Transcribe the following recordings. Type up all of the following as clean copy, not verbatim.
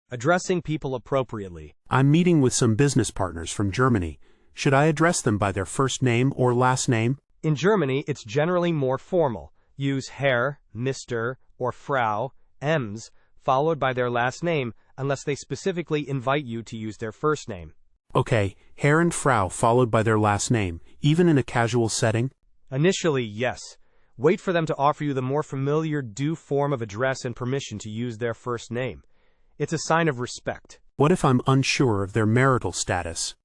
Addressing people appropriately. I'm meeting with some business partners from Germany. Should I address them by their first name or last name? In Germany, it's generally more formal. Use Herr, Mr., or Frau, Ems, followed by their last name, unless they specifically invite you to use their first name. Okay, Herr and Frau followed by their last name, even in a casual setting? Initially, yes. Wait for them to offer you the more familiar due form of address and permission to use their first name. It's a sign of respect. What if I'm unsure of their marital status?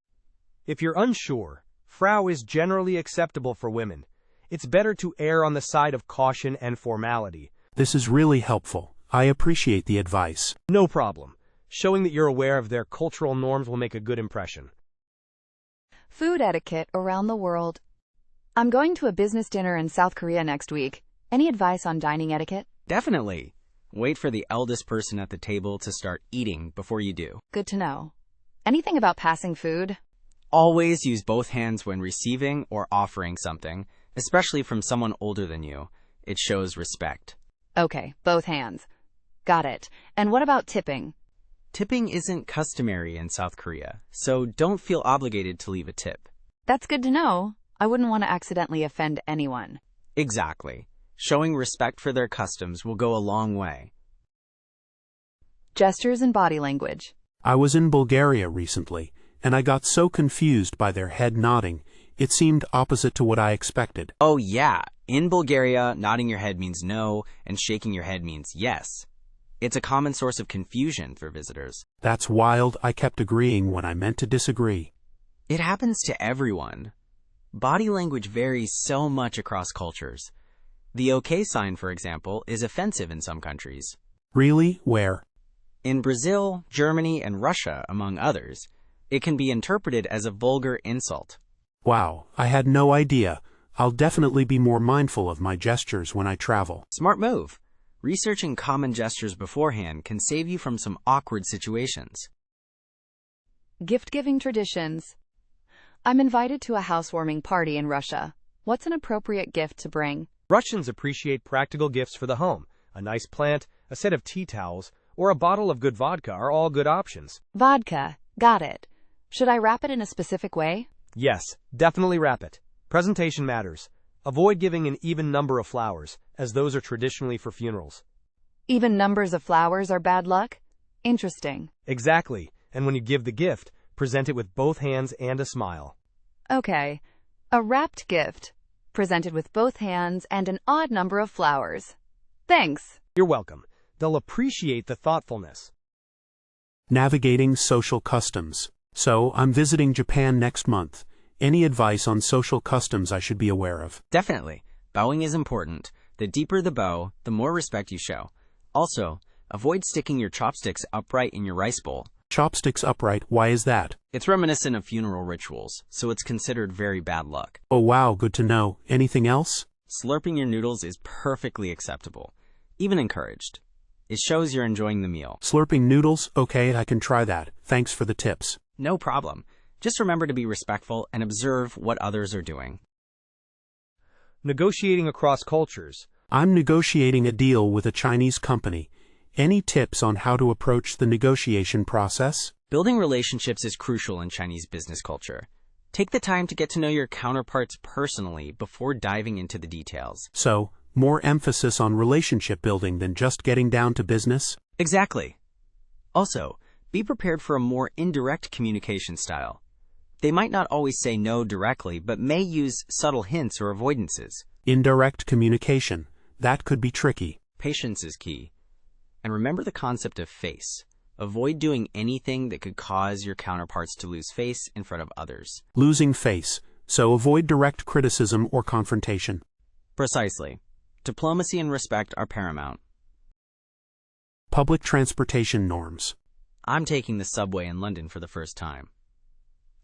If you're unsure, Frau is generally acceptable for women. It's better to err on the side of caution and formality. This is really helpful. I appreciate the advice. No problem. Showing that you're aware of their cultural norms will make a good impression. Food etiquette around the world. I'm going to a business dinner in South Korea next week. Any advice on dining etiquette? Definitely. Wait for the eldest person at the table to start eating before you do. Good to know. Anything about passing food? Always use both hands when receiving or offering something, especially from someone older than you. It shows respect. Okay, both hands. Got it. And what about tipping? Tipping isn't customary in South Korea, so don't feel obligated to leave a tip. That's good to know. I wouldn't want to accidentally offend anyone. Exactly. Showing respect for their customs will go a long way. Gestures and body language. I was in Bulgaria recently, and I got so confused by their head nodding. It seemed opposite to what I expected. Oh yeah, in Bulgaria, nodding your head means no, and shaking your head means yes. It's a common source of confusion for visitors. That's wild. I kept agreeing when I meant to disagree. It happens to everyone. Body language varies so much across cultures. The OK sign, for example, is offensive in some countries. Really? Where? In Brazil, Germany, and Russia, among others, it can be interpreted as a vulgar insult. Wow, I had no idea. I'll definitely be more mindful of my gestures when I travel. Smart move. Researching common gestures beforehand can save you from some awkward situations. Gift-giving traditions. I'm invited to a housewarming party in Russia. What's an appropriate gift to bring? Russians appreciate practical gifts for the home. A nice plant, a set of tea towels, or a bottle of good vodka are all good options. Vodka. Got it. Should I wrap it in a specific way? Yes, definitely wrap it. Presentation matters. Avoid giving an even number of flowers, as those are traditionally for funerals. Even numbers of flowers are bad luck? Interesting. Exactly, and when you give the gift, present it with both hands and a smile. Okay. A wrapped gift. Presented with both hands and an odd number of flowers. Thanks. You're welcome. They'll appreciate the thoughtfulness. Navigating social customs. So, I'm visiting Japan next month. Any advice on social customs I should be aware of? Definitely. Bowing is important. The deeper the bow, the more respect you show. Also, avoid sticking your chopsticks upright in your rice bowl. Chopsticks upright, why is that? It's reminiscent of funeral rituals, so it's considered very bad luck. Oh wow, good to know. Anything else? Slurping your noodles is perfectly acceptable, even encouraged. It shows you're enjoying the meal. Slurping noodles? Okay, I can try that. Thanks for the tips. No problem. Just remember to be respectful and observe what others are doing. Negotiating across cultures. I'm negotiating a deal with a Chinese company. Any tips on how to approach the negotiation process? Building relationships is crucial in Chinese business culture. Take the time to get to know your counterparts personally before diving into the details. So, more emphasis on relationship building than just getting down to business? Exactly. Also, be prepared for a more indirect communication style. They might not always say no directly, but may use subtle hints or avoidances. Indirect communication. That could be tricky. Patience is key. And remember the concept of face. Avoid doing anything that could cause your counterparts to lose face in front of others. Losing face. So avoid direct criticism or confrontation. Precisely. Diplomacy and respect are paramount. Public transportation norms. I'm taking the subway in London for the first time.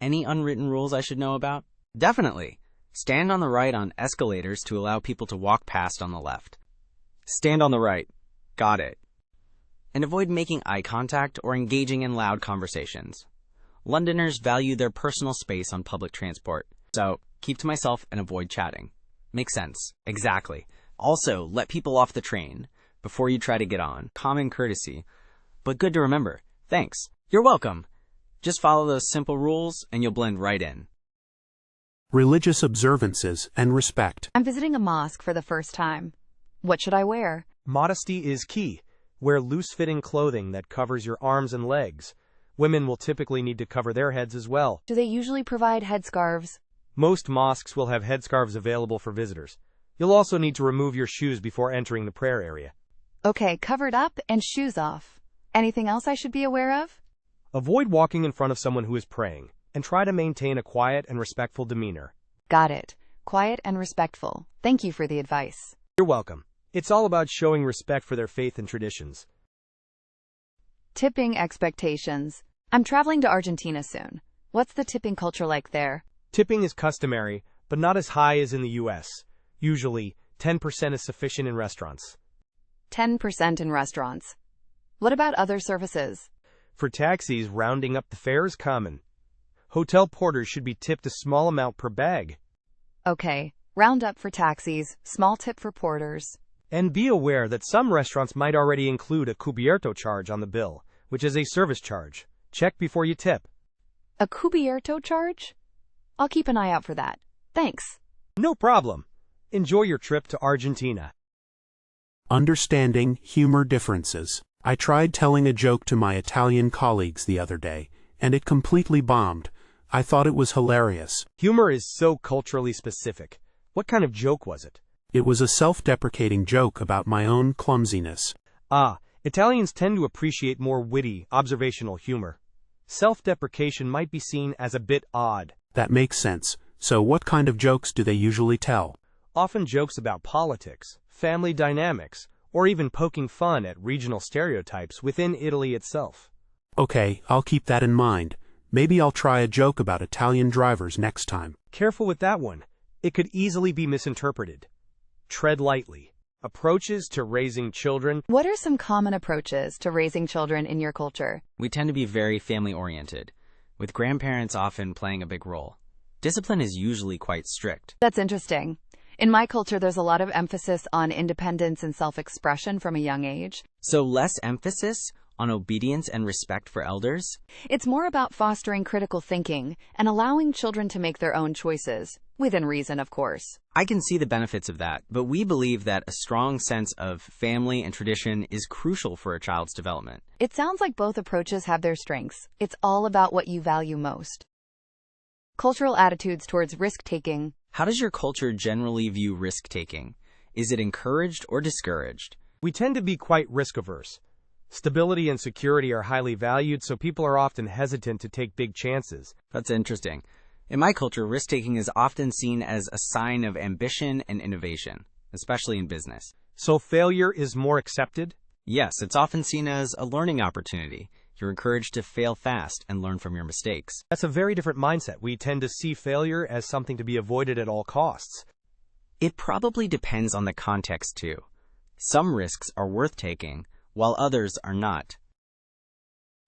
Any unwritten rules I should know about? Definitely. Stand on the right on escalators to allow people to walk past on the left. Stand on the right. Got it. And avoid making eye contact or engaging in loud conversations. Londoners value their personal space on public transport, so keep to myself and avoid chatting. Makes sense. Exactly. Also, let people off the train before you try to get on. Common courtesy. But good to remember, Thanks. You're welcome. Just follow those simple rules and you'll blend right in. Religious observances and respect. I'm visiting a mosque for the first time. What should I wear? Modesty is key. Wear loose-fitting clothing that covers your arms and legs. Women will typically need to cover their heads as well. Do they usually provide headscarves? Most mosques will have headscarves available for visitors. You'll also need to remove your shoes before entering the prayer area. Okay, covered up and shoes off. Anything else I should be aware of? Avoid walking in front of someone who is praying, and try to maintain a quiet and respectful demeanor. Got it. Quiet and respectful. Thank you for the advice. You're welcome. It's all about showing respect for their faith and traditions. Tipping expectations. I'm traveling to Argentina soon. What's the tipping culture like there? Tipping is customary, but not as high as in the U.S. Usually, 10% is sufficient in restaurants. 10% in restaurants. What about other services? For taxis, rounding up the fare is common. Hotel porters should be tipped a small amount per bag. Okay, round up for taxis, small tip for porters. And be aware that some restaurants might already include a cubierto charge on the bill, which is a service charge. Check before you tip. A cubierto charge? I'll keep an eye out for that. Thanks. No problem. Enjoy your trip to Argentina. Understanding humor differences. I tried telling a joke to my Italian colleagues the other day, and it completely bombed. I thought it was hilarious. Humor is so culturally specific. What kind of joke was it? It was a self-deprecating joke about my own clumsiness. Italians tend to appreciate more witty, observational humor. Self-deprecation might be seen as a bit odd. That makes sense. So what kind of jokes do they usually tell? Often jokes about politics, family dynamics, or even poking fun at regional stereotypes within Italy itself. Okay, I'll keep that in mind. Maybe I'll try a joke about Italian drivers next time. Careful with that one. It could easily be misinterpreted. Tread lightly. Approaches to raising children. What are some common approaches to raising children in your culture? We tend to be very family-oriented, with grandparents often playing a big role. Discipline is usually quite strict. That's interesting. In my culture, there's a lot of emphasis on independence and self-expression from a young age. So less emphasis on obedience and respect for elders? It's more about fostering critical thinking and allowing children to make their own choices, within reason, of course. I can see the benefits of that, but we believe that a strong sense of family and tradition is crucial for a child's development. It sounds like both approaches have their strengths. It's all about what you value most. Cultural attitudes towards risk-taking. How does your culture generally view risk-taking? Is it encouraged or discouraged? We tend to be quite risk-averse. Stability and security are highly valued, so people are often hesitant to take big chances. That's interesting. In my culture, risk-taking is often seen as a sign of ambition and innovation, especially in business. So failure is more accepted? Yes, it's often seen as a learning opportunity. You're encouraged to fail fast and learn from your mistakes. That's a very different mindset. We tend to see failure as something to be avoided at all costs. It probably depends on the context, too. Some risks are worth taking, while others are not.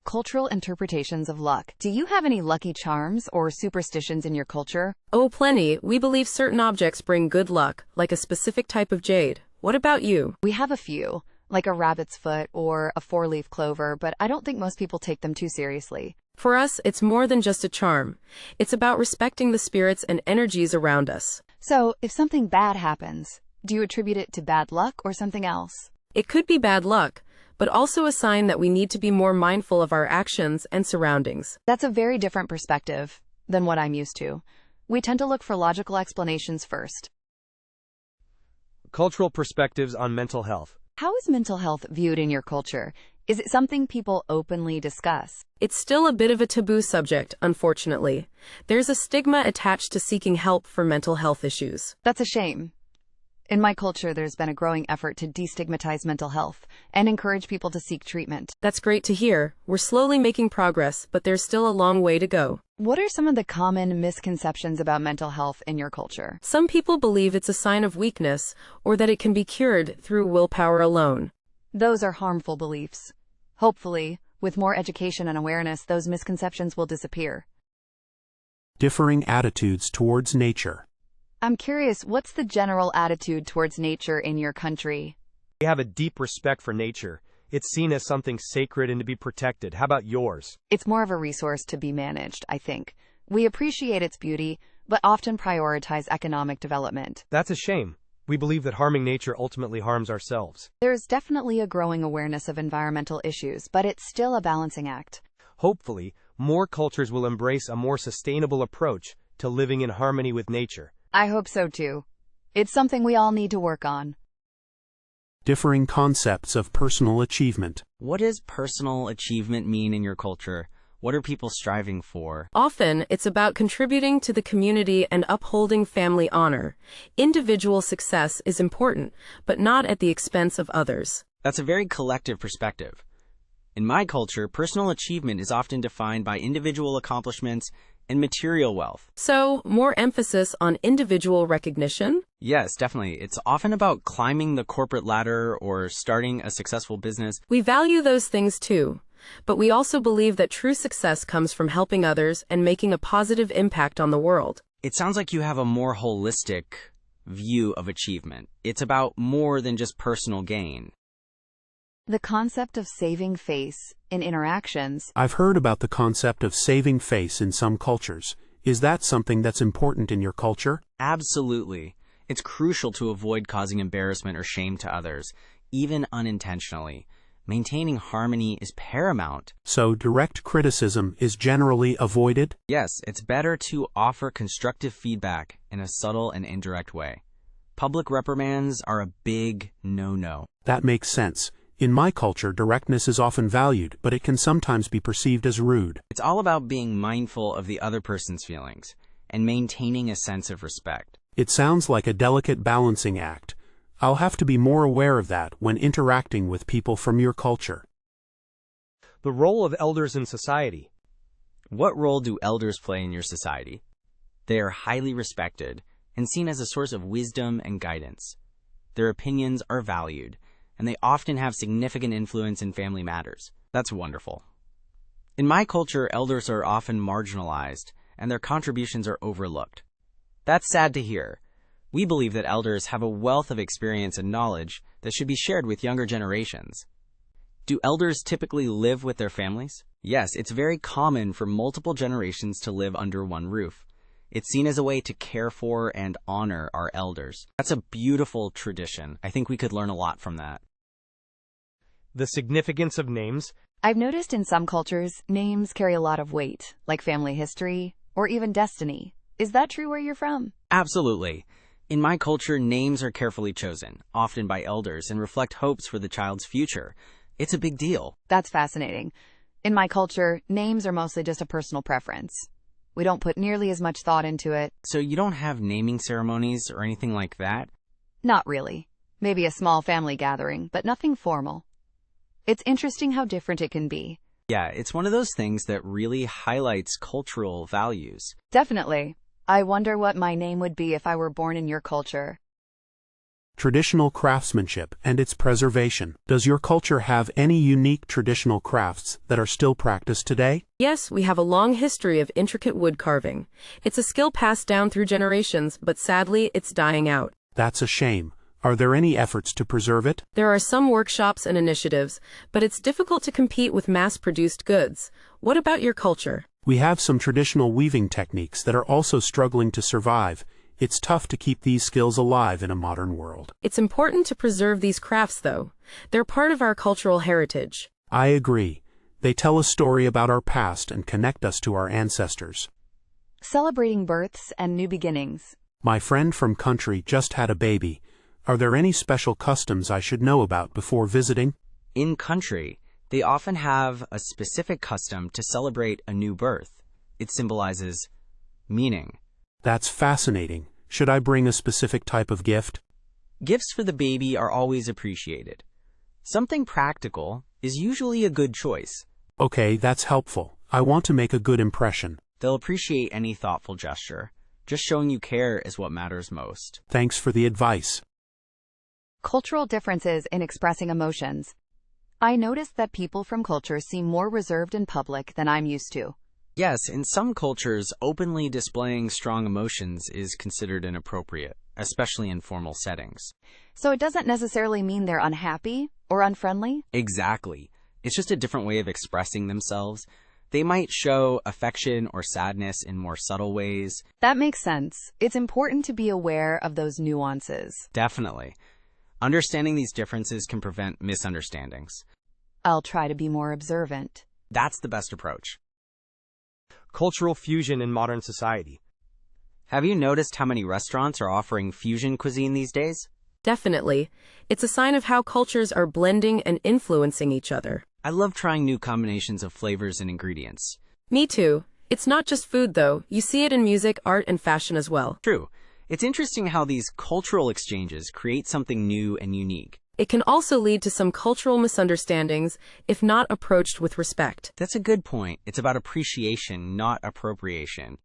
Cultural interpretations of luck. Do you have any lucky charms or superstitions in your culture? Oh, plenty. We believe certain objects bring good luck, like a specific type of jade. What about you? We have a few, like a rabbit's foot or a four-leaf clover, but I don't think most people take them too seriously. For us, it's more than just a charm. It's about respecting the spirits and energies around us. So, if something bad happens, do you attribute it to bad luck or something else? It could be bad luck, but also a sign that we need to be more mindful of our actions and surroundings. That's a very different perspective than what I'm used to. We tend to look for logical explanations first. Cultural perspectives on mental health. How is mental health viewed in your culture? Is it something people openly discuss? It's still a bit of a taboo subject, unfortunately. There's a stigma attached to seeking help for mental health issues. That's a shame. In my culture, there's been a growing effort to destigmatize mental health and encourage people to seek treatment. That's great to hear. We're slowly making progress, but there's still a long way to go. What are some of the common misconceptions about mental health in your culture? Some people believe it's a sign of weakness or that it can be cured through willpower alone. Those are harmful beliefs. Hopefully, with more education and awareness, those misconceptions will disappear. Differing attitudes towards nature. I'm curious, what's the general attitude towards nature in your country? We have a deep respect for nature. It's seen as something sacred and to be protected. How about yours? It's more of a resource to be managed, I think. We appreciate its beauty, but often prioritize economic development. That's a shame. We believe that harming nature ultimately harms ourselves. There's definitely a growing awareness of environmental issues, but it's still a balancing act. Hopefully, more cultures will embrace a more sustainable approach to living in harmony with nature. I hope so too. It's something we all need to work on. Differing concepts of personal achievement. What does personal achievement mean in your culture? What are people striving for? Often, it's about contributing to the community and upholding family honor. Individual success is important, but not at the expense of others. That's a very collective perspective. In my culture, personal achievement is often defined by individual accomplishments and material wealth. So, more emphasis on individual recognition? Yes, definitely. It's often about climbing the corporate ladder or starting a successful business. We value those things too. But we also believe that true success comes from helping others and making a positive impact on the world. It sounds like you have a more holistic view of achievement. It's about more than just personal gain. The concept of saving face in interactions. I've heard about the concept of saving face in some cultures. Is that something that's important in your culture? Absolutely. It's crucial to avoid causing embarrassment or shame to others, even unintentionally. Maintaining harmony is paramount. So direct criticism is generally avoided? Yes, it's better to offer constructive feedback in a subtle and indirect way. Public reprimands are a big no-no. That makes sense. In my culture, directness is often valued, but it can sometimes be perceived as rude. It's all about being mindful of the other person's feelings and maintaining a sense of respect. It sounds like a delicate balancing act. I'll have to be more aware of that when interacting with people from your culture. The role of elders in society. What role do elders play in your society? They are highly respected and seen as a source of wisdom and guidance. Their opinions are valued, and they often have significant influence in family matters. That's wonderful. In my culture, elders are often marginalized, and their contributions are overlooked. That's sad to hear. We believe that elders have a wealth of experience and knowledge that should be shared with younger generations. Do elders typically live with their families? Yes, it's very common for multiple generations to live under one roof. It's seen as a way to care for and honor our elders. That's a beautiful tradition. I think we could learn a lot from that. The significance of names. I've noticed in some cultures, names carry a lot of weight, like family history or even destiny. Is that true where you're from? Absolutely. In my culture, names are carefully chosen, often by elders, and reflect hopes for the child's future. It's a big deal. That's fascinating. In my culture, names are mostly just a personal preference. We don't put nearly as much thought into it. So you don't have naming ceremonies or anything like that? Not really. Maybe a small family gathering, but nothing formal. It's interesting how different it can be. Yeah, it's one of those things that really highlights cultural values. Definitely. I wonder what my name would be if I were born in your culture. Traditional craftsmanship and its preservation. Does your culture have any unique traditional crafts that are still practiced today? Yes, we have a long history of intricate wood carving. It's a skill passed down through generations, but sadly, it's dying out. That's a shame. Are there any efforts to preserve it? There are some workshops and initiatives, but it's difficult to compete with mass-produced goods. What about your culture? We have some traditional weaving techniques that are also struggling to survive. It's tough to keep these skills alive in a modern world. It's important to preserve these crafts, though. They're part of our cultural heritage. I agree. They tell a story about our past and connect us to our ancestors. Celebrating births and new beginnings. My friend from country just had a baby. Are there any special customs I should know about before visiting? In country, they often have a specific custom to celebrate a new birth. It symbolizes meaning. That's fascinating. Should I bring a specific type of gift? Gifts for the baby are always appreciated. Something practical is usually a good choice. Okay, that's helpful. I want to make a good impression. They'll appreciate any thoughtful gesture. Just showing you care is what matters most. Thanks for the advice. Cultural differences in expressing emotions. I noticed that people from cultures seem more reserved in public than I'm used to. Yes, in some cultures, openly displaying strong emotions is considered inappropriate. especially in formal settings. So it doesn't necessarily mean they're unhappy or unfriendly? Exactly. It's just a different way of expressing themselves. They might show affection or sadness in more subtle ways. That makes sense. It's important to be aware of those nuances. Definitely. Understanding these differences can prevent misunderstandings. I'll try to be more observant. That's the best approach. Cultural fusion in modern society. Have you noticed how many restaurants are offering fusion cuisine these days? Definitely. It's a sign of how cultures are blending and influencing each other. I love trying new combinations of flavors and ingredients. Me too. It's not just food, though. You see it in music, art, and fashion as well. True. It's interesting how these cultural exchanges create something new and unique. It can also lead to some cultural misunderstandings if not approached with respect. That's a good point. It's about appreciation, not appropriation.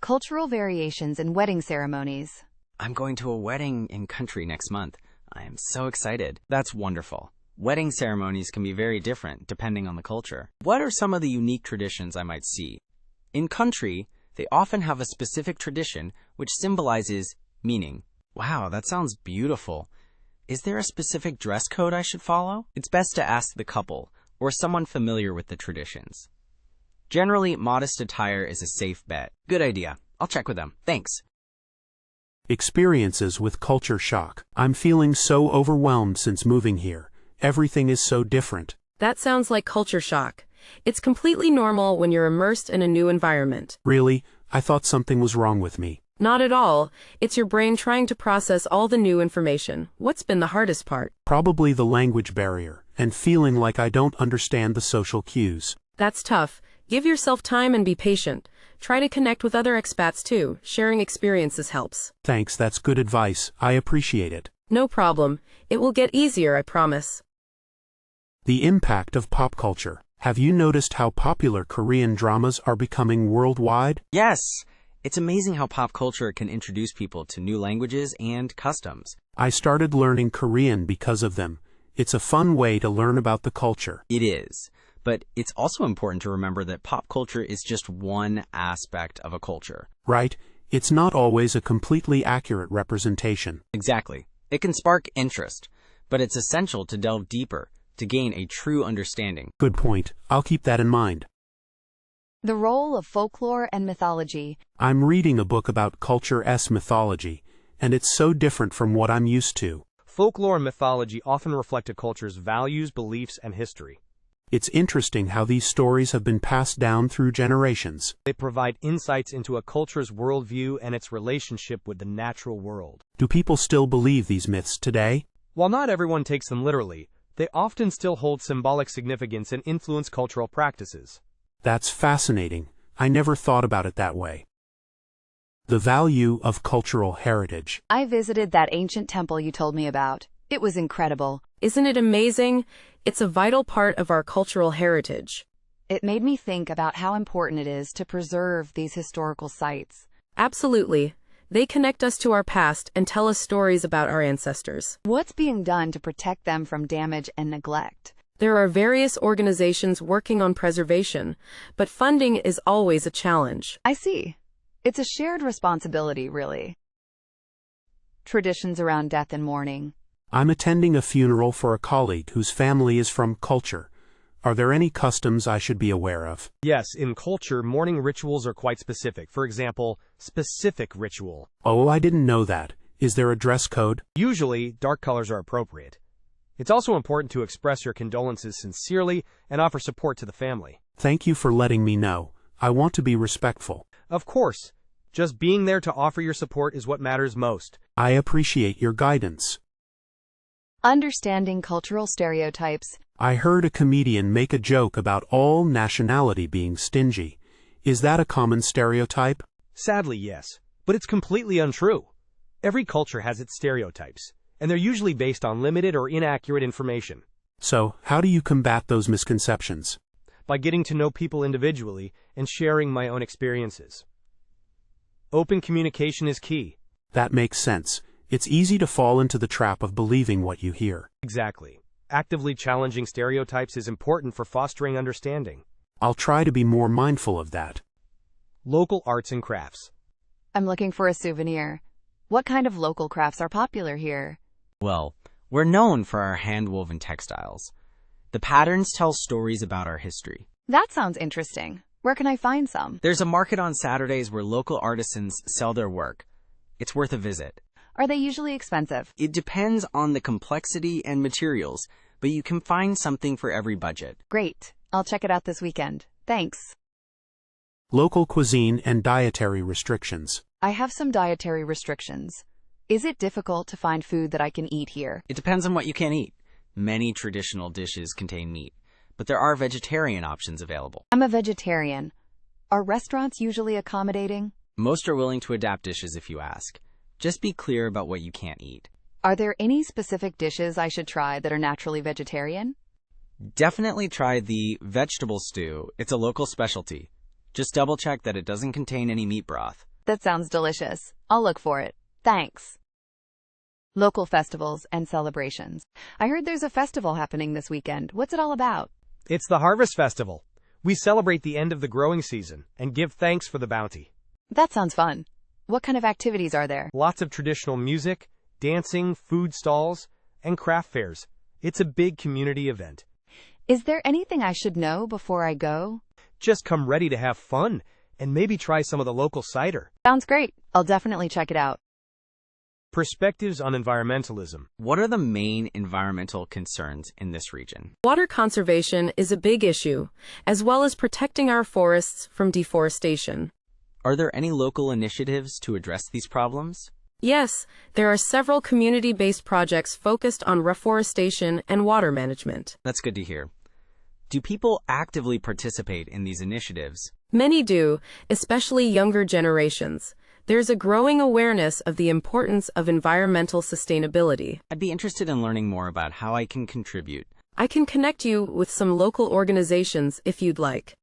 Cultural variations in wedding ceremonies. I'm going to a wedding in country next month. I am so excited. That's wonderful. Wedding ceremonies can be very different depending on the culture. What are some of the unique traditions I might see? In country, they often have a specific tradition which symbolizes meaning. Wow, that sounds beautiful. Is there a specific dress code I should follow? It's best to ask the couple or someone familiar with the traditions. Generally, modest attire is a safe bet. Good idea. I'll check with them. Thanks. Experiences with culture shock. I'm feeling so overwhelmed since moving here. Everything is so different. That sounds like culture shock. It's completely normal when you're immersed in a new environment. Really? I thought something was wrong with me. Not at all. It's your brain trying to process all the new information. What's been the hardest part? Probably the language barrier, and feeling like I don't understand the social cues. That's tough. Give yourself time and be patient. Try to connect with other expats too. Sharing experiences helps. Thanks, that's good advice. I appreciate it. No problem. It will get easier, I promise. The impact of pop culture. Have you noticed how popular Korean dramas are becoming worldwide? Yes! It's amazing how pop culture can introduce people to new languages and customs. I started learning Korean because of them. It's a fun way to learn about the culture. It is. But it's also important to remember that pop culture is just one aspect of a culture. Right? It's not always a completely accurate representation. Exactly. It can spark interest, but it's essential to delve deeper to gain a true understanding. Good point. I'll keep that in mind. The role of folklore and mythology. I'm reading a book about culture-s mythology, and it's so different from what I'm used to. Folklore and mythology often reflect a culture's values, beliefs, and history. It's interesting how these stories have been passed down through generations. They provide insights into a culture's worldview and its relationship with the natural world. Do people still believe these myths today? While not everyone takes them literally, they often still hold symbolic significance and influence cultural practices. That's fascinating. I never thought about it that way. The value of cultural heritage. I visited that ancient temple you told me about. It was incredible. Isn't it amazing? It's a vital part of our cultural heritage. It made me think about how important it is to preserve these historical sites. Absolutely. They connect us to our past and tell us stories about our ancestors. What's being done to protect them from damage and neglect? There are various organizations working on preservation, but funding is always a challenge. I see. It's a shared responsibility, really. Traditions around death and mourning. I'm attending a funeral for a colleague whose family is from culture. Are there any customs I should be aware of? Yes, in culture, mourning rituals are quite specific. For example, specific ritual. Oh, I didn't know that. Is there a dress code? Usually, dark colors are appropriate. It's also important to express your condolences sincerely and offer support to the family. Thank you for letting me know. I want to be respectful. Of course, just being there to offer your support is what matters most. I appreciate your guidance. Understanding cultural stereotypes. I heard a comedian make a joke about all nationality being stingy. Is that a common stereotype? Sadly, yes, but it's completely untrue. Every culture has its stereotypes, and they're usually based on limited or inaccurate information. So, how do you combat those misconceptions? By getting to know people individually and sharing my own experiences. Open communication is key. That makes sense. It's easy to fall into the trap of believing what you hear. Exactly. Actively challenging stereotypes is important for fostering understanding. I'll try to be more mindful of that. Local arts and crafts. I'm looking for a souvenir. What kind of local crafts are popular here? Well, we're known for our hand-woven textiles. The patterns tell stories about our history. That sounds interesting. Where can I find some? There's a market on Saturdays where local artisans sell their work. It's worth a visit. Are they usually expensive? It depends on the complexity and materials, but you can find something for every budget. Great. I'll check it out this weekend. Thanks. Local cuisine and dietary restrictions. I have some dietary restrictions. Is it difficult to find food that I can eat here? It depends on what you can eat. Many traditional dishes contain meat, but there are vegetarian options available. I'm a vegetarian. Are restaurants usually accommodating? Most are willing to adapt dishes if you ask. Just be clear about what you can't eat. Are there any specific dishes I should try that are naturally vegetarian? Definitely try the vegetable stew. It's a local specialty. Just double check that it doesn't contain any meat broth. That sounds delicious. I'll look for it. Thanks. Local festivals and celebrations. I heard there's a festival happening this weekend. What's it all about? It's the Harvest Festival. We celebrate the end of the growing season and give thanks for the bounty. That sounds fun. What kind of activities are there? Lots of traditional music, dancing, food stalls, and craft fairs. It's a big community event. Is there anything I should know before I go? Just come ready to have fun and maybe try some of the local cider. Sounds great. I'll definitely check it out. Perspectives on environmentalism. What are the main environmental concerns in this region? Water conservation is a big issue, as well as protecting our forests from deforestation. Are there any local initiatives to address these problems? Yes, there are several community-based projects focused on reforestation and water management. That's good to hear. Do people actively participate in these initiatives? Many do, especially younger generations. There's a growing awareness of the importance of environmental sustainability. I'd be interested in learning more about how I can contribute. I can connect you with some local organizations if you'd like.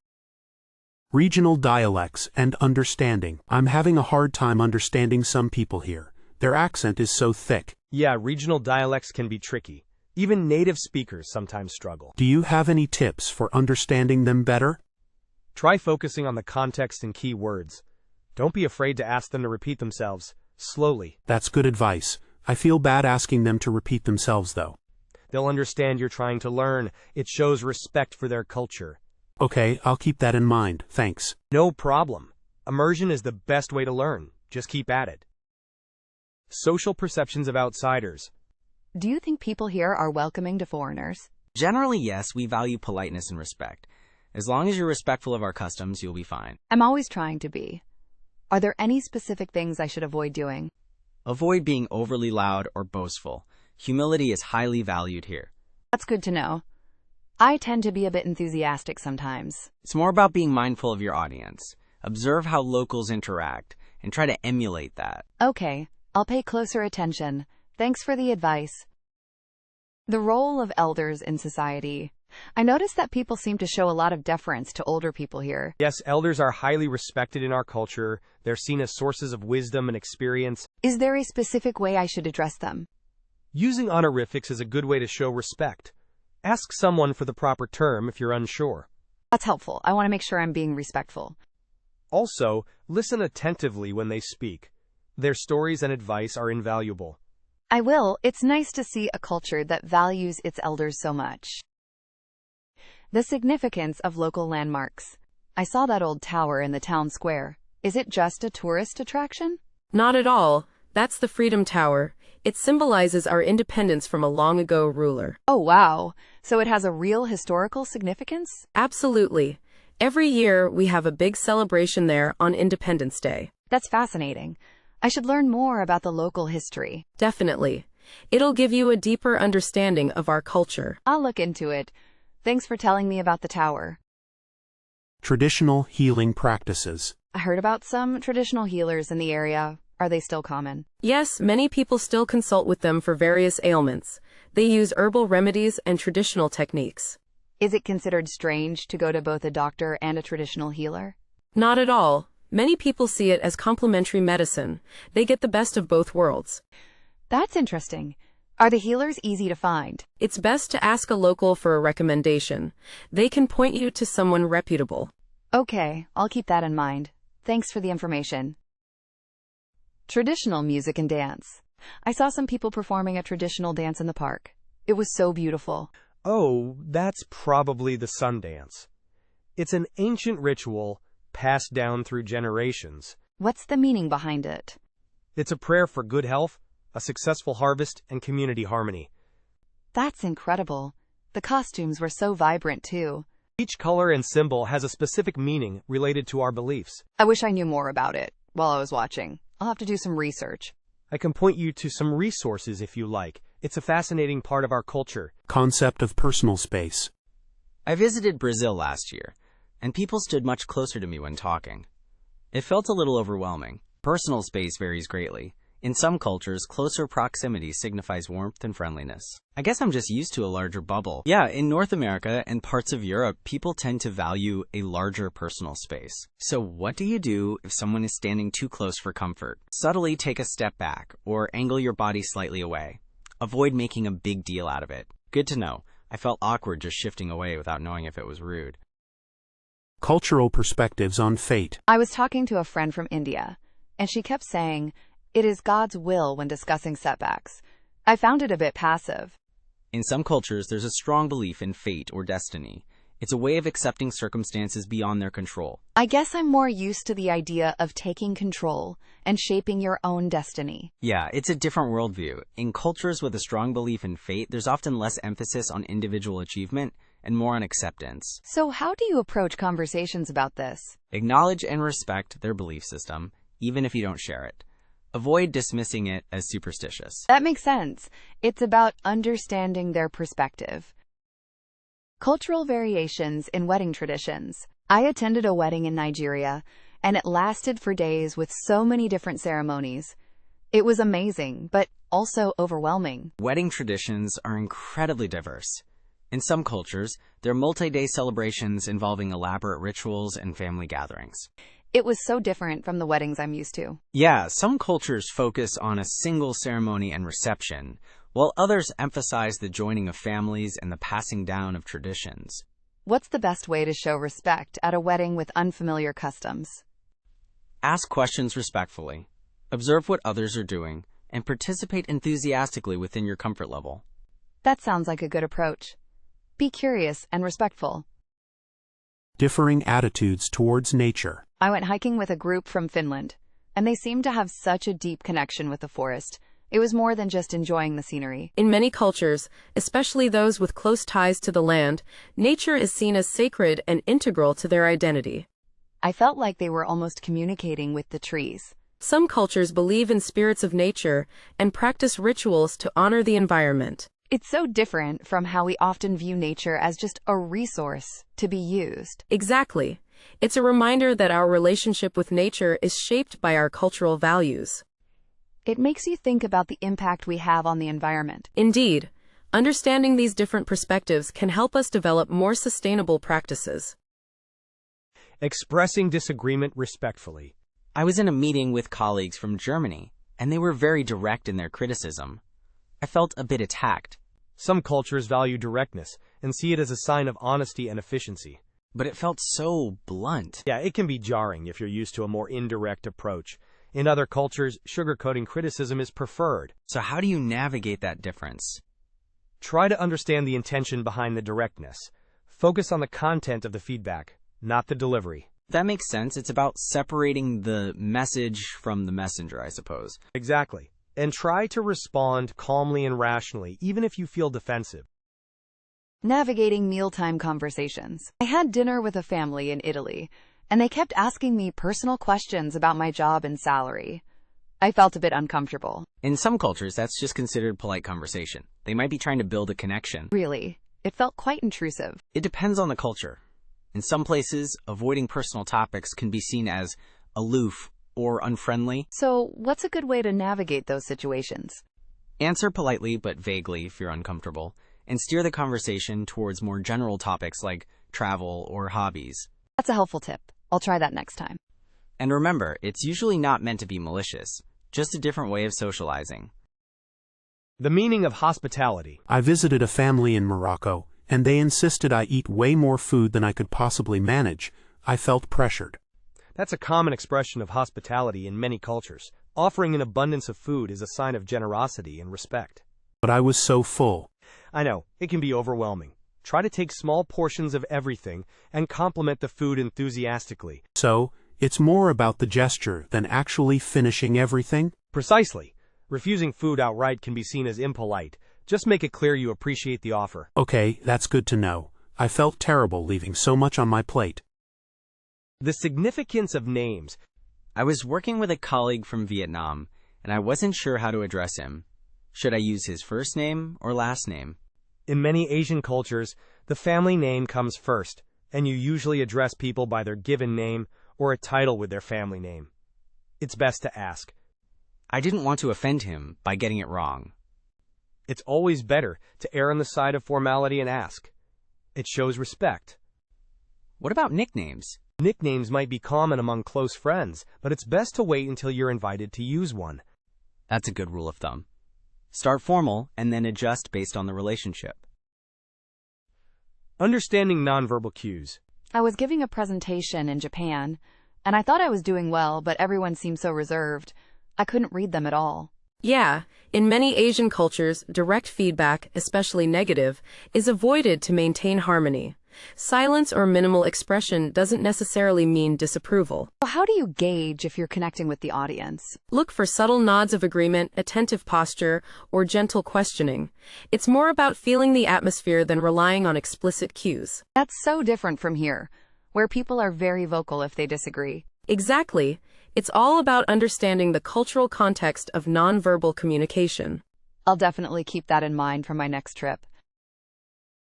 Regional dialects and understanding. I'm having a hard time understanding some people here. Their accent is so thick. Yeah, regional dialects can be tricky. Even native speakers sometimes struggle. Do you have any tips for understanding them better? Try focusing on the context and key words. Don't be afraid to ask them to repeat themselves, slowly. That's good advice. I feel bad asking them to repeat themselves, though. They'll understand you're trying to learn. It shows respect for their culture. Okay, I'll keep that in mind. Thanks. No problem. Immersion is the best way to learn. Just keep at it. Social perceptions of outsiders. Do you think people here are welcoming to foreigners? Generally, yes, we value politeness and respect. As long as you're respectful of our customs, you'll be fine. I'm always trying to be. Are there any specific things I should avoid doing? Avoid being overly loud or boastful. Humility is highly valued here. That's good to know. I tend to be a bit enthusiastic sometimes. It's more about being mindful of your audience. Observe how locals interact and try to emulate that. Okay, I'll pay closer attention. Thanks for the advice. The role of elders in society. I noticed that people seem to show a lot of deference to older people here. Yes, elders are highly respected in our culture. They're seen as sources of wisdom and experience. Is there a specific way I should address them? Using honorifics is a good way to show respect. Ask someone for the proper term if you're unsure. That's helpful. I want to make sure I'm being respectful. Also, listen attentively when they speak. Their stories and advice are invaluable. I will. It's nice to see a culture that values its elders so much. The significance of local landmarks. I saw that old tower in the town square. Is it just a tourist attraction? Not at all. That's the Freedom Tower. It symbolizes our independence from a long-ago ruler. Oh, wow. So it has a real historical significance? Absolutely. Every year, we have a big celebration there on Independence Day. That's fascinating. I should learn more about the local history. Definitely. It'll give you a deeper understanding of our culture. I'll look into it. Thanks for telling me about the tower. Traditional healing practices. I heard about some traditional healers in the area. Are they still common? Yes, many people still consult with them for various ailments. They use herbal remedies and traditional techniques. Is it considered strange to go to both a doctor and a traditional healer? Not at all. Many people see it as complementary medicine. They get the best of both worlds. That's interesting. Are the healers easy to find? It's best to ask a local for a recommendation. They can point you to someone reputable. Okay, I'll keep that in mind. Thanks for the information. Traditional music and dance. I saw some people performing a traditional dance in the park. It was so beautiful. Oh, that's probably the sun dance. It's an ancient ritual passed down through generations. What's the meaning behind it? It's a prayer for good health, a successful harvest, and community harmony. That's incredible. The costumes were so vibrant, too. Each color and symbol has a specific meaning related to our beliefs. I wish I knew more about it while I was watching. I'll have to do some research. I can point you to some resources if you like. It's a fascinating part of our culture. Concept of personal space. I visited Brazil last year, and people stood much closer to me when talking. It felt a little overwhelming. Personal space varies greatly. In some cultures, closer proximity signifies warmth and friendliness. I guess I'm just used to a larger bubble. Yeah, in North America and parts of Europe, people tend to value a larger personal space. So what do you do if someone is standing too close for comfort? Subtly take a step back, or angle your body slightly away. Avoid making a big deal out of it. Good to know. I felt awkward just shifting away without knowing if it was rude. Cultural perspectives on fate. I was talking to a friend from India, and she kept saying, "It is God's will when discussing setbacks." I found it a bit passive. In some cultures, there's a strong belief in fate or destiny. It's a way of accepting circumstances beyond their control. I guess I'm more used to the idea of taking control and shaping your own destiny. Yeah, it's a different worldview. In cultures with a strong belief in fate, there's often less emphasis on individual achievement and more on acceptance. So how do you approach conversations about this? Acknowledge and respect their belief system, even if you don't share it. Avoid dismissing it as superstitious. That makes sense. It's about understanding their perspective. Cultural variations in wedding traditions. I attended a wedding in Nigeria, and it lasted for days with so many different ceremonies. It was amazing, but also overwhelming. Wedding traditions are incredibly diverse. In some cultures, there are multi-day celebrations involving elaborate rituals and family gatherings. It was so different from the weddings I'm used to. Yeah, some cultures focus on a single ceremony and reception, while others emphasize the joining of families and the passing down of traditions. What's the best way to show respect at a wedding with unfamiliar customs? Ask questions respectfully, observe what others are doing, and participate enthusiastically within your comfort level. That sounds like a good approach. Be curious and respectful. Differing attitudes towards nature. I went hiking with a group from Finland, and they seemed to have such a deep connection with the forest. It was more than just enjoying the scenery. In many cultures, especially those with close ties to the land, nature is seen as sacred and integral to their identity. I felt like they were almost communicating with the trees. Some cultures believe in spirits of nature and practice rituals to honor the environment. It's so different from how we often view nature as just a resource to be used. Exactly. It's a reminder that our relationship with nature is shaped by our cultural values. It makes you think about the impact we have on the environment. Indeed, understanding these different perspectives can help us develop more sustainable practices. Expressing disagreement respectfully. I was in a meeting with colleagues from Germany, and they were very direct in their criticism. I felt a bit attacked. Some cultures value directness and see it as a sign of honesty and efficiency. But it felt so blunt. Yeah, it can be jarring if you're used to a more indirect approach. In other cultures, sugarcoating criticism is preferred. So how do you navigate that difference? Try to understand the intention behind the directness. Focus on the content of the feedback, not the delivery. That makes sense. It's about separating the message from the messenger, I suppose. Exactly. And try to respond calmly and rationally, even if you feel defensive. Navigating mealtime conversations. I had dinner with a family in Italy, and they kept asking me personal questions about my job and salary. I felt a bit uncomfortable. In some cultures, that's just considered polite conversation. They might be trying to build a connection. Really, it felt quite intrusive. It depends on the culture. In some places, avoiding personal topics can be seen as aloof or unfriendly. So, what's a good way to navigate those situations? Answer politely but vaguely if you're uncomfortable, and steer the conversation towards more general topics like travel or hobbies. That's a helpful tip. I'll try that next time. And remember, it's usually not meant to be malicious, just a different way of socializing. The meaning of hospitality. I visited a family in Morocco, and they insisted I eat way more food than I could possibly manage. I felt pressured. That's a common expression of hospitality in many cultures. Offering an abundance of food is a sign of generosity and respect. But I was so full. I know, it can be overwhelming. Try to take small portions of everything and compliment the food enthusiastically. So, it's more about the gesture than actually finishing everything? Precisely. Refusing food outright can be seen as impolite. Just make it clear you appreciate the offer. Okay, that's good to know. I felt terrible leaving so much on my plate. The significance of names. I was working with a colleague from Vietnam, and I wasn't sure how to address him. Should I use his first name or last name? In many Asian cultures, the family name comes first, and you usually address people by their given name or a title with their family name. It's best to ask. I didn't want to offend him by getting it wrong. It's always better to err on the side of formality and ask. It shows respect. What about nicknames? Nicknames might be common among close friends, but it's best to wait until you're invited to use one. That's a good rule of thumb. Start formal and then adjust based on the relationship. Understanding nonverbal cues. I was giving a presentation in Japan, and I thought I was doing well, but everyone seemed so reserved. I couldn't read them at all. Yeah, in many Asian cultures, direct feedback, especially negative, is avoided to maintain harmony. Silence or minimal expression doesn't necessarily mean disapproval. So how do you gauge if you're connecting with the audience? Look for subtle nods of agreement, attentive posture, or gentle questioning. It's more about feeling the atmosphere than relying on explicit cues. That's so different from here, where people are very vocal if they disagree. Exactly. It's all about understanding the cultural context of nonverbal communication. I'll definitely keep that in mind for my next trip.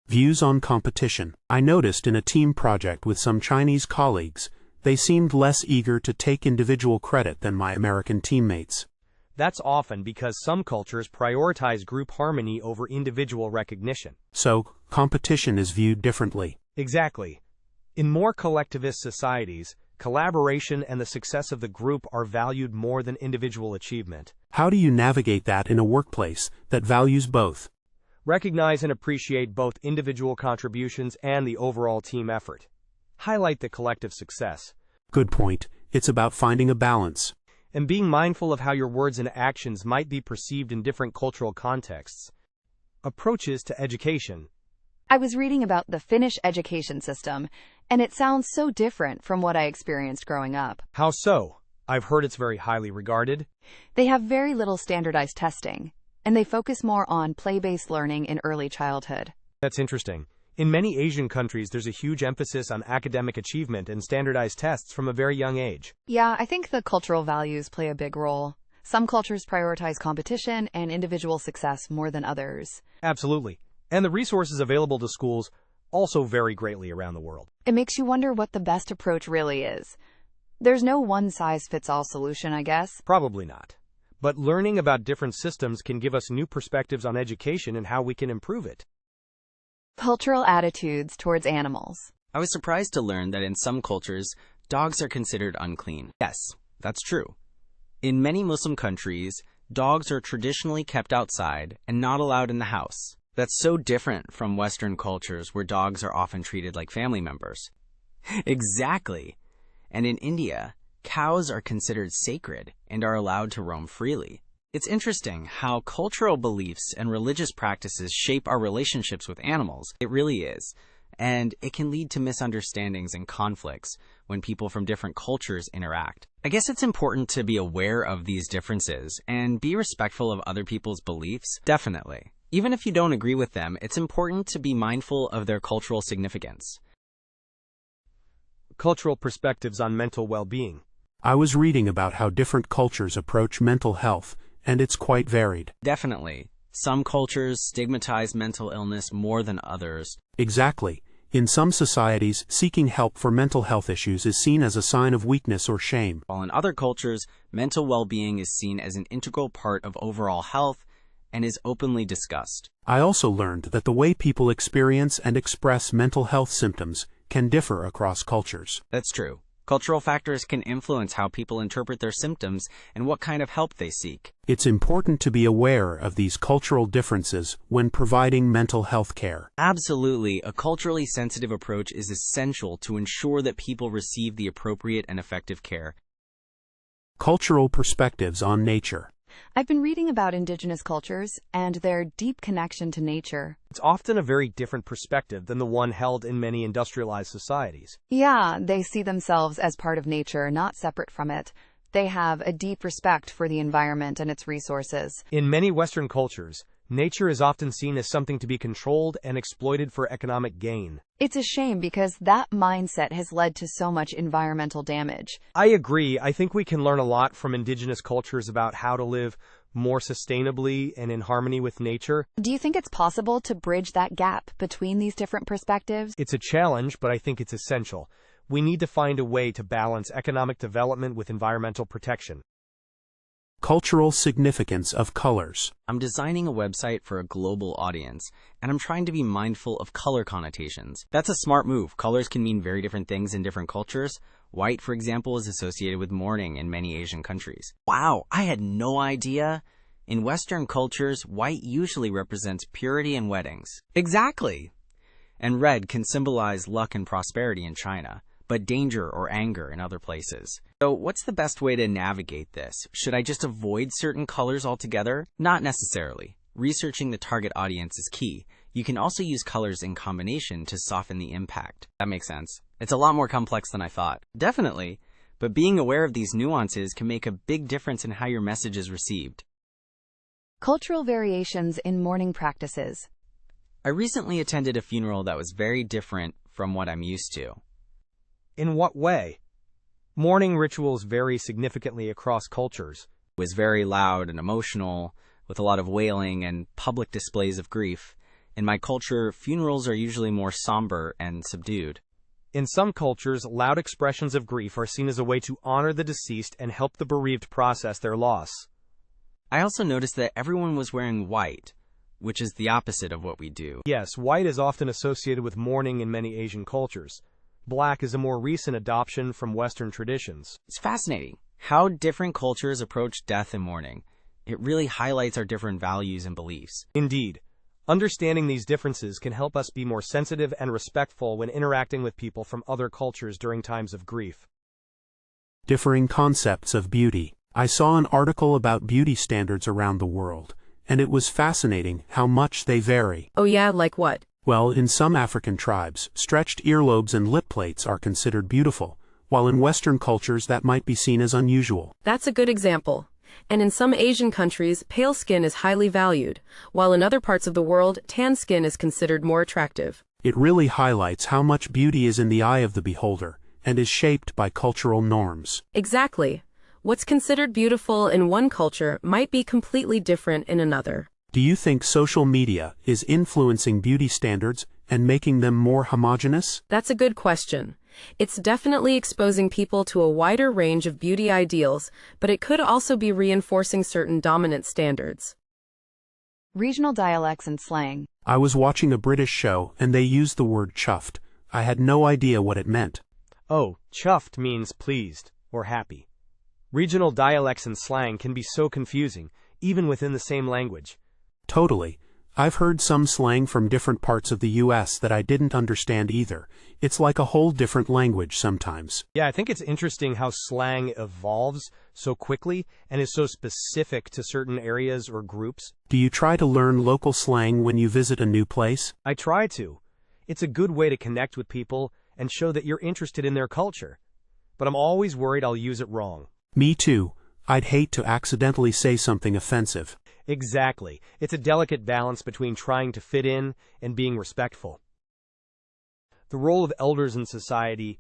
Views on competition. I noticed in a team project with some Chinese colleagues, they seemed less eager to take individual credit than my American teammates. That's often because some cultures prioritize group harmony over individual recognition. So, competition is viewed differently. Exactly. In more collectivist societies, collaboration and the success of the group are valued more than individual achievement. How do you navigate that in a workplace that values both? Recognize and appreciate both individual contributions and the overall team effort. Highlight the collective success. Good point. It's about finding a balance. And being mindful of how your words and actions might be perceived in different cultural contexts. Approaches to education. I was reading about the Finnish education system, and it sounds so different from what I experienced growing up. How so? I've heard it's very highly regarded. They have very little standardized testing, and they focus more on play-based learning in early childhood. That's interesting. In many Asian countries, there's a huge emphasis on academic achievement and standardized tests from a very young age. Yeah, I think the cultural values play a big role. Some cultures prioritize competition and individual success more than others. Absolutely. And the resources available to schools also vary greatly around the world. It makes you wonder what the best approach really is. There's no one-size-fits-all solution, I guess. Probably not. But learning about different systems can give us new perspectives on education and how we can improve it. Cultural attitudes towards animals. I was surprised to learn that in some cultures, dogs are considered unclean. Yes, that's true. In many Muslim countries, dogs are traditionally kept outside and not allowed in the house. That's so different from Western cultures where dogs are often treated like family members. Exactly. And in India, cows are considered sacred and are allowed to roam freely. It's interesting how cultural beliefs and religious practices shape our relationships with animals. It really is. And it can lead to misunderstandings and conflicts when people from different cultures interact. I guess it's important to be aware of these differences and be respectful of other people's beliefs. Definitely. Even if you don't agree with them, it's important to be mindful of their cultural significance. Cultural perspectives on mental well-being. I was reading about how different cultures approach mental health, and it's quite varied. Definitely. Some cultures stigmatize mental illness more than others. Exactly. In some societies, seeking help for mental health issues is seen as a sign of weakness or shame. While in other cultures, mental well-being is seen as an integral part of overall health and is openly discussed. I also learned that the way people experience and express mental health symptoms can differ across cultures. That's true. Cultural factors can influence how people interpret their symptoms and what kind of help they seek. It's important to be aware of these cultural differences when providing mental health care. Absolutely. A culturally sensitive approach is essential to ensure that people receive the appropriate and effective care. Cultural perspectives on nature. I've been reading about indigenous cultures and their deep connection to nature. It's often a very different perspective than the one held in many industrialized societies. Yeah, they see themselves as part of nature, not separate from it. They have a deep respect for the environment and its resources. In many Western cultures, nature is often seen as something to be controlled and exploited for economic gain. It's a shame because that mindset has led to so much environmental damage. I agree. I think we can learn a lot from indigenous cultures about how to live more sustainably and in harmony with nature. Do you think it's possible to bridge that gap between these different perspectives? It's a challenge, but I think it's essential. We need to find a way to balance economic development with environmental protection. Cultural significance of colors. I'm designing a website for a global audience, and I'm trying to be mindful of color connotations. That's a smart move. Colors can mean very different things in different cultures. White, for example, is associated with mourning in many Asian countries. Wow, I had no idea. In Western cultures, white usually represents purity and weddings. Exactly. And red can symbolize luck and prosperity in China, but danger or anger in other places. So what's the best way to navigate this? Should I just avoid certain colors altogether? Not necessarily. Researching the target audience is key. You can also use colors in combination to soften the impact. That makes sense. It's a lot more complex than I thought. Definitely. But being aware of these nuances can make a big difference in how your message is received. Cultural variations in mourning practices. I recently attended a funeral that was very different from what I'm used to. In what way? Mourning rituals vary significantly across cultures. It was very loud and emotional, with a lot of wailing and public displays of grief. In my culture, funerals are usually more somber and subdued. In some cultures, loud expressions of grief are seen as a way to honor the deceased and help the bereaved process their loss. I also noticed that everyone was wearing white, which is the opposite of what we do. Yes, white is often associated with mourning in many Asian cultures. Black is a more recent adoption from Western traditions. It's fascinating how different cultures approach death and mourning. It really highlights our different values and beliefs. Indeed. Understanding these differences can help us be more sensitive and respectful when interacting with people from other cultures during times of grief. Differing concepts of beauty. I saw an article about beauty standards around the world, and it was fascinating how much they vary. Oh yeah, like what? Well, in some African tribes, stretched earlobes and lip plates are considered beautiful, while in Western cultures that might be seen as unusual. That's a good example. And in some Asian countries, pale skin is highly valued, while in other parts of the world, tan skin is considered more attractive. It really highlights how much beauty is in the eye of the beholder, and is shaped by cultural norms. Exactly. What's considered beautiful in one culture might be completely different in another. Do you think social media is influencing beauty standards and making them more homogeneous? That's a good question. It's definitely exposing people to a wider range of beauty ideals, but it could also be reinforcing certain dominant standards. Regional dialects and slang. I was watching a British show and they used the word chuffed. I had no idea what it meant. Oh, chuffed means pleased or happy. Regional dialects and slang can be so confusing, even within the same language. Totally. I've heard some slang from different parts of the US that I didn't understand either. It's like a whole different language sometimes. Yeah, I think it's interesting how slang evolves so quickly and is so specific to certain areas or groups. Do you try to learn local slang when you visit a new place? I try to. It's a good way to connect with people and show that you're interested in their culture. But I'm always worried I'll use it wrong. Me too. I'd hate to accidentally say something offensive. Exactly. It's a delicate balance between trying to fit in and being respectful. The role of elders in society.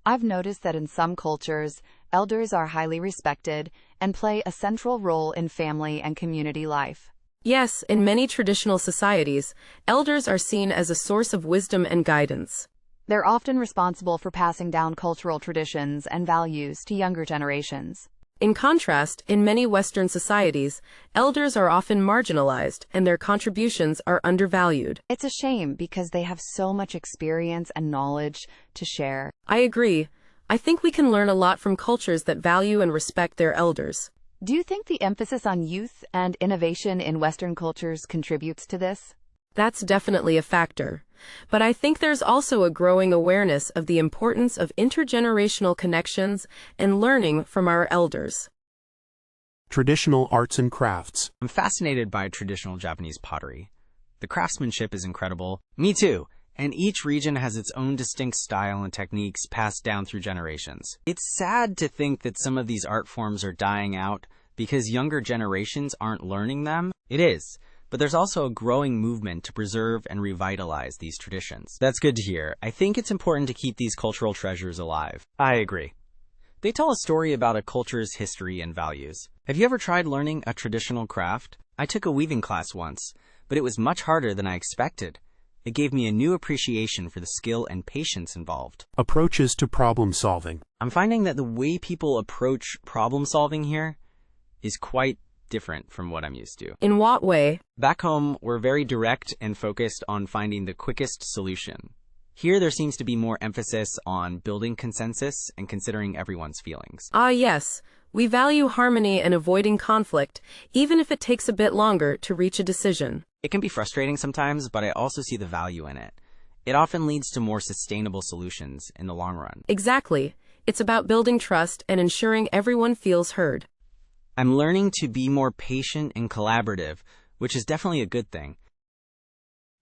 I've noticed that in some cultures, elders are highly respected and play a central role in family and community life. Yes, in many traditional societies, elders are seen as a source of wisdom and guidance. They're often responsible for passing down cultural traditions and values to younger generations. In contrast, in many Western societies, elders are often marginalized and their contributions are undervalued. It's a shame because they have so much experience and knowledge to share. I agree. I think we can learn a lot from cultures that value and respect their elders. Do you think the emphasis on youth and innovation in Western cultures contributes to this? That's definitely a factor. But I think there's also a growing awareness of the importance of intergenerational connections and learning from our elders. Traditional arts and crafts. I'm fascinated by traditional Japanese pottery. The craftsmanship is incredible. Me too. And each region has its own distinct style and techniques passed down through generations. It's sad to think that some of these art forms are dying out because younger generations aren't learning them. It is. But there's also a growing movement to preserve and revitalize these traditions. That's good to hear. I think it's important to keep these cultural treasures alive. I agree. They tell a story about a culture's history and values. Have you ever tried learning a traditional craft? I took a weaving class once, but it was much harder than I expected. It gave me a new appreciation for the skill and patience involved. Approaches to problem solving. I'm finding that the way people approach problem solving here is quite different from what I'm used to. In what way? Back home, we're very direct and focused on finding the quickest solution. Here, there seems to be more emphasis on building consensus and considering everyone's feelings. Ah, yes. We value harmony and avoiding conflict, even if it takes a bit longer to reach a decision. It can be frustrating sometimes, but I also see the value in it. It often leads to more sustainable solutions in the long run. Exactly. It's about building trust and ensuring everyone feels heard. I'm learning to be more patient and collaborative, which is definitely a good thing.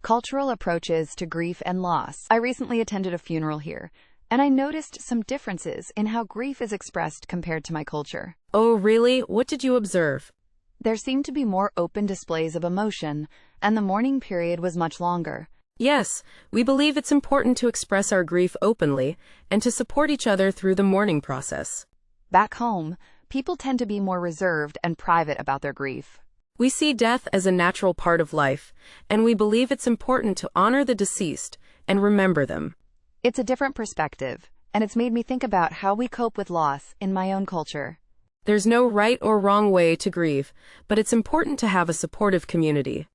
Cultural approaches to grief and loss. I recently attended a funeral here, and I noticed some differences in how grief is expressed compared to my culture. Oh, really? What did you observe? There seemed to be more open displays of emotion, and the mourning period was much longer. Yes, we believe it's important to express our grief openly and to support each other through the mourning process. Back home, people tend to be more reserved and private about their grief. We see death as a natural part of life, and we believe it's important to honor the deceased and remember them. It's a different perspective, and it's made me think about how we cope with loss in my own culture. There's no right or wrong way to grieve, but it's important to have a supportive community.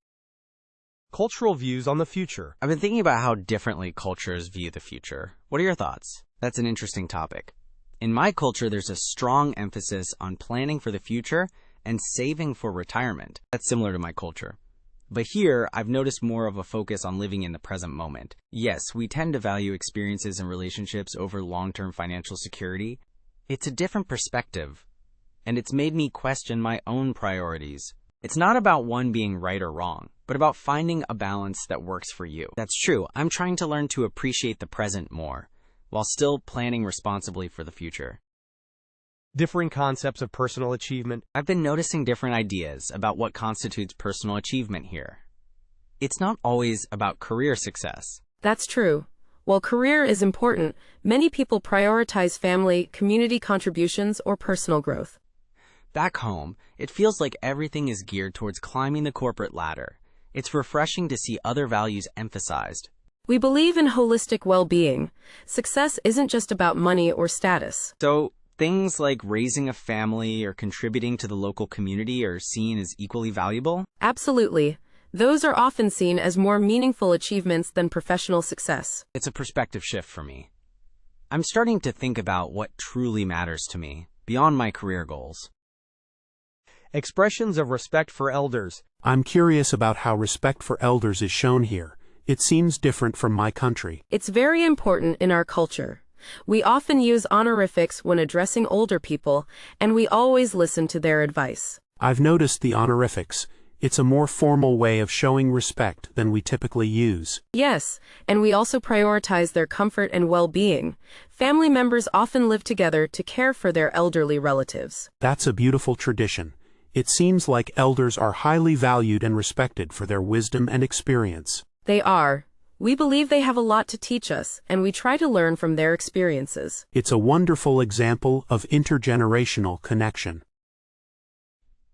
Cultural views on the future. I've been thinking about how differently cultures view the future. What are your thoughts? That's an interesting topic. In my culture, there's a strong emphasis on planning for the future and saving for retirement. That's similar to my culture. But here, I've noticed more of a focus on living in the present moment. Yes, we tend to value experiences and relationships over long-term financial security. It's a different perspective, and it's made me question my own priorities. It's not about one being right or wrong, but about finding a balance that works for you. That's true. I'm trying to learn to appreciate the present more, while still planning responsibly for the future. Differing concepts of personal achievement. I've been noticing different ideas about what constitutes personal achievement here. It's not always about career success. That's true. While career is important, many people prioritize family, community contributions, or personal growth. Back home, it feels like everything is geared towards climbing the corporate ladder. It's refreshing to see other values emphasized. We believe in holistic well-being. Success isn't just about money or status. So, things like raising a family or contributing to the local community are seen as equally valuable? Absolutely. Those are often seen as more meaningful achievements than professional success. It's a perspective shift for me. I'm starting to think about what truly matters to me, beyond my career goals. Expressions of respect for elders. I'm curious about how respect for elders is shown here. It seems different from my country. It's very important in our culture. We often use honorifics when addressing older people, and we always listen to their advice. I've noticed the honorifics. It's a more formal way of showing respect than we typically use. Yes, and we also prioritize their comfort and well-being. Family members often live together to care for their elderly relatives. That's a beautiful tradition. It seems like elders are highly valued and respected for their wisdom and experience. They are. We believe they have a lot to teach us, and we try to learn from their experiences. It's a wonderful example of intergenerational connection.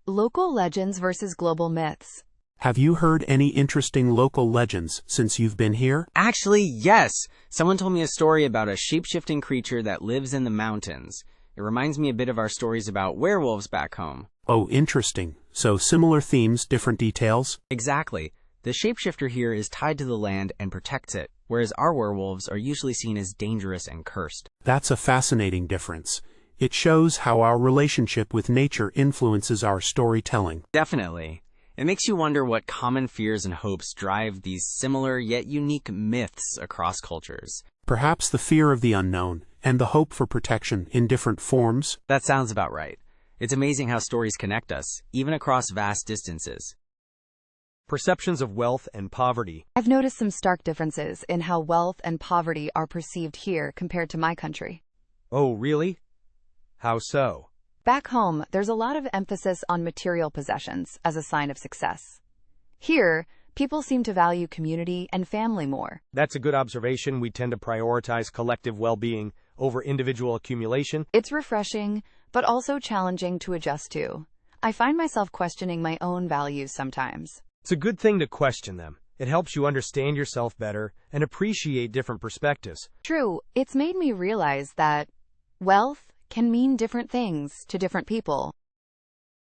Local legends versus global myths. Have you heard any interesting local legends since you've been here? Actually, yes! Someone told me a story about a shape-shifting creature that lives in the mountains. It reminds me a bit of our stories about werewolves back home. Oh, interesting. So similar themes, different details? Exactly. The shapeshifter here is tied to the land and protects it, whereas our werewolves are usually seen as dangerous and cursed. That's a fascinating difference. It shows how our relationship with nature influences our storytelling. Definitely. It makes you wonder what common fears and hopes drive these similar yet unique myths across cultures. Perhaps the fear of the unknown and the hope for protection in different forms. That sounds about right. It's amazing how stories connect us, even across vast distances. Perceptions of wealth and poverty. I've noticed some stark differences in how wealth and poverty are perceived here compared to my country. Oh, really? How so? Back home, there's a lot of emphasis on material possessions as a sign of success. Here, people seem to value community and family more. That's a good observation. We tend to prioritize collective well-being over individual accumulation. It's refreshing, but also challenging to adjust to. I find myself questioning my own values sometimes. It's a good thing to question them. It helps you understand yourself better and appreciate different perspectives. True, it's made me realize that wealth can mean different things to different people.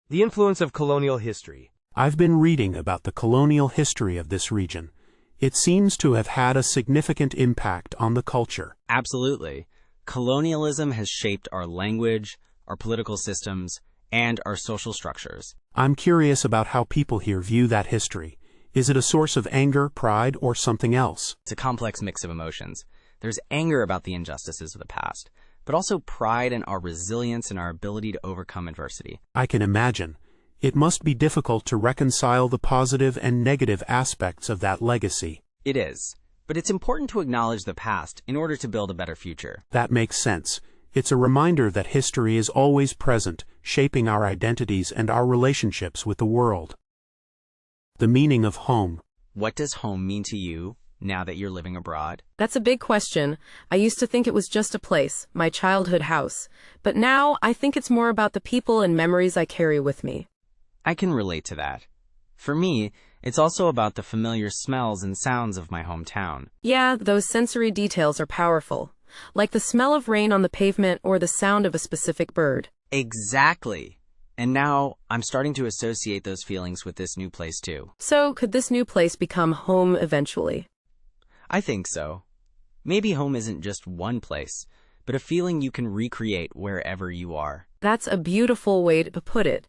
The influence of colonial history. I've been reading about the colonial history of this region. It seems to have had a significant impact on the culture. Absolutely. Colonialism has shaped our language, our political systems, and our social structures. I'm curious about how people here view that history. Is it a source of anger, pride, or something else? It's a complex mix of emotions. There's anger about the injustices of the past, but also pride in our resilience and our ability to overcome adversity. I can imagine. It must be difficult to reconcile the positive and negative aspects of that legacy. It is, but it's important to acknowledge the past in order to build a better future. That makes sense. It's a reminder that history is always present, shaping our identities and our relationships with the world. The meaning of home. What does home mean to you now that you're living abroad? That's a big question. I used to think it was just a place, my childhood house. But now I think it's more about the people and memories I carry with me. I can relate to that. For me, it's also about the familiar smells and sounds of my hometown. Yeah, those sensory details are powerful. Like the smell of rain on the pavement or the sound of a specific bird. Exactly. And now I'm starting to associate those feelings with this new place too. So, could this new place become home eventually? I think so. Maybe home isn't just one place, but a feeling you can recreate wherever you are. That's a beautiful way to put it.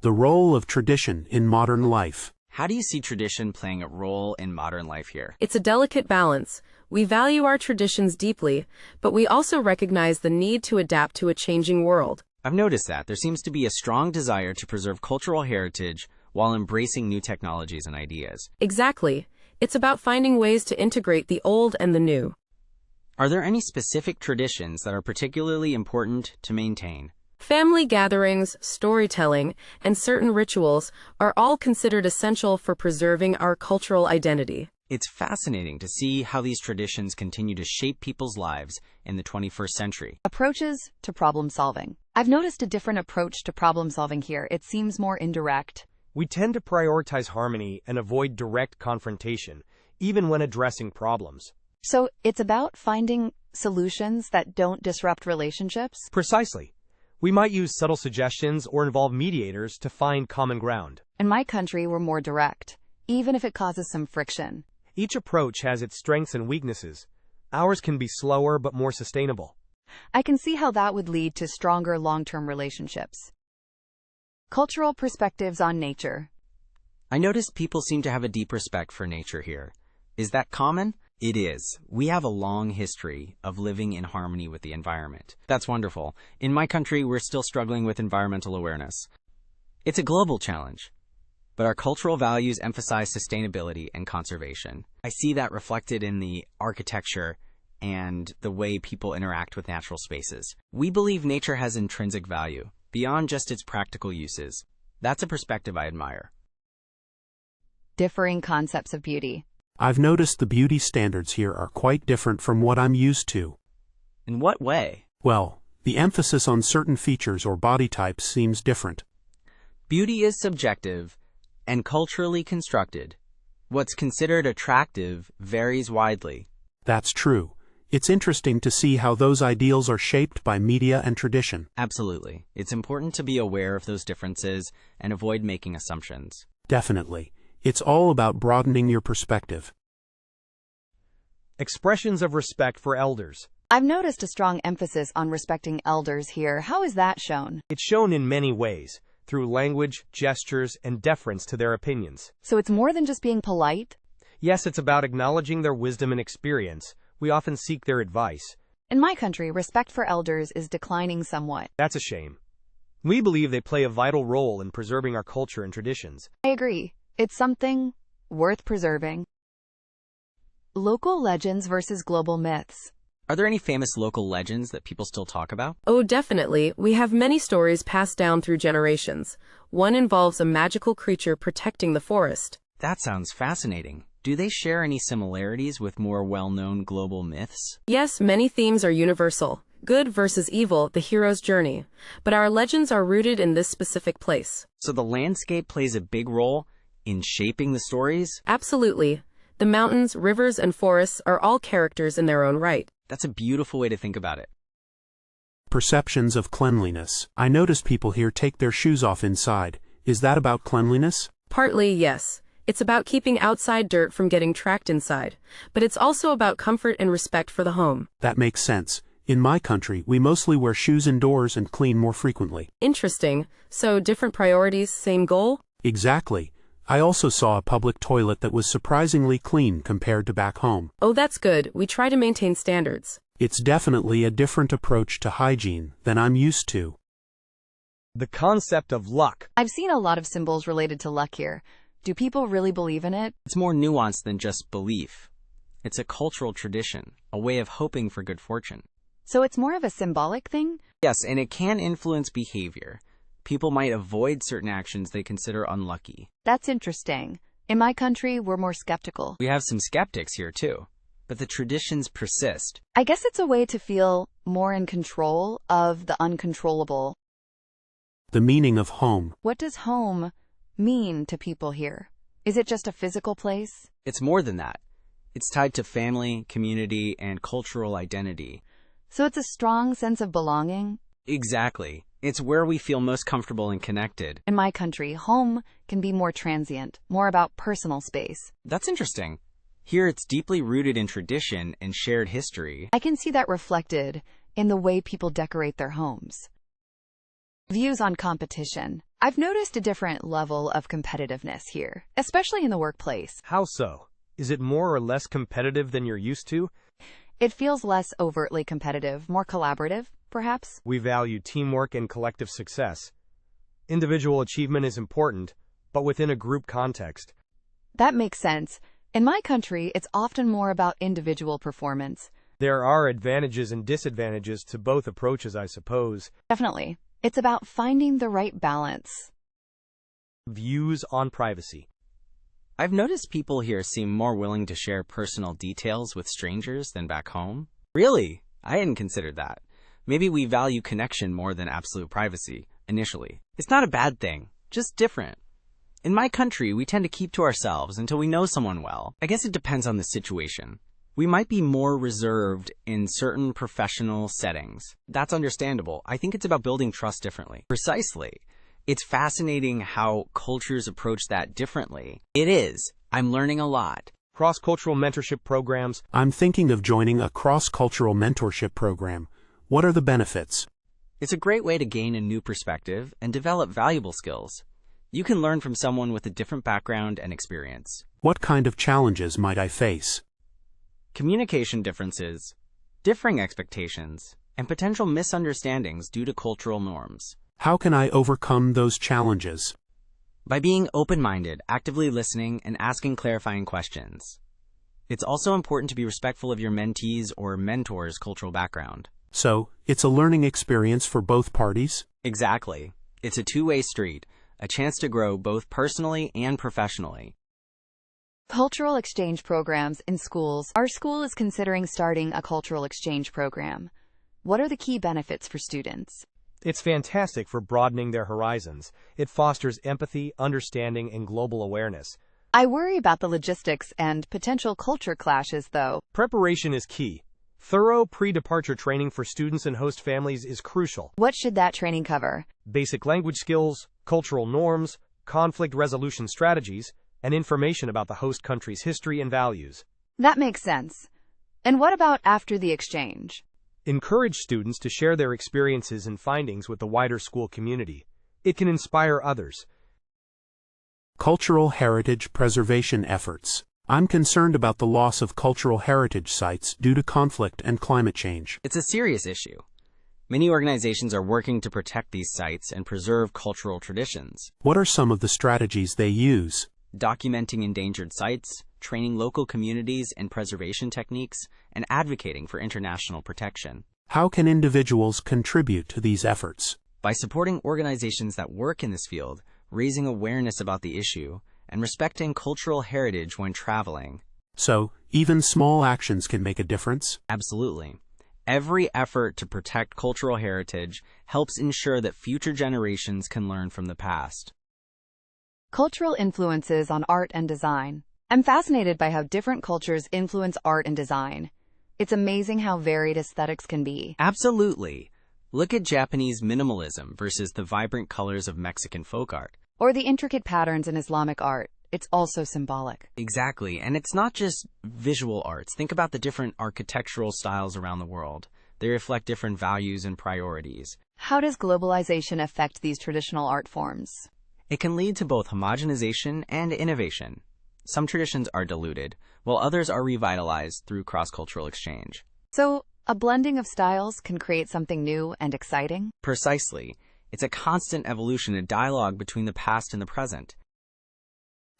The role of tradition in modern life. How do you see tradition playing a role in modern life here? It's a delicate balance. We value our traditions deeply, but we also recognize the need to adapt to a changing world. I've noticed that there seems to be a strong desire to preserve cultural heritage while embracing new technologies and ideas. Exactly. It's about finding ways to integrate the old and the new. Are there any specific traditions that are particularly important to maintain? Family gatherings, storytelling, and certain rituals are all considered essential for preserving our cultural identity. It's fascinating to see how these traditions continue to shape people's lives in the 21st century. Approaches to problem solving. I've noticed a different approach to problem solving here. It seems more indirect. We tend to prioritize harmony and avoid direct confrontation, even when addressing problems. So, it's about finding solutions that don't disrupt relationships? Precisely. We might use subtle suggestions or involve mediators to find common ground. In my country, we're more direct, even if it causes some friction. Each approach has its strengths and weaknesses. Ours can be slower but more sustainable. I can see how that would lead to stronger long-term relationships. Cultural perspectives on nature. I noticed people seem to have a deep respect for nature here. Is that common? It is. We have a long history of living in harmony with the environment. That's wonderful. In my country, we're still struggling with environmental awareness. It's a global challenge, but our cultural values emphasize sustainability and conservation. I see that reflected in the architecture and the way people interact with natural spaces. We believe nature has intrinsic value, beyond just its practical uses. That's a perspective I admire. Differing concepts of beauty. I've noticed the beauty standards here are quite different from what I'm used to. In what way? Well, the emphasis on certain features or body types seems different. Beauty is subjective and culturally constructed. What's considered attractive varies widely. That's true. It's interesting to see how those ideals are shaped by media and tradition. Absolutely. It's important to be aware of those differences and avoid making assumptions. Definitely. It's all about broadening your perspective. Expressions of respect for elders. I've noticed a strong emphasis on respecting elders here. How is that shown? It's shown in many ways, through language, gestures, and deference to their opinions. So it's more than just being polite? Yes, it's about acknowledging their wisdom and experience. We often seek their advice. In my country, respect for elders is declining somewhat. That's a shame. We believe they play a vital role in preserving our culture and traditions. I agree. It's something worth preserving. Local legends versus global myths. Are there any famous local legends that people still talk about? Oh, definitely. We have many stories passed down through generations. One involves a magical creature protecting the forest. That sounds fascinating. Do they share any similarities with more well-known global myths? Yes, many themes are universal. Good versus evil, the hero's journey. But our legends are rooted in this specific place. So the landscape plays a big role in shaping the stories? Absolutely. The mountains, rivers, and forests are all characters in their own right. That's a beautiful way to think about it. Perceptions of cleanliness. I notice people here take their shoes off inside. Is that about cleanliness? Partly, yes. It's about keeping outside dirt from getting tracked inside. But it's also about comfort and respect for the home. That makes sense. In my country, we mostly wear shoes indoors and clean more frequently. Interesting. So, different priorities, same goal? Exactly. I also saw a public toilet that was surprisingly clean compared to back home. Oh, that's good. We try to maintain standards. It's definitely a different approach to hygiene than I'm used to. The concept of luck. I've seen a lot of symbols related to luck here. Do people really believe in it? It's more nuanced than just belief. It's a cultural tradition, a way of hoping for good fortune. So it's more of a symbolic thing? Yes, and it can influence behavior. People might avoid certain actions they consider unlucky. That's interesting. In my country, we're more skeptical. We have some skeptics here too, but the traditions persist. I guess it's a way to feel more in control of the uncontrollable. The meaning of home. What does home mean to people here? Is it just a physical place? It's more than that. It's tied to family, community, and cultural identity. So it's a strong sense of belonging? Exactly. It's where we feel most comfortable and connected. In my country, home can be more transient, more about personal space. That's interesting. Here it's deeply rooted in tradition and shared history. I can see that reflected in the way people decorate their homes. Views on competition. I've noticed a different level of competitiveness here, especially in the workplace. How so? Is it more or less competitive than you're used to? It feels less overtly competitive, more collaborative, perhaps? We value teamwork and collective success. Individual achievement is important, but within a group context. That makes sense. In my country, it's often more about individual performance. There are advantages and disadvantages to both approaches, I suppose. Definitely. It's about finding the right balance. Views on privacy. I've noticed people here seem more willing to share personal details with strangers than back home. Really? I hadn't considered that. Maybe we value connection more than absolute privacy, initially. It's not a bad thing, just different. In my country, we tend to keep to ourselves until we know someone well. I guess it depends on the situation. We might be more reserved in certain professional settings. That's understandable. I think it's about building trust differently. Precisely. It's fascinating how cultures approach that differently. It is. I'm learning a lot. Cross-cultural mentorship programs. I'm thinking of joining a cross-cultural mentorship program. What are the benefits? It's a great way to gain a new perspective and develop valuable skills. You can learn from someone with a different background and experience. What kind of challenges might I face? Communication differences, differing expectations, and potential misunderstandings due to cultural norms. How can I overcome those challenges? By being open-minded, actively listening, and asking clarifying questions. It's also important to be respectful of your mentees' or mentor's cultural background. So, it's a learning experience for both parties? Exactly. It's a two-way street, a chance to grow both personally and professionally. Cultural exchange programs in schools. Our school is considering starting a cultural exchange program. What are the key benefits for students? It's fantastic for broadening their horizons. It fosters empathy, understanding, and global awareness. I worry about the logistics and potential culture clashes, though. Preparation is key. Thorough pre-departure training for students and host families is crucial. What should that training cover? Basic language skills, cultural norms, conflict resolution strategies, and information about the host country's history and values. That makes sense. And what about after the exchange? Encourage students to share their experiences and findings with the wider school community. It can inspire others. Cultural heritage preservation efforts. I'm concerned about the loss of cultural heritage sites due to conflict and climate change. It's a serious issue. Many organizations are working to protect these sites and preserve cultural traditions. What are some of the strategies they use? Documenting endangered sites, training local communities in preservation techniques, and advocating for international protection. How can individuals contribute to these efforts? By supporting organizations that work in this field, raising awareness about the issue, and respecting cultural heritage when traveling. So, even small actions can make a difference? Absolutely. Every effort to protect cultural heritage helps ensure that future generations can learn from the past. Cultural influences on art and design. I'm fascinated by how different cultures influence art and design. It's amazing how varied aesthetics can be. Absolutely. Look at Japanese minimalism versus the vibrant colors of Mexican folk art. Or the intricate patterns in Islamic art. It's also symbolic. Exactly, and it's not just visual arts. Think about the different architectural styles around the world. They reflect different values and priorities. How does globalization affect these traditional art forms? It can lead to both homogenization and innovation. Some traditions are diluted, while others are revitalized through cross-cultural exchange. So, a blending of styles can create something new and exciting? Precisely. It's a constant evolution, a dialogue between the past and the present.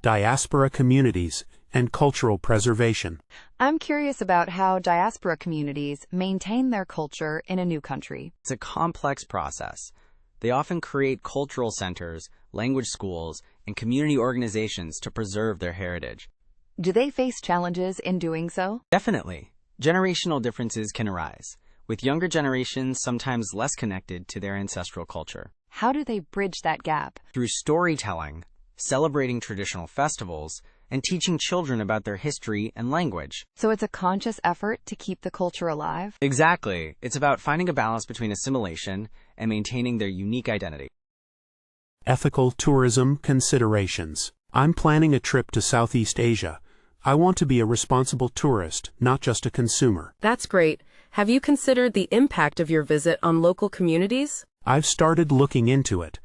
Diaspora communities and cultural preservation. I'm curious about how diaspora communities maintain their culture in a new country. It's a complex process. They often create cultural centers, language schools, and community organizations to preserve their heritage. Do they face challenges in doing so? Definitely. Generational differences can arise, with younger generations sometimes less connected to their ancestral culture. How do they bridge that gap? Through storytelling, celebrating traditional festivals, and teaching children about their history and language. So it's a conscious effort to keep the culture alive? Exactly. It's about finding a balance between assimilation and maintaining their unique identity. Ethical tourism considerations. I'm planning a trip to Southeast Asia. I want to be a responsible tourist, not just a consumer. That's great. Have you considered the impact of your visit on local communities? I've started looking into it.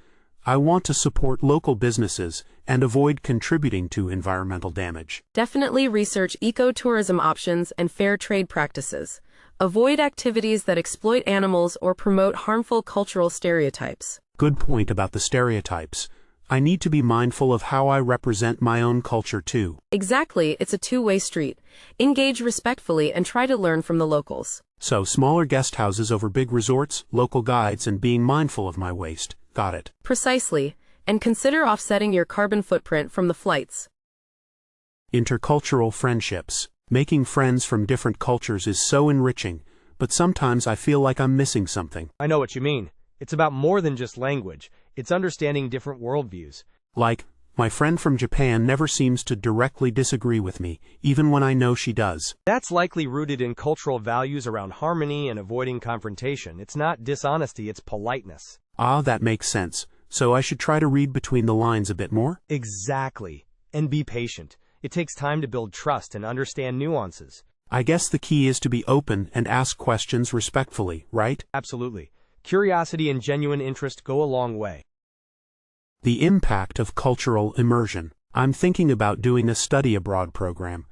I want to support local businesses and avoid contributing to environmental damage. Definitely research ecotourism options and fair trade practices. Avoid activities that exploit animals or promote harmful cultural stereotypes. Good point about the stereotypes. I need to be mindful of how I represent my own culture too. Exactly, it's a two-way street. Engage respectfully and try to learn from the locals. So, smaller guest houses over big resorts, local guides, and being mindful of my waste. Got it. Precisely. And consider offsetting your carbon footprint from the flights. Intercultural friendships. Making friends from different cultures is so enriching, but sometimes I feel like I'm missing something. I know what you mean. It's about more than just language. It's understanding different worldviews. Like, my friend from Japan never seems to directly disagree with me, even when I know she does. That's likely rooted in cultural values around harmony and avoiding confrontation. It's not dishonesty, it's politeness. Ah, that makes sense. So I should try to read between the lines a bit more? Exactly. And be patient. It takes time to build trust and understand nuances. I guess the key is to be open and ask questions respectfully, right? Absolutely. Curiosity and genuine interest go a long way. The impact of cultural immersion. I'm thinking about doing a study abroad program,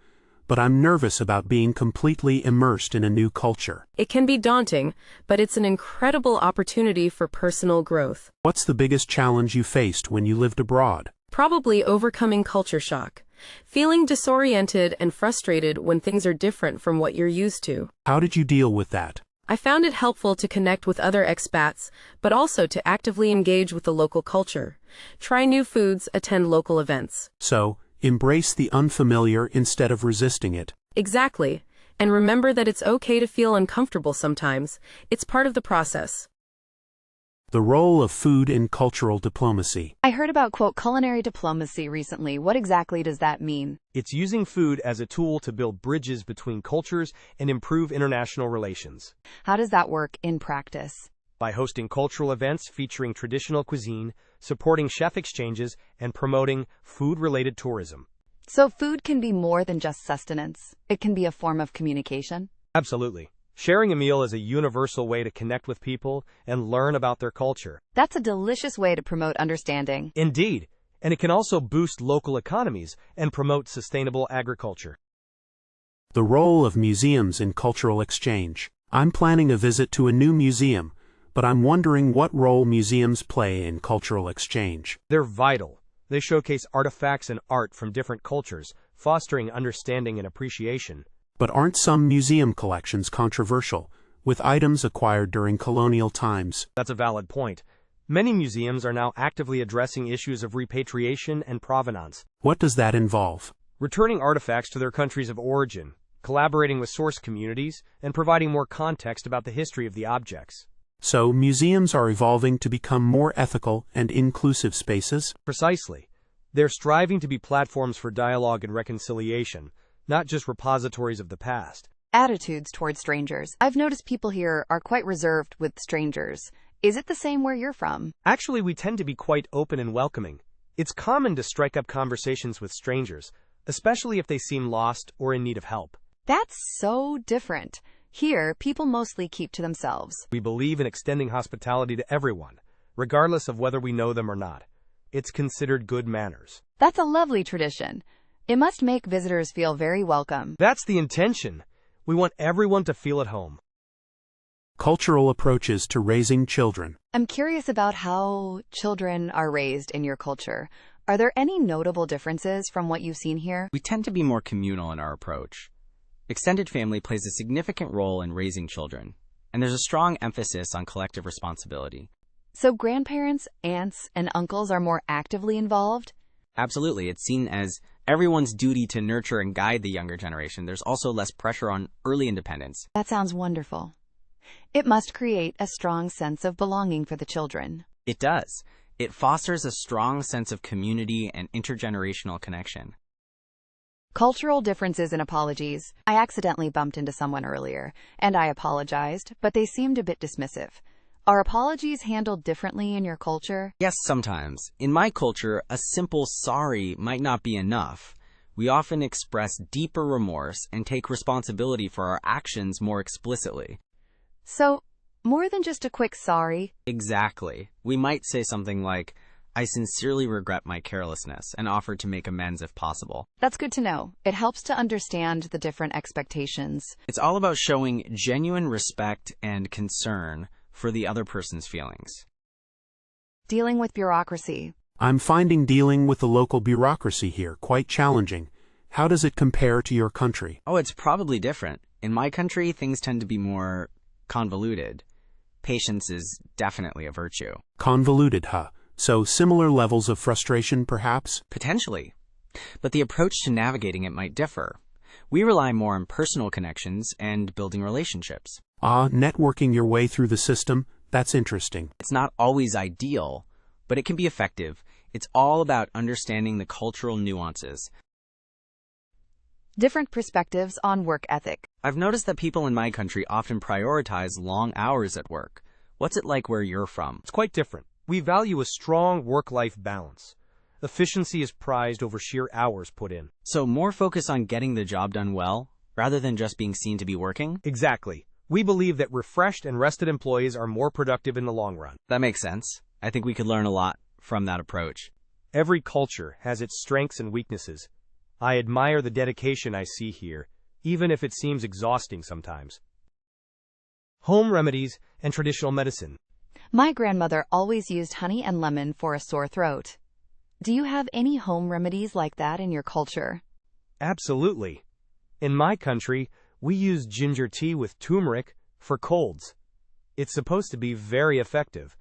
but I'm nervous about being completely immersed in a new culture. It can be daunting, but it's an incredible opportunity for personal growth. What's the biggest challenge you faced when you lived abroad? Probably overcoming culture shock. Feeling disoriented and frustrated when things are different from what you're used to. How did you deal with that? I found it helpful to connect with other expats, but also to actively engage with the local culture. Try new foods, attend local events. So, embrace the unfamiliar instead of resisting it. Exactly. And remember that it's okay to feel uncomfortable sometimes. It's part of the process. The role of food in cultural diplomacy. I heard about, quote, culinary diplomacy recently. What exactly does that mean? It's using food as a tool to build bridges between cultures and improve international relations. How does that work in practice? By hosting cultural events featuring traditional cuisine, supporting chef exchanges, and promoting food-related tourism. So food can be more than just sustenance. It can be a form of communication? Absolutely. Sharing a meal is a universal way to connect with people and learn about their culture. That's a delicious way to promote understanding. Indeed. And it can also boost local economies and promote sustainable agriculture. The role of museums in cultural exchange. I'm planning a visit to a new museum, but I'm wondering what role museums play in cultural exchange. They're vital. They showcase artifacts and art from different cultures, fostering understanding and appreciation. But aren't some museum collections controversial, with items acquired during colonial times? That's a valid point. Many museums are now actively addressing issues of repatriation and provenance. What does that involve? Returning artifacts to their countries of origin, collaborating with source communities, and providing more context about the history of the objects. So, museums are evolving to become more ethical and inclusive spaces? Precisely. They're striving to be platforms for dialogue and reconciliation, not just repositories of the past. Attitudes toward strangers. I've noticed people here are quite reserved with strangers. Is it the same where you're from? Actually, we tend to be quite open and welcoming. It's common to strike up conversations with strangers, especially if they seem lost or in need of help. That's so different. Here, people mostly keep to themselves. We believe in extending hospitality to everyone, regardless of whether we know them or not. It's considered good manners. That's a lovely tradition. It must make visitors feel very welcome. That's the intention. We want everyone to feel at home. Cultural approaches to raising children. I'm curious about how children are raised in your culture. Are there any notable differences from what you've seen here? We tend to be more communal in our approach. Extended family plays a significant role in raising children, and there's a strong emphasis on collective responsibility. So grandparents, aunts, and uncles are more actively involved? Absolutely, it's seen as everyone's duty to nurture and guide the younger generation. There's also less pressure on early independence. That sounds wonderful. It must create a strong sense of belonging for the children. It does. It fosters a strong sense of community and intergenerational connection. Cultural differences and apologies. I accidentally bumped into someone earlier, and I apologized, but they seemed a bit dismissive. Are apologies handled differently in your culture? Yes, sometimes. In my culture, a simple sorry might not be enough. We often express deeper remorse and take responsibility for our actions more explicitly. So, more than just a quick sorry? Exactly. We might say something like, I sincerely regret my carelessness, and offer to make amends if possible. That's good to know. It helps to understand the different expectations. It's all about showing genuine respect and concern for the other person's feelings. Dealing with bureaucracy. I'm finding dealing with the local bureaucracy here quite challenging. How does it compare to your country? Oh, it's probably different. In my country, things tend to be more convoluted. Patience is definitely a virtue. Convoluted, huh? So similar levels of frustration, perhaps? Potentially. But the approach to navigating it might differ. We rely more on personal connections and building relationships. Networking your way through the system? That's interesting. It's not always ideal, but it can be effective. It's all about understanding the cultural nuances. Different perspectives on work ethic. I've noticed that people in my country often prioritize long hours at work. What's it like where you're from? It's quite different. We value a strong work-life balance. Efficiency is prized over sheer hours put in. So more focus on getting the job done well, rather than just being seen to be working? Exactly. We believe that refreshed and rested employees are more productive in the long run. That makes sense. I think we could learn a lot from that approach. Every culture has its strengths and weaknesses. I admire the dedication I see here, even if it seems exhausting sometimes. Home remedies and traditional medicine. My grandmother always used honey and lemon for a sore throat. Do you have any home remedies like that in your culture? Absolutely. In my country, we use ginger tea with turmeric for colds. It's supposed to be very effective.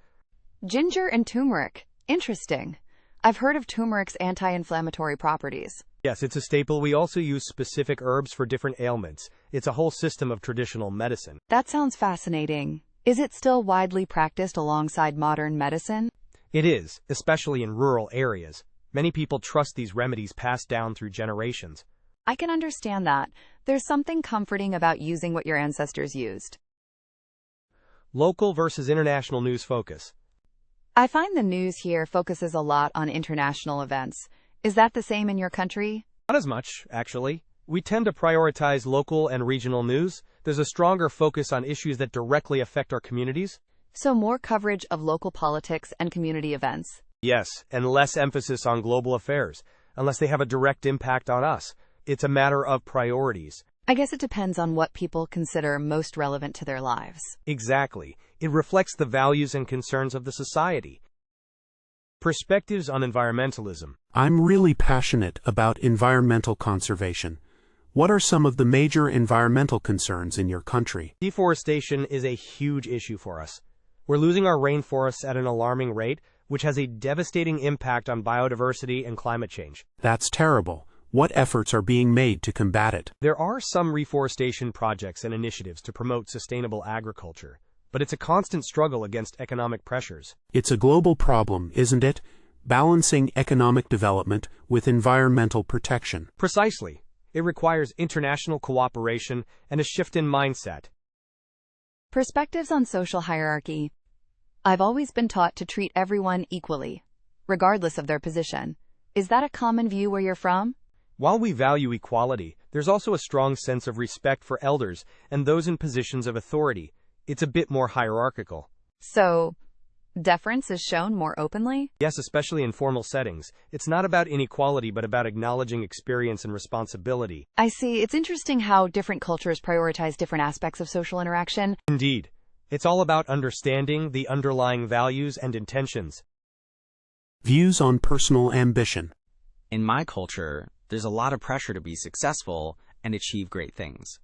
Ginger and turmeric. Interesting. I've heard of turmeric's anti-inflammatory properties. Yes, it's a staple. We also use specific herbs for different ailments. It's a whole system of traditional medicine. That sounds fascinating. Is it still widely practiced alongside modern medicine? It is, especially in rural areas. Many people trust these remedies passed down through generations. I can understand that. There's something comforting about using what your ancestors used. Local versus international news focus. I find the news here focuses a lot on international events. Is that the same in your country? Not as much, actually. We tend to prioritize local and regional news. There's a stronger focus on issues that directly affect our communities. So more coverage of local politics and community events. Yes, and less emphasis on global affairs, unless they have a direct impact on us. It's a matter of priorities. I guess it depends on what people consider most relevant to their lives. Exactly. It reflects the values and concerns of the society. Perspectives on environmentalism. I'm really passionate about environmental conservation. What are some of the major environmental concerns in your country? Deforestation is a huge issue for us. We're losing our rainforests at an alarming rate, which has a devastating impact on biodiversity and climate change. That's terrible. What efforts are being made to combat it? There are some reforestation projects and initiatives to promote sustainable agriculture, but it's a constant struggle against economic pressures. It's a global problem, isn't it? Balancing economic development with environmental protection. Precisely. It requires international cooperation and a shift in mindset. Perspectives on social hierarchy. I've always been taught to treat everyone equally, regardless of their position. Is that a common view where you're from? While we value equality, there's also a strong sense of respect for elders and those in positions of authority. It's a bit more hierarchical. So, deference is shown more openly? Yes, especially in formal settings. It's not about inequality, but about acknowledging experience and responsibility. I see. It's interesting how different cultures prioritize different aspects of social interaction. Indeed. It's all about understanding the underlying values and intentions. Views on personal ambition. In my culture, there's a lot of pressure to be successful and achieve great things.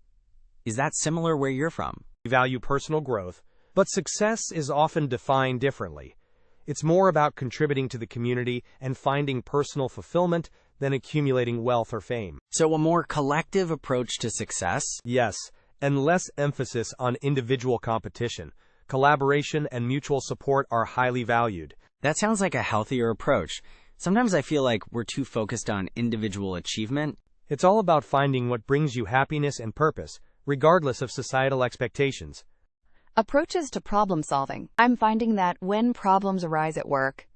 Is that similar where you're from? We value personal growth, but success is often defined differently. It's more about contributing to the community and finding personal fulfillment than accumulating wealth or fame. So a more collective approach to success? Yes, and less emphasis on individual competition. Collaboration and mutual support are highly valued. That sounds like a healthier approach. Sometimes I feel like we're too focused on individual achievement. It's all about finding what brings you happiness and purpose, regardless of societal expectations. Approaches to problem solving. I'm finding that when problems arise at work,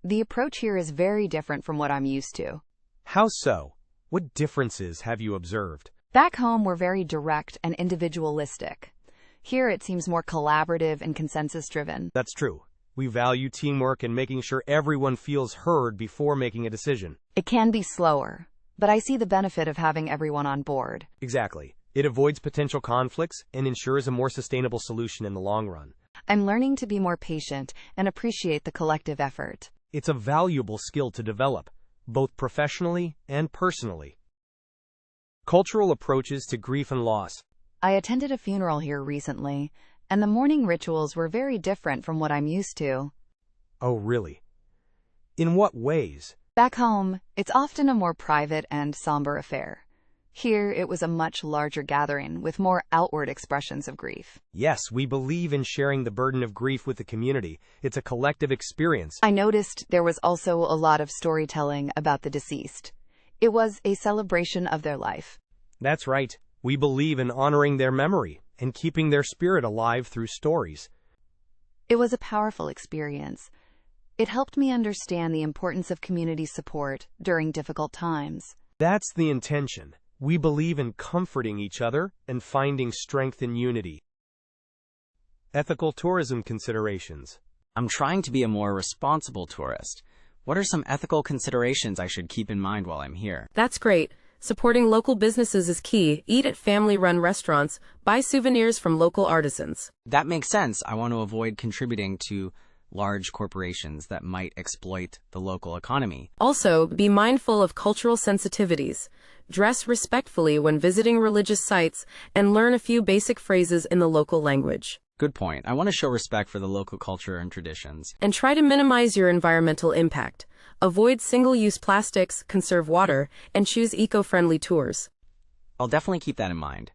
the approach here is very different from what I'm used to. How so? What differences have you observed? Back home, we're very direct and individualistic. Here, it seems more collaborative and consensus-driven. That's true. We value teamwork and making sure everyone feels heard before making a decision. It can be slower, but I see the benefit of having everyone on board. Exactly. It avoids potential conflicts and ensures a more sustainable solution in the long run. I'm learning to be more patient and appreciate the collective effort. It's a valuable skill to develop, both professionally and personally. Cultural approaches to grief and loss. I attended a funeral here recently, and the mourning rituals were very different from what I'm used to. Oh, really? In what ways? Back home, it's often a more private and somber affair. Here, it was a much larger gathering with more outward expressions of grief. Yes, we believe in sharing the burden of grief with the community. It's a collective experience. I noticed there was also a lot of storytelling about the deceased. It was a celebration of their life. That's right. We believe in honoring their memory and keeping their spirit alive through stories. It was a powerful experience. It helped me understand the importance of community support during difficult times. That's the intention. We believe in comforting each other and finding strength in unity. Ethical tourism considerations. I'm trying to be a more responsible tourist. What are some ethical considerations I should keep in mind while I'm here? That's great. Supporting local businesses is key. Eat at family-run restaurants. Buy souvenirs from local artisans. That makes sense. I want to avoid contributing to large corporations that might exploit the local economy. Also, be mindful of cultural sensitivities. Dress respectfully when visiting religious sites and learn a few basic phrases in the local language. Good point. I want to show respect for the local culture and traditions. And try to minimize your environmental impact. Avoid single-use plastics, conserve water, and choose eco-friendly tours. I'll definitely keep that in mind.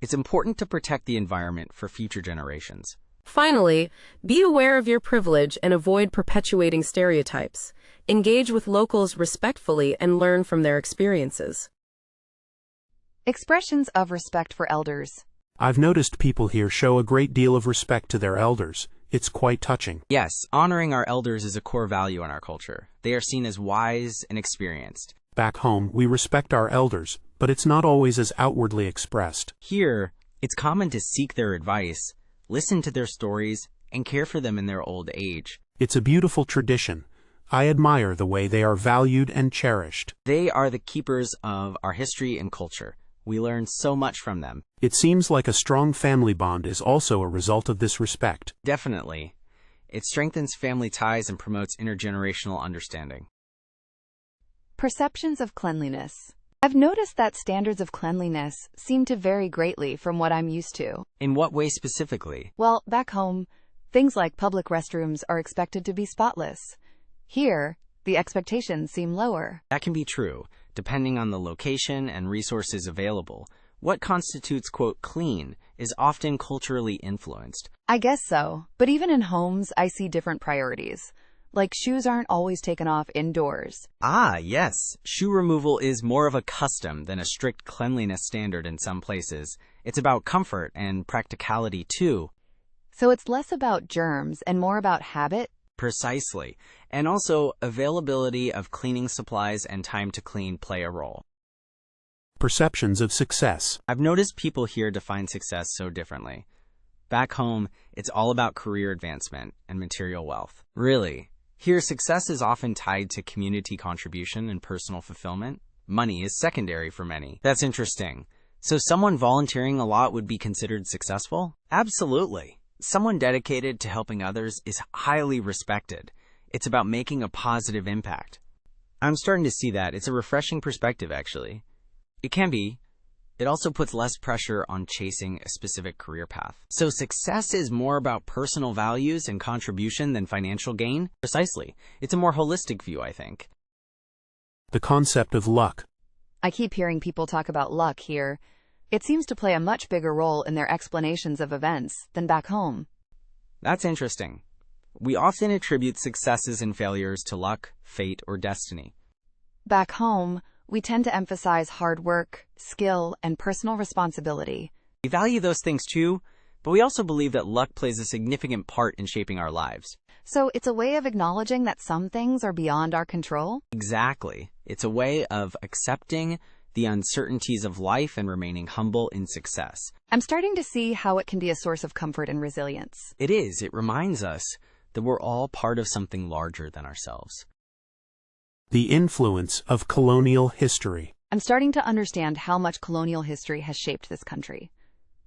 It's important to protect the environment for future generations. Finally, be aware of your privilege and avoid perpetuating stereotypes. Engage with locals respectfully and learn from their experiences. Expressions of respect for elders. I've noticed people here show a great deal of respect to their elders. It's quite touching. Yes, honoring our elders is a core value in our culture. They are seen as wise and experienced. Back home, we respect our elders, but it's not always as outwardly expressed. Here, it's common to seek their advice, listen to their stories, and care for them in their old age. It's a beautiful tradition. I admire the way they are valued and cherished. They are the keepers of our history and culture. We learn so much from them. It seems like a strong family bond is also a result of this respect. Definitely. It strengthens family ties and promotes intergenerational understanding. Perceptions of cleanliness. I've noticed that standards of cleanliness seem to vary greatly from what I'm used to. In what way specifically? Well, back home, things like public restrooms are expected to be spotless. Here, the expectations seem lower. That can be true, depending on the location and resources available. What constitutes, quote, clean is often culturally influenced. I guess so, but even in homes, I see different priorities. Like shoes aren't always taken off indoors. Ah, yes. Shoe removal is more of a custom than a strict cleanliness standard in some places. It's about comfort and practicality, too. So it's less about germs and more about habit? Precisely. And also, availability of cleaning supplies and time to clean play a role. Perceptions of success. I've noticed people here define success so differently. Back home, it's all about career advancement and material wealth. Really. Here, success is often tied to community contribution and personal fulfillment. Money is secondary for many. That's interesting. So someone volunteering a lot would be considered successful? Absolutely. Someone dedicated to helping others is highly respected. It's about making a positive impact. I'm starting to see that. It's a refreshing perspective, actually. It can be. It also puts less pressure on chasing a specific career path. So success is more about personal values and contribution than financial gain? Precisely. It's a more holistic view, I think. The concept of luck. I keep hearing people talk about luck here. It seems to play a much bigger role in their explanations of events than back home. That's interesting. We often attribute successes and failures to luck, fate, or destiny. Back home, we tend to emphasize hard work, skill, and personal responsibility. We value those things too, but we also believe that luck plays a significant part in shaping our lives. So it's a way of acknowledging that some things are beyond our control? Exactly. It's a way of accepting the uncertainties of life and remaining humble in success. I'm starting to see how it can be a source of comfort and resilience. It is. It reminds us that we're all part of something larger than ourselves. The influence of colonial history. I'm starting to understand how much colonial history has shaped this country.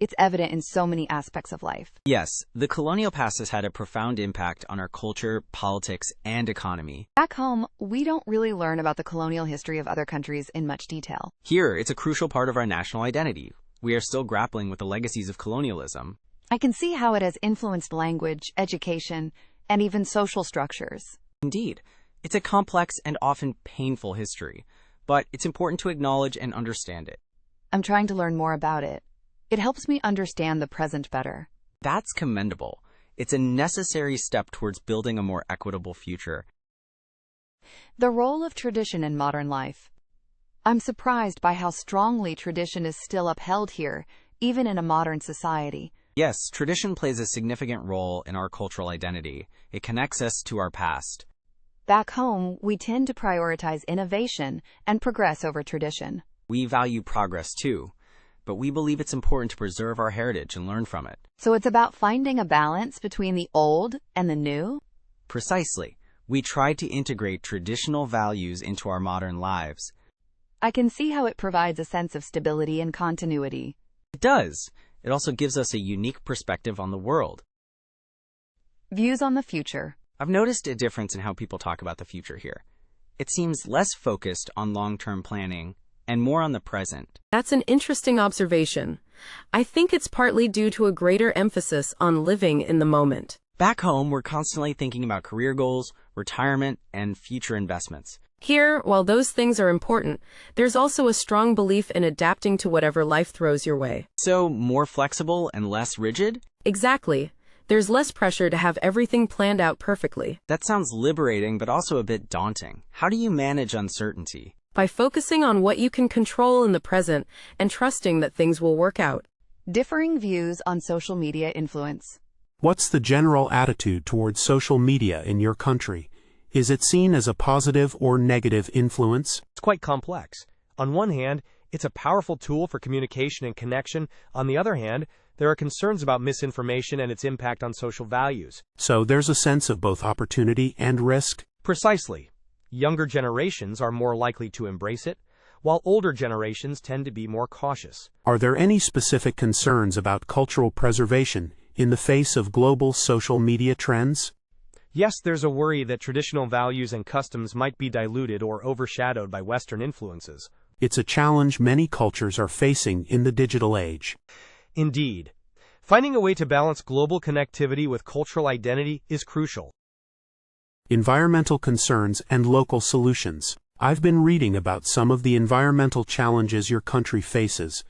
It's evident in so many aspects of life. Yes, the colonial past has had a profound impact on our culture, politics, and economy. Back home, we don't really learn about the colonial history of other countries in much detail. Here, it's a crucial part of our national identity. We are still grappling with the legacies of colonialism. I can see how it has influenced language, education, and even social structures. Indeed, it's a complex and often painful history, but it's important to acknowledge and understand it. I'm trying to learn more about it. It helps me understand the present better. That's commendable. It's a necessary step towards building a more equitable future. The role of tradition in modern life. I'm surprised by how strongly tradition is still upheld here, even in a modern society. Yes, tradition plays a significant role in our cultural identity. It connects us to our past. Back home, we tend to prioritize innovation and progress over tradition. We value progress too, but we believe it's important to preserve our heritage and learn from it. So it's about finding a balance between the old and the new? Precisely. We try to integrate traditional values into our modern lives. I can see how it provides a sense of stability and continuity. It does. It also gives us a unique perspective on the world. Views on the future. I've noticed a difference in how people talk about the future here. It seems less focused on long-term planning and more on the present. That's an interesting observation. I think it's partly due to a greater emphasis on living in the moment. Back home, we're constantly thinking about career goals, retirement, and future investments. Here, while those things are important, there's also a strong belief in adapting to whatever life throws your way. So, more flexible and less rigid? Exactly. There's less pressure to have everything planned out perfectly. That sounds liberating, but also a bit daunting. How do you manage uncertainty? By focusing on what you can control in the present and trusting that things will work out. Differing views on social media influence. What's the general attitude towards social media in your country? Is it seen as a positive or negative influence? It's quite complex. On one hand, it's a powerful tool for communication and connection. On the other hand, there are concerns about misinformation and its impact on social values. So there's a sense of both opportunity and risk? Precisely. Younger generations are more likely to embrace it, while older generations tend to be more cautious. Are there any specific concerns about cultural preservation in the face of global social media trends? Yes, there's a worry that traditional values and customs might be diluted or overshadowed by Western influences. It's a challenge many cultures are facing in the digital age. Indeed. Finding a way to balance global connectivity with cultural identity is crucial. Environmental concerns and local solutions. I've been reading about some of the environmental challenges your country faces.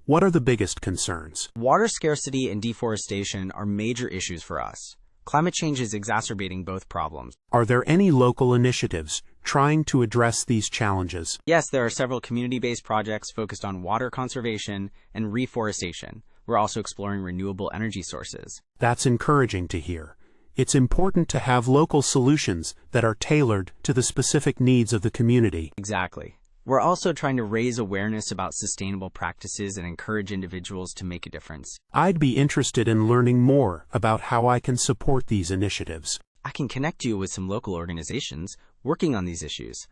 What are the biggest concerns? Water scarcity and deforestation are major issues for us. Climate change is exacerbating both problems. Are there any local initiatives trying to address these challenges? Yes, there are several community-based projects focused on water conservation and reforestation. We're also exploring renewable energy sources. That's encouraging to hear. It's important to have local solutions that are tailored to the specific needs of the community. Exactly. We're also trying to raise awareness about sustainable practices and encourage individuals to make a difference. I'd be interested in learning more about how I can support these initiatives. I can connect you with some local organizations working on these issues.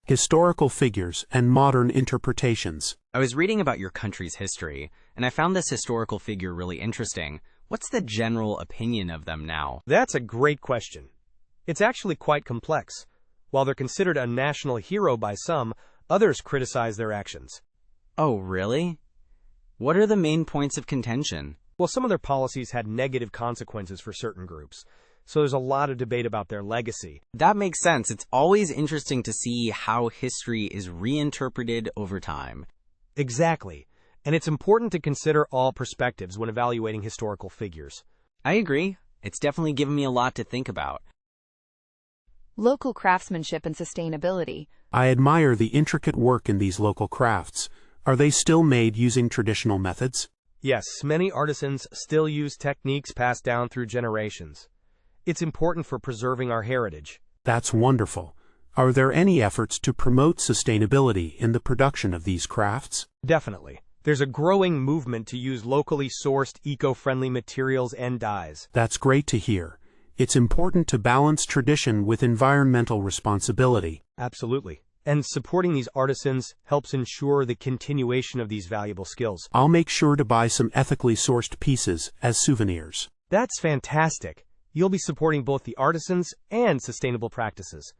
Historical figures and modern interpretations. I was reading about your country's history, and I found this historical figure really interesting. What's the general opinion of them now? That's a great question. It's actually quite complex. While they're considered a national hero by some, others criticize their actions. Oh, really? What are the main points of contention? Well, some of their policies had negative consequences for certain groups, so there's a lot of debate about their legacy. That makes sense. It's always interesting to see how history is reinterpreted over time. Exactly. And it's important to consider all perspectives when evaluating historical figures. I agree. It's definitely given me a lot to think about. Local craftsmanship and sustainability. I admire the intricate work in these local crafts. Are they still made using traditional methods? Yes, many artisans still use techniques passed down through generations. It's important for preserving our heritage. That's wonderful. Are there any efforts to promote sustainability in the production of these crafts? Definitely. There's a growing movement to use locally sourced, eco-friendly materials and dyes. That's great to hear. It's important to balance tradition with environmental responsibility. Absolutely. And supporting these artisans helps ensure the continuation of these valuable skills. I'll make sure to buy some ethically sourced pieces as souvenirs. That's fantastic. You'll be supporting both the artisans and sustainable practices.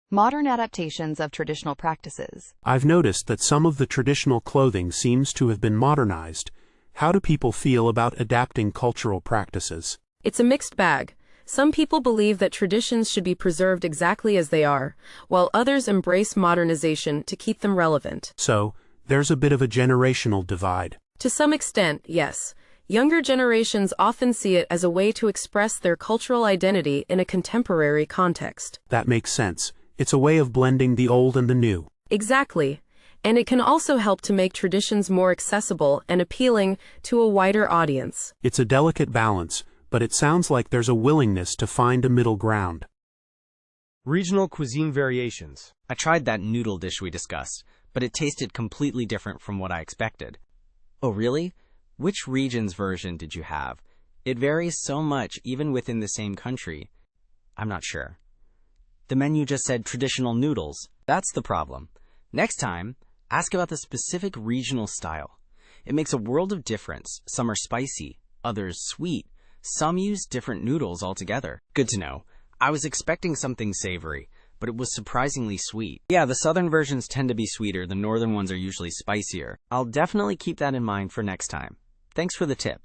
Modern adaptations of traditional practices. I've noticed that some of the traditional clothing seems to have been modernized. How do people feel about adapting cultural practices? It's a mixed bag. Some people believe that traditions should be preserved exactly as they are, while others embrace modernization to keep them relevant. So, there's a bit of a generational divide. To some extent, yes. Younger generations often see it as a way to express their cultural identity in a contemporary context. That makes sense. It's a way of blending the old and the new. Exactly. And it can also help to make traditions more accessible and appealing to a wider audience. It's a delicate balance, but it sounds like there's a willingness to find a middle ground. Regional cuisine variations. I tried that noodle dish we discussed, but it tasted completely different from what I expected. Oh, really? Which region's version did you have? It varies so much even within the same country. I'm not sure. The menu just said traditional noodles. That's the problem. Next time, ask about the specific regional style. It makes a world of difference. Some are spicy, others sweet. Some use different noodles altogether. Good to know. I was expecting something savory, but it was surprisingly sweet. Yeah, the southern versions tend to be sweeter. The northern ones are usually spicier. I'll definitely keep that in mind for next time. Thanks for the tip.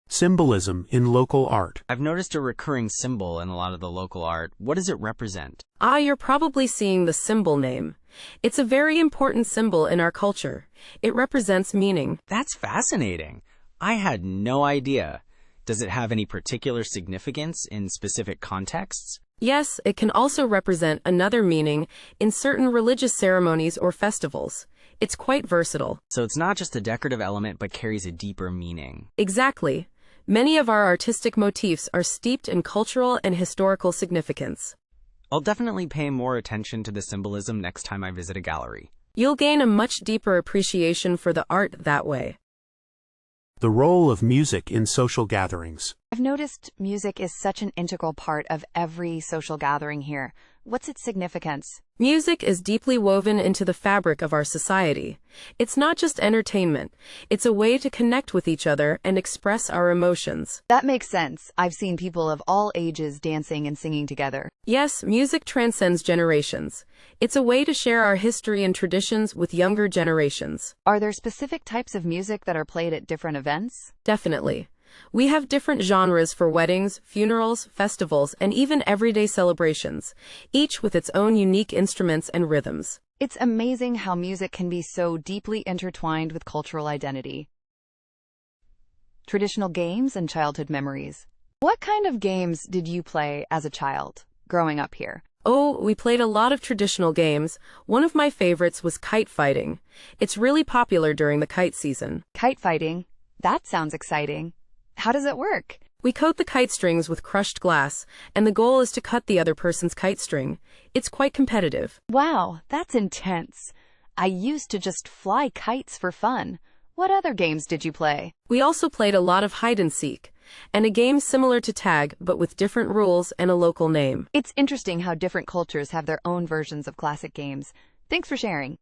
Symbolism in local art. I've noticed a recurring symbol in a lot of the local art. What does it represent? You're probably seeing the symbol name. It's a very important symbol in our culture. It represents meaning. That's fascinating. I had no idea. Does it have any particular significance in specific contexts? Yes, it can also represent another meaning in certain religious ceremonies or festivals. It's quite versatile. So it's not just a decorative element, but carries a deeper meaning. Exactly. Many of our artistic motifs are steeped in cultural and historical significance. I'll definitely pay more attention to the symbolism next time I visit a gallery. You'll gain a much deeper appreciation for the art that way. The role of music in social gatherings. I've noticed music is such an integral part of every social gathering here. What's its significance? Music is deeply woven into the fabric of our society. It's not just entertainment, it's a way to connect with each other and express our emotions. That makes sense. I've seen people of all ages dancing and singing together. Yes, music transcends generations. It's a way to share our history and traditions with younger generations. Are there specific types of music that are played at different events? Definitely. We have different genres for weddings, funerals, festivals, and even everyday celebrations, each with its own unique instruments and rhythms. It's amazing how music can be so deeply intertwined with cultural identity. Traditional games and childhood memories. What kind of games did you play as a child, growing up here? Oh, we played a lot of traditional games. One of my favorites was kite fighting. It's really popular during the kite season. Kite fighting? That sounds exciting. How does it work? We coat the kite strings with crushed glass, and the goal is to cut the other person's kite string. It's quite competitive. Wow, that's intense. I used to just fly kites for fun. What other games did you play? We also played a lot of hide and seek, and a game similar to tag but with different rules and a local name. It's interesting how different cultures have their own versions of classic games. Thanks for sharing.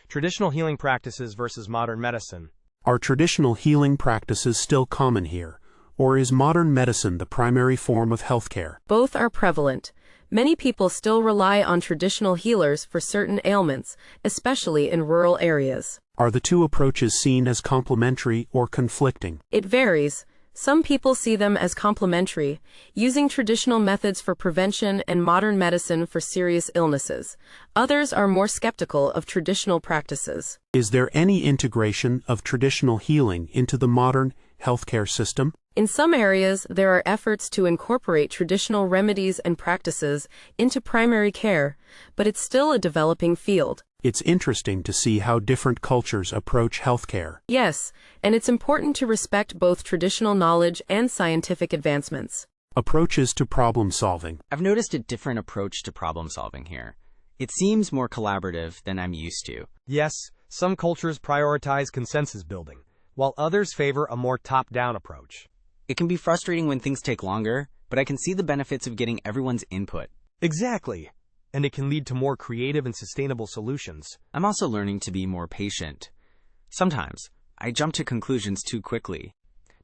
Traditional healing practices versus modern medicine. Are traditional healing practices still common here, or is modern medicine the primary form of healthcare? Both are prevalent. Many people still rely on traditional healers for certain ailments, especially in rural areas. Are the two approaches seen as complementary or conflicting? It varies. Some people see them as complementary, using traditional methods for prevention and modern medicine for serious illnesses. Others are more skeptical of traditional practices. Is there any integration of traditional healing into the modern healthcare system? In some areas, there are efforts to incorporate traditional remedies and practices into primary care, but it's still a developing field. It's interesting to see how different cultures approach healthcare. Yes, and it's important to respect both traditional knowledge and scientific advancements. Approaches to problem solving. I've noticed a different approach to problem solving here. It seems more collaborative than I'm used to. Yes, some cultures prioritize consensus building, while others favor a more top-down approach. It can be frustrating when things take longer, but I can see the benefits of getting everyone's input. Exactly. And it can lead to more creative and sustainable solutions. I'm also learning to be more patient. Sometimes, I jump to conclusions too quickly.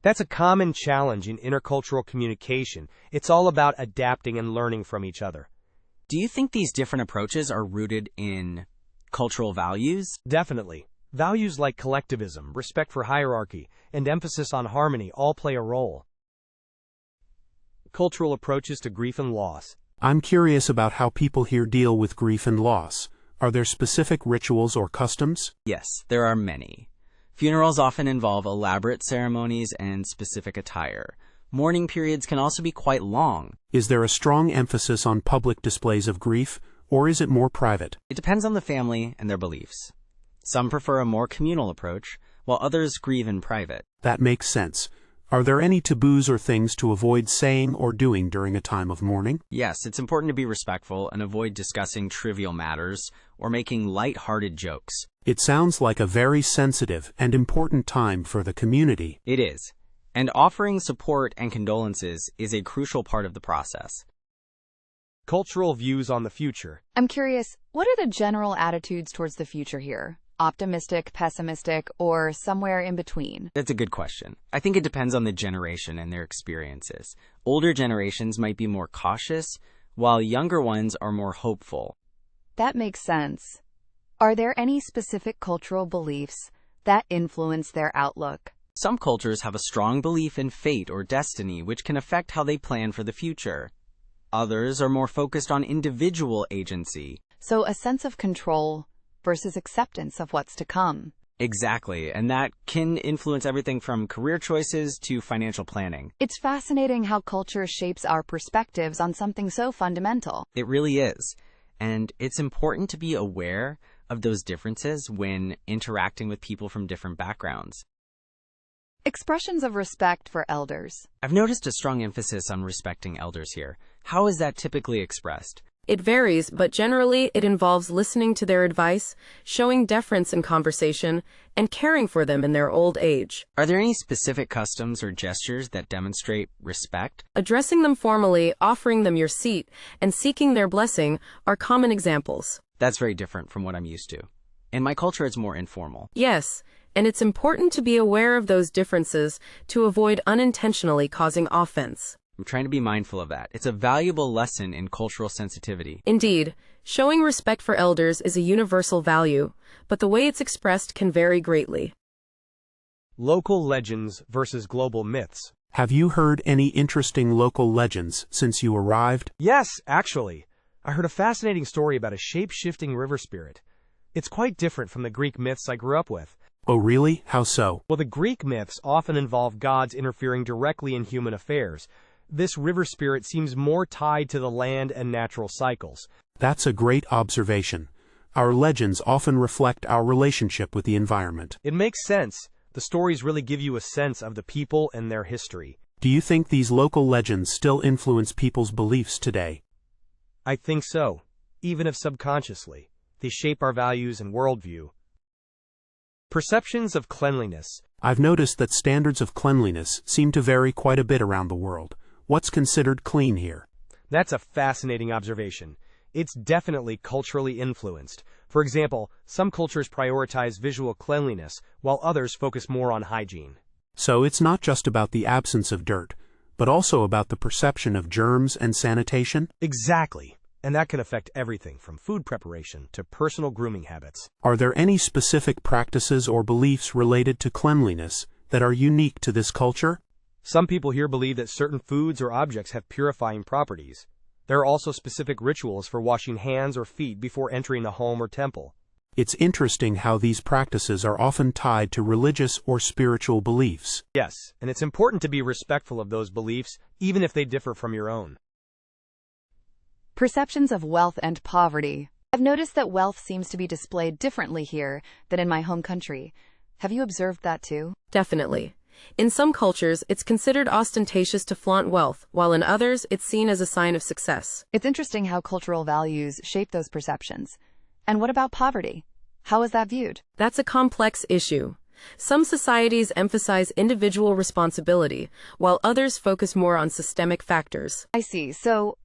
That's a common challenge in intercultural communication. It's all about adapting and learning from each other. Do you think these different approaches are rooted in cultural values? Definitely. Values like collectivism, respect for hierarchy, and emphasis on harmony all play a role. Cultural approaches to grief and loss. I'm curious about how people here deal with grief and loss. Are there specific rituals or customs? Yes, there are many. Funerals often involve elaborate ceremonies and specific attire. Mourning periods can also be quite long. Is there a strong emphasis on public displays of grief, or is it more private? It depends on the family and their beliefs. Some prefer a more communal approach, while others grieve in private. That makes sense. Are there any taboos or things to avoid saying or doing during a time of mourning? Yes, it's important to be respectful and avoid discussing trivial matters or making light-hearted jokes. It sounds like a very sensitive and important time for the community. It is. And offering support and condolences is a crucial part of the process. Cultural views on the future. I'm curious, what are the general attitudes towards the future here? Optimistic, pessimistic, or somewhere in between? That's a good question. I think it depends on the generation and their experiences. Older generations might be more cautious, while younger ones are more hopeful. That makes sense. Are there any specific cultural beliefs that influence their outlook? Some cultures have a strong belief in fate or destiny, which can affect how they plan for the future. Others are more focused on individual agency. So a sense of control versus acceptance of what's to come. Exactly, and that can influence everything from career choices to financial planning. It's fascinating how culture shapes our perspectives on something so fundamental. It really is. And it's important to be aware of those differences when interacting with people from different backgrounds. Expressions of respect for elders. I've noticed a strong emphasis on respecting elders here. How is that typically expressed? It varies, but generally it involves listening to their advice, showing deference in conversation, and caring for them in their old age. Are there any specific customs or gestures that demonstrate respect? Addressing them formally, offering them your seat, and seeking their blessing are common examples. That's very different from what I'm used to. In my culture, it's more informal. Yes, and it's important to be aware of those differences to avoid unintentionally causing offense. I'm trying to be mindful of that. It's a valuable lesson in cultural sensitivity. Indeed, showing respect for elders is a universal value, but the way it's expressed can vary greatly. Local legends versus global myths. Have you heard any interesting local legends since you arrived? Yes, actually. I heard a fascinating story about a shape-shifting river spirit. It's quite different from the Greek myths I grew up with. Oh really? How so? Well, the Greek myths often involve gods interfering directly in human affairs. This river spirit seems more tied to the land and natural cycles. That's a great observation. Our legends often reflect our relationship with the environment. It makes sense. The stories really give you a sense of the people and their history. Do you think these local legends still influence people's beliefs today? I think so, even if subconsciously. They shape our values and worldview. Perceptions of cleanliness. I've noticed that standards of cleanliness seem to vary quite a bit around the world. What's considered clean here? That's a fascinating observation. It's definitely culturally influenced. For example, some cultures prioritize visual cleanliness, while others focus more on hygiene. So it's not just about the absence of dirt, but also about the perception of germs and sanitation? Exactly. And that can affect everything from food preparation to personal grooming habits. Are there any specific practices or beliefs related to cleanliness that are unique to this culture? Some people here believe that certain foods or objects have purifying properties. There are also specific rituals for washing hands or feet before entering a home or temple. It's interesting how these practices are often tied to religious or spiritual beliefs. Yes, and it's important to be respectful of those beliefs, even if they differ from your own. Perceptions of wealth and poverty. I've noticed that wealth seems to be displayed differently here than in my home country. Have you observed that too? Definitely. In some cultures, it's considered ostentatious to flaunt wealth, while in others, it's seen as a sign of success. It's interesting how cultural values shape those perceptions. And what about poverty? How is that viewed? That's a complex issue. Some societies emphasize individual responsibility, while others focus more on systemic factors. I see. So,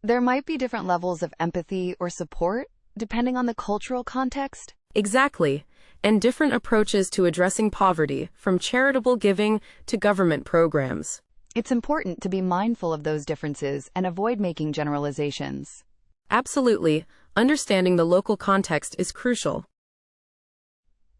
there might be different levels of empathy or support, depending on the cultural context? Exactly. And different approaches to addressing poverty, from charitable giving to government programs. It's important to be mindful of those differences and avoid making generalizations. Absolutely. Understanding the local context is crucial.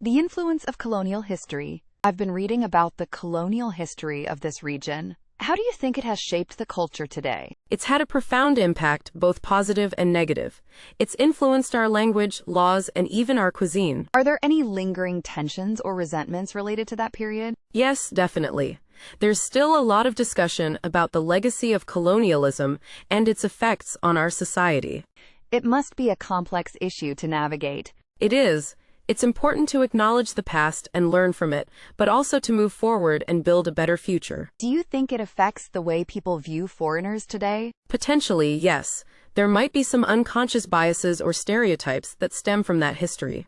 The influence of colonial history. I've been reading about the colonial history of this region. How do you think it has shaped the culture today? It's had a profound impact, both positive and negative. It's influenced our language, laws, and even our cuisine. Are there any lingering tensions or resentments related to that period? Yes, definitely. There's still a lot of discussion about the legacy of colonialism and its effects on our society. It must be a complex issue to navigate. It is. It's important to acknowledge the past and learn from it, but also to move forward and build a better future. Do you think it affects the way people view foreigners today? Potentially, yes. There might be some unconscious biases or stereotypes that stem from that history.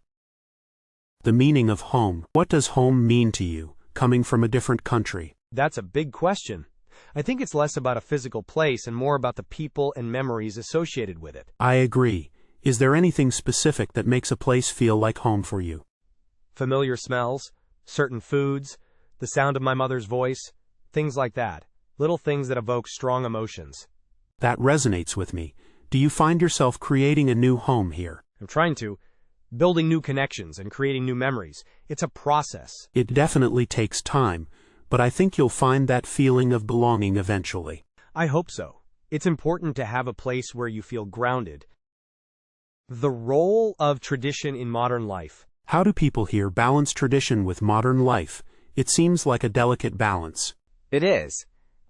The meaning of home. What does home mean to you, coming from a different country? That's a big question. I think it's less about a physical place and more about the people and memories associated with it. I agree. Is there anything specific that makes a place feel like home for you? Familiar smells, certain foods, the sound of my mother's voice, things like that. Little things that evoke strong emotions. That resonates with me. Do you find yourself creating a new home here? I'm trying to. Building new connections and creating new memories. It's a process. It definitely takes time, but I think you'll find that feeling of belonging eventually. I hope so. It's important to have a place where you feel grounded. The role of tradition in modern life. How do people here balance tradition with modern life? It seems like a delicate balance. It is.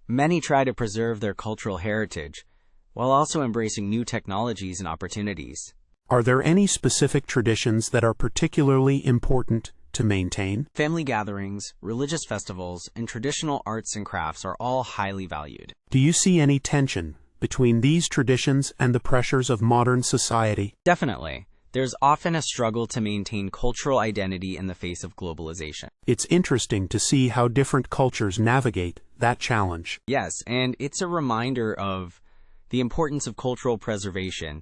Many try to preserve their cultural heritage, while also embracing new technologies and opportunities. Are there any specific traditions that are particularly important to maintain? Family gatherings, religious festivals, and traditional arts and crafts are all highly valued. Do you see any tension between these traditions and the pressures of modern society? Definitely. There's often a struggle to maintain cultural identity in the face of globalization. It's interesting to see how different cultures navigate that challenge. Yes, and it's a reminder of the importance of cultural preservation.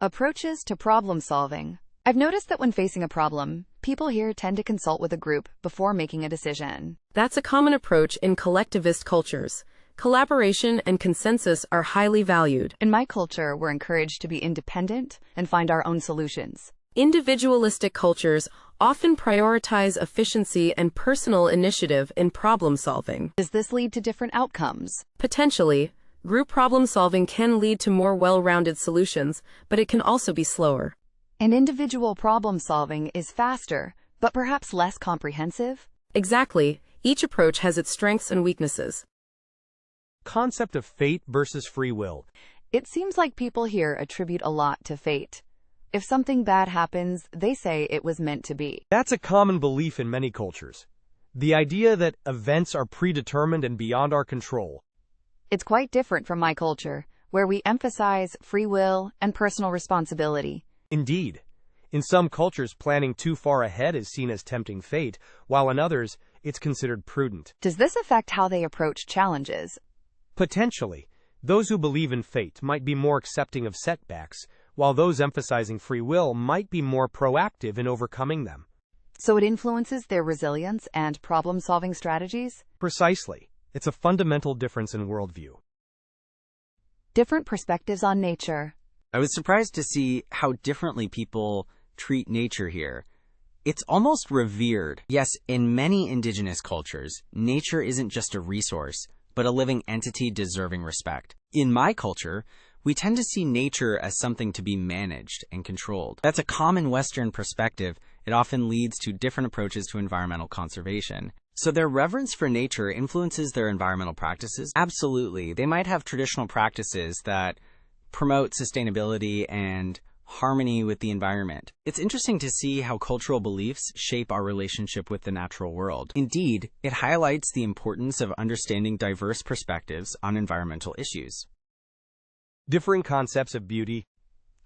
Approaches to problem solving. I've noticed that when facing a problem, people here tend to consult with a group before making a decision. That's a common approach in collectivist cultures. Collaboration and consensus are highly valued. In my culture, we're encouraged to be independent and find our own solutions. Individualistic cultures often prioritize efficiency and personal initiative in problem solving. Does this lead to different outcomes? Potentially, group problem solving can lead to more well-rounded solutions, but it can also be slower. And individual problem solving is faster, but perhaps less comprehensive? Exactly. Each approach has its strengths and weaknesses. Concept of fate versus free will. It seems like people here attribute a lot to fate. If something bad happens, they say it was meant to be. That's a common belief in many cultures. The idea that events are predetermined and beyond our control. It's quite different from my culture, where we emphasize free will and personal responsibility. Indeed. In some cultures, planning too far ahead is seen as tempting fate, while in others, it's considered prudent. Does this affect how they approach challenges? Potentially, those who believe in fate might be more accepting of setbacks, while those emphasizing free will might be more proactive in overcoming them. So it influences their resilience and problem-solving strategies? Precisely. It's a fundamental difference in worldview. Different perspectives on nature. I was surprised to see how differently people treat nature here. It's almost revered. Yes, in many indigenous cultures, nature isn't just a resource, but a living entity deserving respect. In my culture, we tend to see nature as something to be managed and controlled. That's a common Western perspective. It often leads to different approaches to environmental conservation. So their reverence for nature influences their environmental practices? Absolutely. They might have traditional practices that promote sustainability and harmony with the environment. It's interesting to see how cultural beliefs shape our relationship with the natural world. Indeed, it highlights the importance of understanding diverse perspectives on environmental issues. Differing concepts of beauty.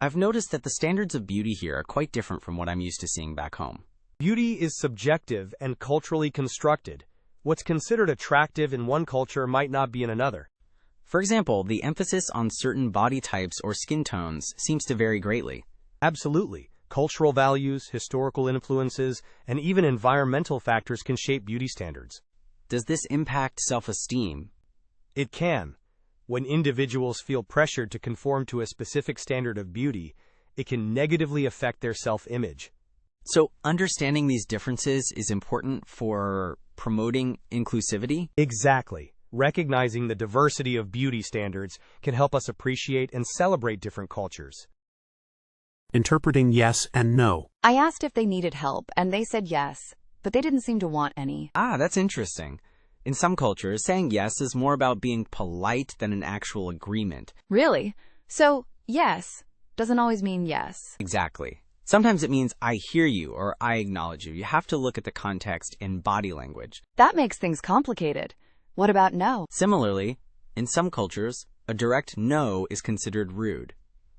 I've noticed that the standards of beauty here are quite different from what I'm used to seeing back home. Beauty is subjective and culturally constructed. What's considered attractive in one culture might not be in another. For example, the emphasis on certain body types or skin tones seems to vary greatly. Absolutely. Cultural values, historical influences, and even environmental factors can shape beauty standards. Does this impact self-esteem? It can. When individuals feel pressured to conform to a specific standard of beauty, it can negatively affect their self-image. So, understanding these differences is important for promoting inclusivity? Exactly. Recognizing the diversity of beauty standards can help us appreciate and celebrate different cultures. Interpreting yes and no. I asked if they needed help, and they said yes, but they didn't seem to want any. That's interesting. In some cultures, saying yes is more about being polite than an actual agreement. Really? So, yes doesn't always mean yes. Exactly. Sometimes it means I hear you or I acknowledge you. You have to look at the context in body language. That makes things complicated. What about no? Similarly, in some cultures, a direct no is considered rude.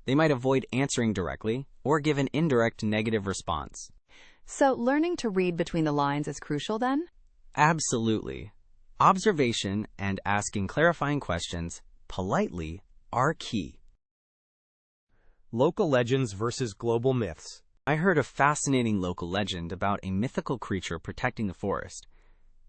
They might avoid answering directly or give an indirect negative response. So learning to read between the lines is crucial then? Absolutely. Observation and asking clarifying questions politely are key. Local legends versus global myths. I heard a fascinating local legend about a mythical creature protecting the forest.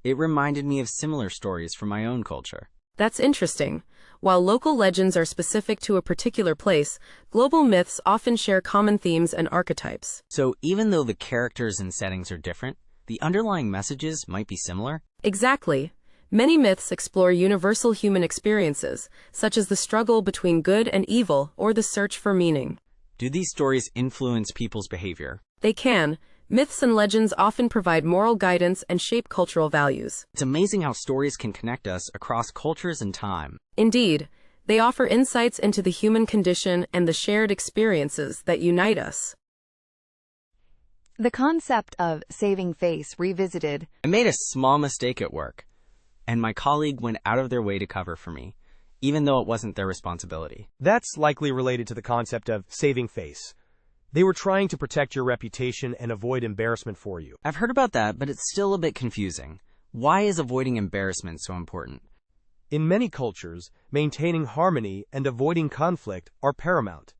It reminded me of similar stories from my own culture. That's interesting. While local legends are specific to a particular place, global myths often share common themes and archetypes. So even though the characters and settings are different, the underlying messages might be similar? Exactly. Many myths explore universal human experiences, such as the struggle between good and evil or the search for meaning. Do these stories influence people's behavior? They can. Myths and legends often provide moral guidance and shape cultural values. It's amazing how stories can connect us across cultures and time. Indeed, they offer insights into the human condition and the shared experiences that unite us. The concept of saving face revisited. I made a small mistake at work, and my colleague went out of their way to cover for me. even though it wasn't their responsibility. That's likely related to the concept of saving face. They were trying to protect your reputation and avoid embarrassment for you. I've heard about that, but it's still a bit confusing. Why is avoiding embarrassment so important? In many cultures, maintaining harmony and avoiding conflict are paramount.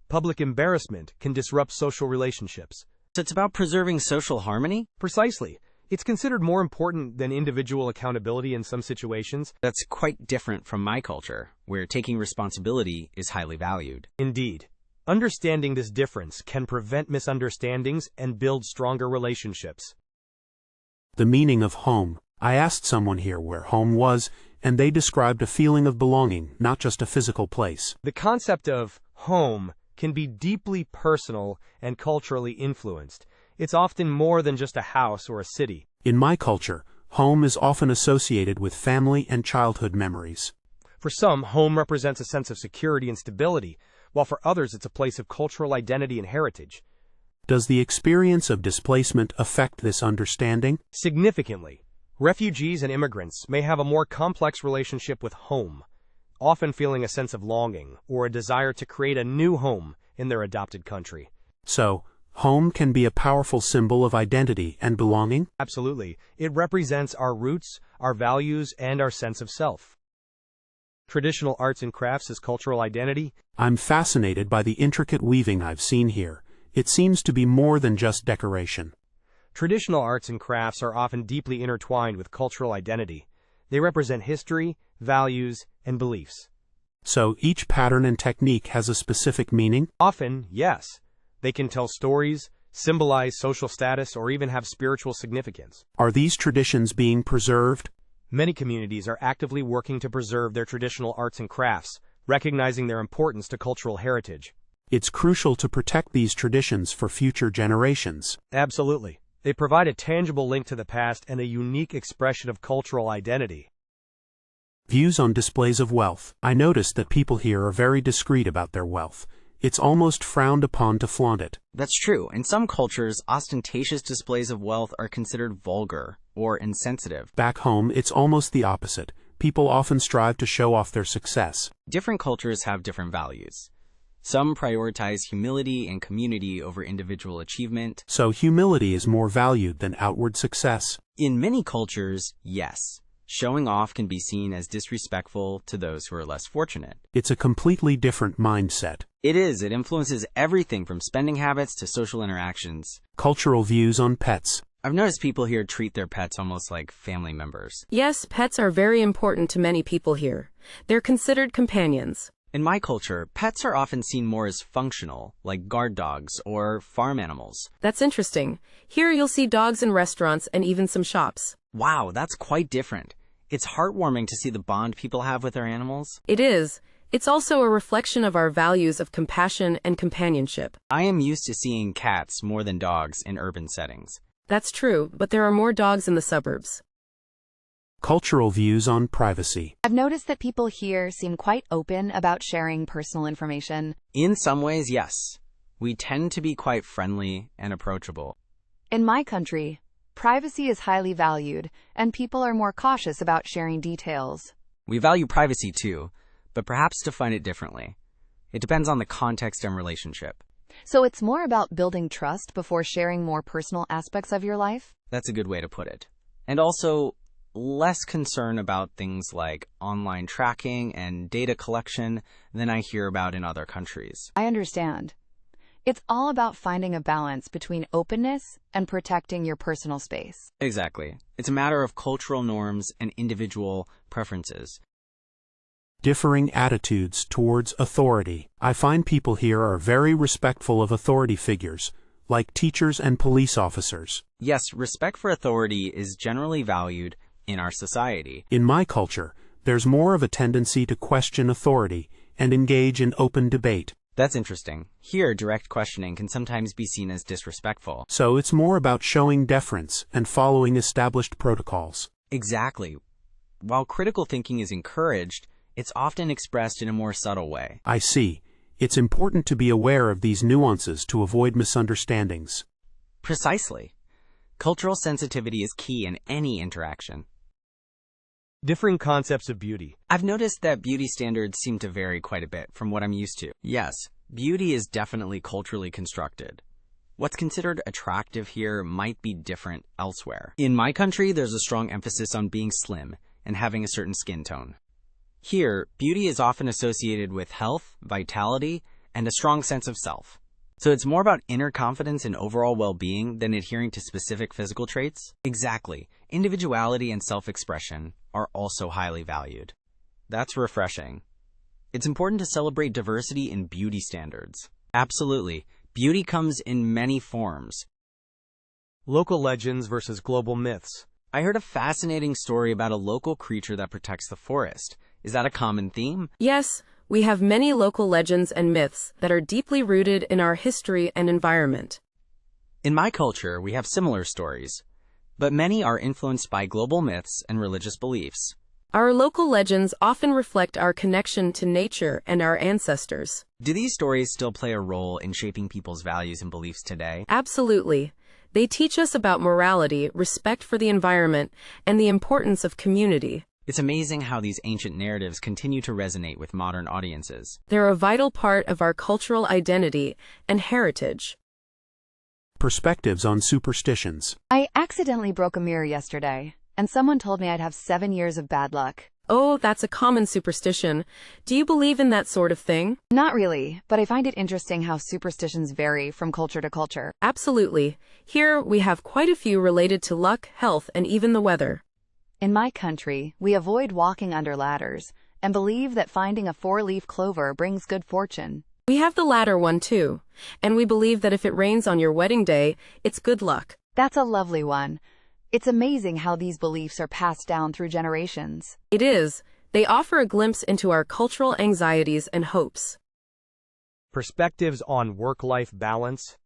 Public embarrassment can disrupt social relationships. So it's about preserving social harmony? Precisely. It's considered more important than individual accountability in some situations. That's quite different from my culture, where taking responsibility is highly valued. Indeed. Understanding this difference can prevent misunderstandings and build stronger relationships. The meaning of home. I asked someone here where home was, and they described a feeling of belonging, not just a physical place. The concept of home can be deeply personal and culturally influenced. It's often more than just a house or a city. In my culture, home is often associated with family and childhood memories. For some, home represents a sense of security and stability, while for others it's a place of cultural identity and heritage. Does the experience of displacement affect this understanding? Significantly, refugees and immigrants may have a more complex relationship with home, often feeling a sense of longing or a desire to create a new home in their adopted country. So, home can be a powerful symbol of identity and belonging? Absolutely. It represents our roots, our values, and our sense of self. Traditional arts and crafts as cultural identity. I'm fascinated by the intricate weaving I've seen here. It seems to be more than just decoration. Traditional arts and crafts are often deeply intertwined with cultural identity. They represent history, values, and beliefs. So each pattern and technique has a specific meaning? Often, yes. They can tell stories, symbolize social status, or even have spiritual significance. Are these traditions being preserved? Many communities are actively working to preserve their traditional arts and crafts, recognizing their importance to cultural heritage. It's crucial to protect these traditions for future generations. Absolutely. They provide a tangible link to the past and a unique expression of cultural identity. Views on displays of wealth. I noticed that people here are very discreet about their wealth. It's almost frowned upon to flaunt it. That's true. In some cultures, ostentatious displays of wealth are considered vulgar or insensitive. Back home, it's almost the opposite. People often strive to show off their success. Different cultures have different values. Some prioritize humility and community over individual achievement. So humility is more valued than outward success. In many cultures, yes. Showing off can be seen as disrespectful to those who are less fortunate. It's a completely different mindset. It is. It influences everything from spending habits to social interactions. Cultural views on pets. I've noticed people here treat their pets almost like family members. Yes, pets are very important to many people here. They're considered companions. In my culture, pets are often seen more as functional, like guard dogs or farm animals. That's interesting. Here you'll see dogs in restaurants and even some shops. Wow, that's quite different. It's heartwarming to see the bond people have with their animals. It is. It's also a reflection of our values of compassion and companionship. I am used to seeing cats more than dogs in urban settings. That's true, but there are more dogs in the suburbs. Cultural views on privacy. I've noticed that people here seem quite open about sharing personal information. In some ways, yes. We tend to be quite friendly and approachable. In my country, privacy is highly valued, and people are more cautious about sharing details. We value privacy too, but perhaps define it differently. It depends on the context and relationship. So it's more about building trust before sharing more personal aspects of your life? That's a good way to put it. And also, less concern about things like online tracking and data collection than I hear about in other countries. I understand. It's all about finding a balance between openness and protecting your personal space. Exactly. It's a matter of cultural norms and individual preferences. Differing attitudes towards authority. I find people here are very respectful of authority figures, like teachers and police officers. Yes, respect for authority is generally valued in our society. In my culture, there's more of a tendency to question authority and engage in open debate. That's interesting. Here, direct questioning can sometimes be seen as disrespectful. So it's more about showing deference and following established protocols. Exactly. While critical thinking is encouraged, it's often expressed in a more subtle way. I see. It's important to be aware of these nuances to avoid misunderstandings. Precisely. Cultural sensitivity is key in any interaction. Differing concepts of beauty. I've noticed that beauty standards seem to vary quite a bit from what I'm used to. Yes, beauty is definitely culturally constructed. What's considered attractive here might be different elsewhere. In my country, there's a strong emphasis on being slim and having a certain skin tone. Here, beauty is often associated with health, vitality, and a strong sense of self. So it's more about inner confidence and overall well-being than adhering to specific physical traits? Exactly. Individuality and self-expression are also highly valued. That's refreshing. It's important to celebrate diversity in beauty standards. Absolutely. Beauty comes in many forms. Local legends versus global myths. I heard a fascinating story about a local creature that protects the forest. Is that a common theme? Yes, we have many local legends and myths that are deeply rooted in our history and environment. In my culture, we have similar stories, but many are influenced by global myths and religious beliefs. Our local legends often reflect our connection to nature and our ancestors. Do these stories still play a role in shaping people's values and beliefs today? Absolutely. They teach us about morality, respect for the environment, and the importance of community. It's amazing how these ancient narratives continue to resonate with modern audiences. They're a vital part of our cultural identity and heritage. Perspectives on superstitions. I accidentally broke a mirror yesterday, and someone told me I'd have 7 years of bad luck. Oh, that's a common superstition. Do you believe in that sort of thing? Not really, but I find it interesting how superstitions vary from culture to culture. Absolutely. Here, we have quite a few related to luck, health, and even the weather. In my country, we avoid walking under ladders and believe that finding a 4-leaf clover brings good fortune. We have the latter one too, and we believe that if it rains on your wedding day, it's good luck. That's a lovely one. It's amazing how these beliefs are passed down through generations. It is. They offer a glimpse into our cultural anxieties and hopes. Perspectives on work-life balance.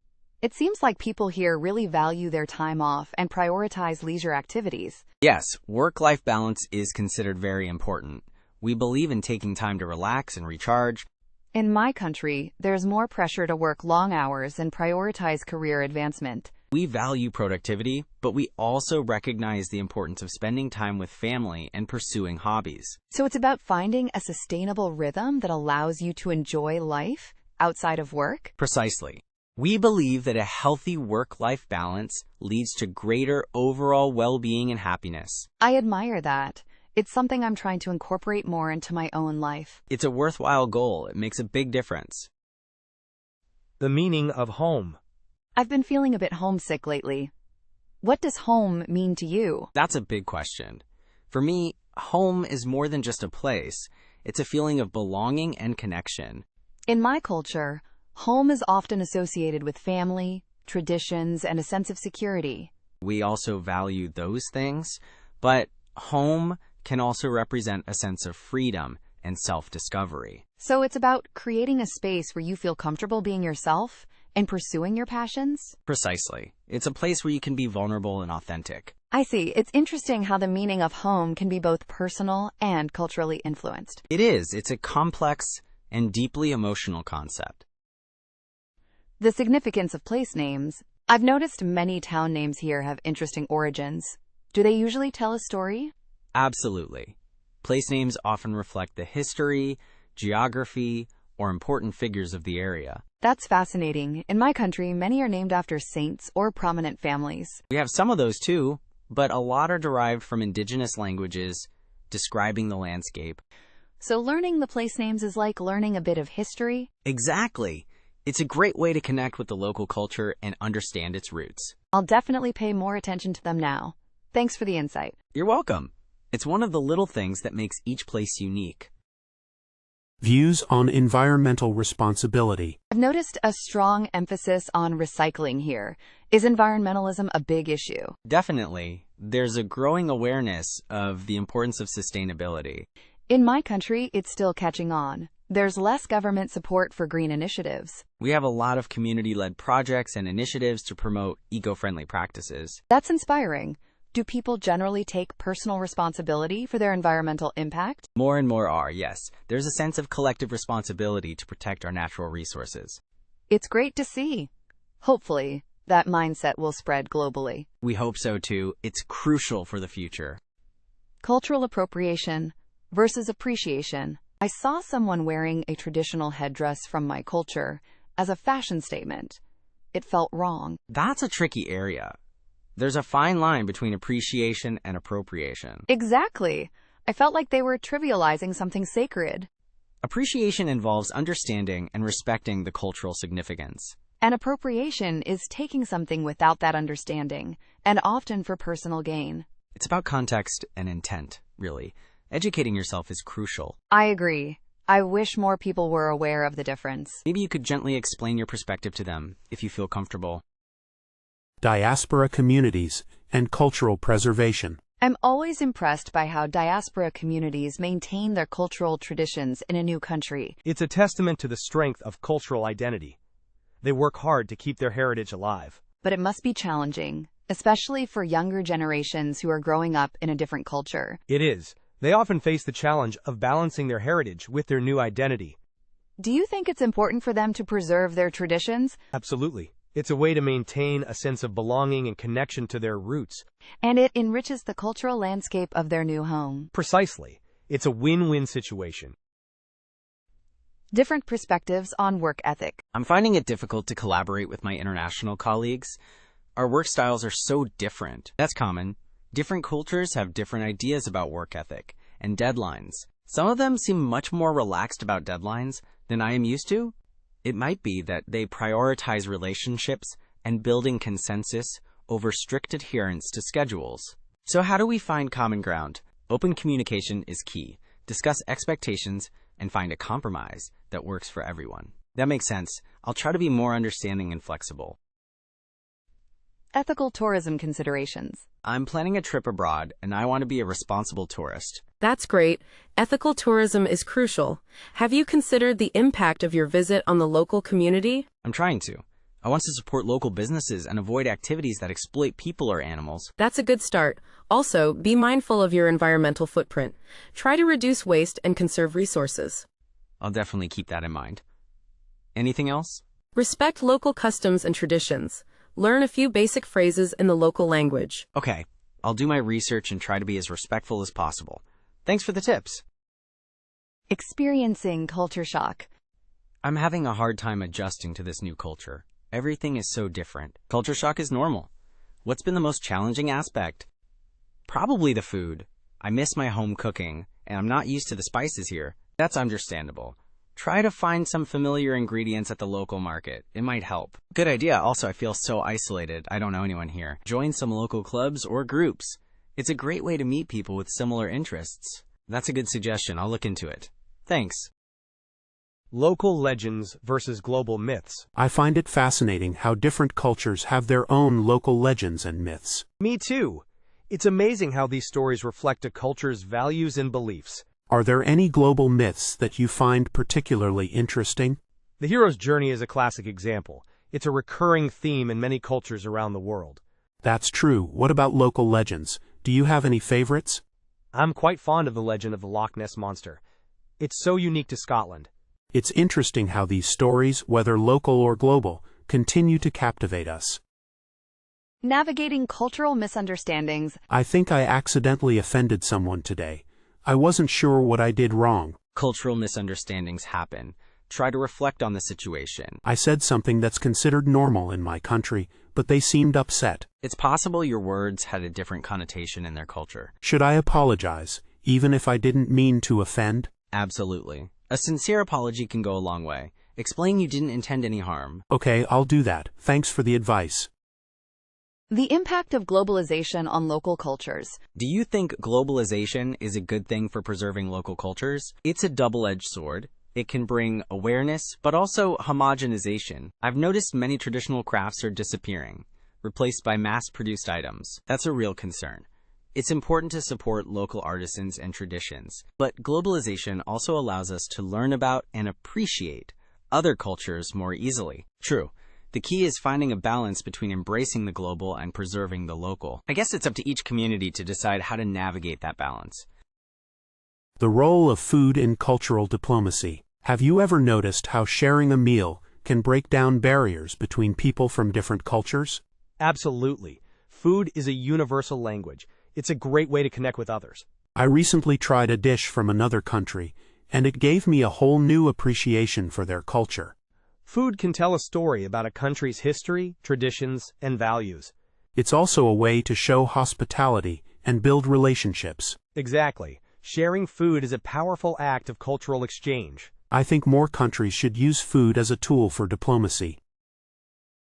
It seems like people here really value their time off and prioritize leisure activities. Yes, work-life balance is considered very important. We believe in taking time to relax and recharge. In my country, there's more pressure to work long hours and prioritize career advancement. We value productivity, but we also recognize the importance of spending time with family and pursuing hobbies. So it's about finding a sustainable rhythm that allows you to enjoy life outside of work? Precisely. We believe that a healthy work-life balance leads to greater overall well-being and happiness. I admire that. It's something I'm trying to incorporate more into my own life. It's a worthwhile goal. It makes a big difference. The meaning of home. I've been feeling a bit homesick lately. What does home mean to you? That's a big question. For me, home is more than just a place. It's a feeling of belonging and connection. In my culture, home is often associated with family, traditions, and a sense of security. We also value those things, but home can also represent a sense of freedom and self-discovery. So it's about creating a space where you feel comfortable being yourself and pursuing your passions? Precisely. It's a place where you can be vulnerable and authentic. I see. It's interesting how the meaning of home can be both personal and culturally influenced. It is. It's a complex and deeply emotional concept. The significance of place names. I've noticed many town names here have interesting origins. Do they usually tell a story? Absolutely. Place names often reflect the history, geography, or important figures of the area. That's fascinating. In my country, many are named after saints or prominent families. We have some of those too, but a lot are derived from indigenous languages describing the landscape. So learning the place names is like learning a bit of history? Exactly. It's a great way to connect with the local culture and understand its roots. I'll definitely pay more attention to them now. Thanks for the insight. You're welcome. It's one of the little things that makes each place unique. Views on environmental responsibility. I've noticed a strong emphasis on recycling here. Is environmentalism a big issue? Definitely. There's a growing awareness of the importance of sustainability. In my country, it's still catching on. There's less government support for green initiatives. We have a lot of community-led projects and initiatives to promote eco-friendly practices. That's inspiring. Do people generally take personal responsibility for their environmental impact? More and more are, yes. There's a sense of collective responsibility to protect our natural resources. It's great to see. Hopefully, that mindset will spread globally. We hope so too. It's crucial for the future. Cultural appropriation versus appreciation. I saw someone wearing a traditional headdress from my culture as a fashion statement. It felt wrong. That's a tricky area. There's a fine line between appreciation and appropriation. Exactly. I felt like they were trivializing something sacred. Appreciation involves understanding and respecting the cultural significance. And appropriation is taking something without that understanding, and often for personal gain. It's about context and intent, really. Educating yourself is crucial. I agree. I wish more people were aware of the difference. Maybe you could gently explain your perspective to them if you feel comfortable. Diaspora communities and cultural preservation. I'm always impressed by how diaspora communities maintain their cultural traditions in a new country. It's a testament to the strength of cultural identity. They work hard to keep their heritage alive. But it must be challenging, especially for younger generations who are growing up in a different culture. It is. They often face the challenge of balancing their heritage with their new identity. Do you think it's important for them to preserve their traditions? Absolutely. It's a way to maintain a sense of belonging and connection to their roots. And it enriches the cultural landscape of their new home. Precisely. It's a win-win situation. Different perspectives on work ethic. I'm finding it difficult to collaborate with my international colleagues. Our work styles are so different. That's common. Different cultures have different ideas about work ethic and deadlines. Some of them seem much more relaxed about deadlines than I am used to. It might be that they prioritize relationships and building consensus over strict adherence to schedules. So how do we find common ground? Open communication is key. Discuss expectations and find a compromise that works for everyone. That makes sense. I'll try to be more understanding and flexible. Ethical tourism considerations. I'm planning a trip abroad, and I want to be a responsible tourist. That's great. Ethical tourism is crucial. Have you considered the impact of your visit on the local community? I'm trying to. I want to support local businesses and avoid activities that exploit people or animals. That's a good start. Also, be mindful of your environmental footprint. Try to reduce waste and conserve resources. I'll definitely keep that in mind. Anything else? Respect local customs and traditions. Learn a few basic phrases in the local language. Okay, I'll do my research and try to be as respectful as possible. Thanks for the tips. Experiencing culture shock. I'm having a hard time adjusting to this new culture. Everything is so different. Culture shock is normal. What's been the most challenging aspect? Probably the food. I miss my home cooking, and I'm not used to the spices here. That's understandable. Try to find some familiar ingredients at the local market. It might help. Good idea. Also, I feel so isolated. I don't know anyone here. Join some local clubs or groups. It's a great way to meet people with similar interests. That's a good suggestion. I'll look into it. Thanks. Local legends versus global myths. I find it fascinating how different cultures have their own local legends and myths. Me too. It's amazing how these stories reflect a culture's values and beliefs. Are there any global myths that you find particularly interesting? The hero's journey is a classic example. It's a recurring theme in many cultures around the world. That's true. What about local legends? Do you have any favorites? I'm quite fond of the legend of the Loch Ness Monster. It's so unique to Scotland. It's interesting how these stories, whether local or global, continue to captivate us. Navigating cultural misunderstandings. I think I accidentally offended someone today. I wasn't sure what I did wrong. Cultural misunderstandings happen. Try to reflect on the situation. I said something that's considered normal in my country, but they seemed upset. It's possible your words had a different connotation in their culture. Should I apologize, even if I didn't mean to offend? Absolutely. A sincere apology can go a long way. Explain you didn't intend any harm. Okay, I'll do that. Thanks for the advice. The impact of globalization on local cultures. Do you think globalization is a good thing for preserving local cultures? It's a double-edged sword. It can bring awareness, but also homogenization. I've noticed many traditional crafts are disappearing, replaced by mass-produced items. That's a real concern. It's important to support local artisans and traditions, but globalization also allows us to learn about and appreciate other cultures more easily. True. The key is finding a balance between embracing the global and preserving the local. I guess it's up to each community to decide how to navigate that balance. The role of food in cultural diplomacy. Have you ever noticed how sharing a meal can break down barriers between people from different cultures? Absolutely. Food is a universal language. It's a great way to connect with others. I recently tried a dish from another country, and it gave me a whole new appreciation for their culture. Food can tell a story about a country's history, traditions, and values. It's also a way to show hospitality and build relationships. Exactly. Sharing food is a powerful act of cultural exchange. I think more countries should use food as a tool for diplomacy.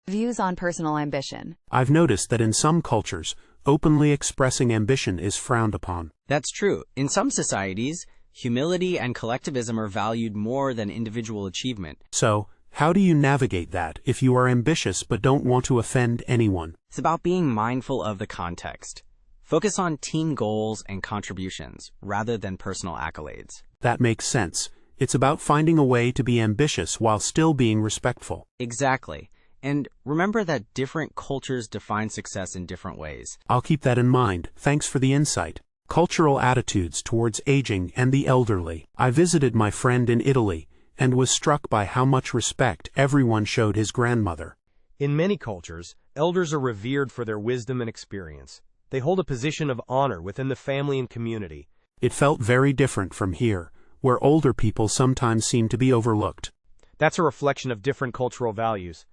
Views on personal ambition. I've noticed that in some cultures, openly expressing ambition is frowned upon. That's true. In some societies, humility and collectivism are valued more than individual achievement. So, how do you navigate that if you are ambitious but don't want to offend anyone? It's about being mindful of the context. Focus on team goals and contributions rather than personal accolades. That makes sense. It's about finding a way to be ambitious while still being respectful. Exactly. And remember that different cultures define success in different ways. I'll keep that in mind. Thanks for the insight. Cultural attitudes towards aging and the elderly. I visited my friend in Italy and was struck by how much respect everyone showed his grandmother. In many cultures, elders are revered for their wisdom and experience. They hold a position of honor within the family and community. It felt very different from here, where older people sometimes seem to be overlooked. That's a reflection of different cultural values.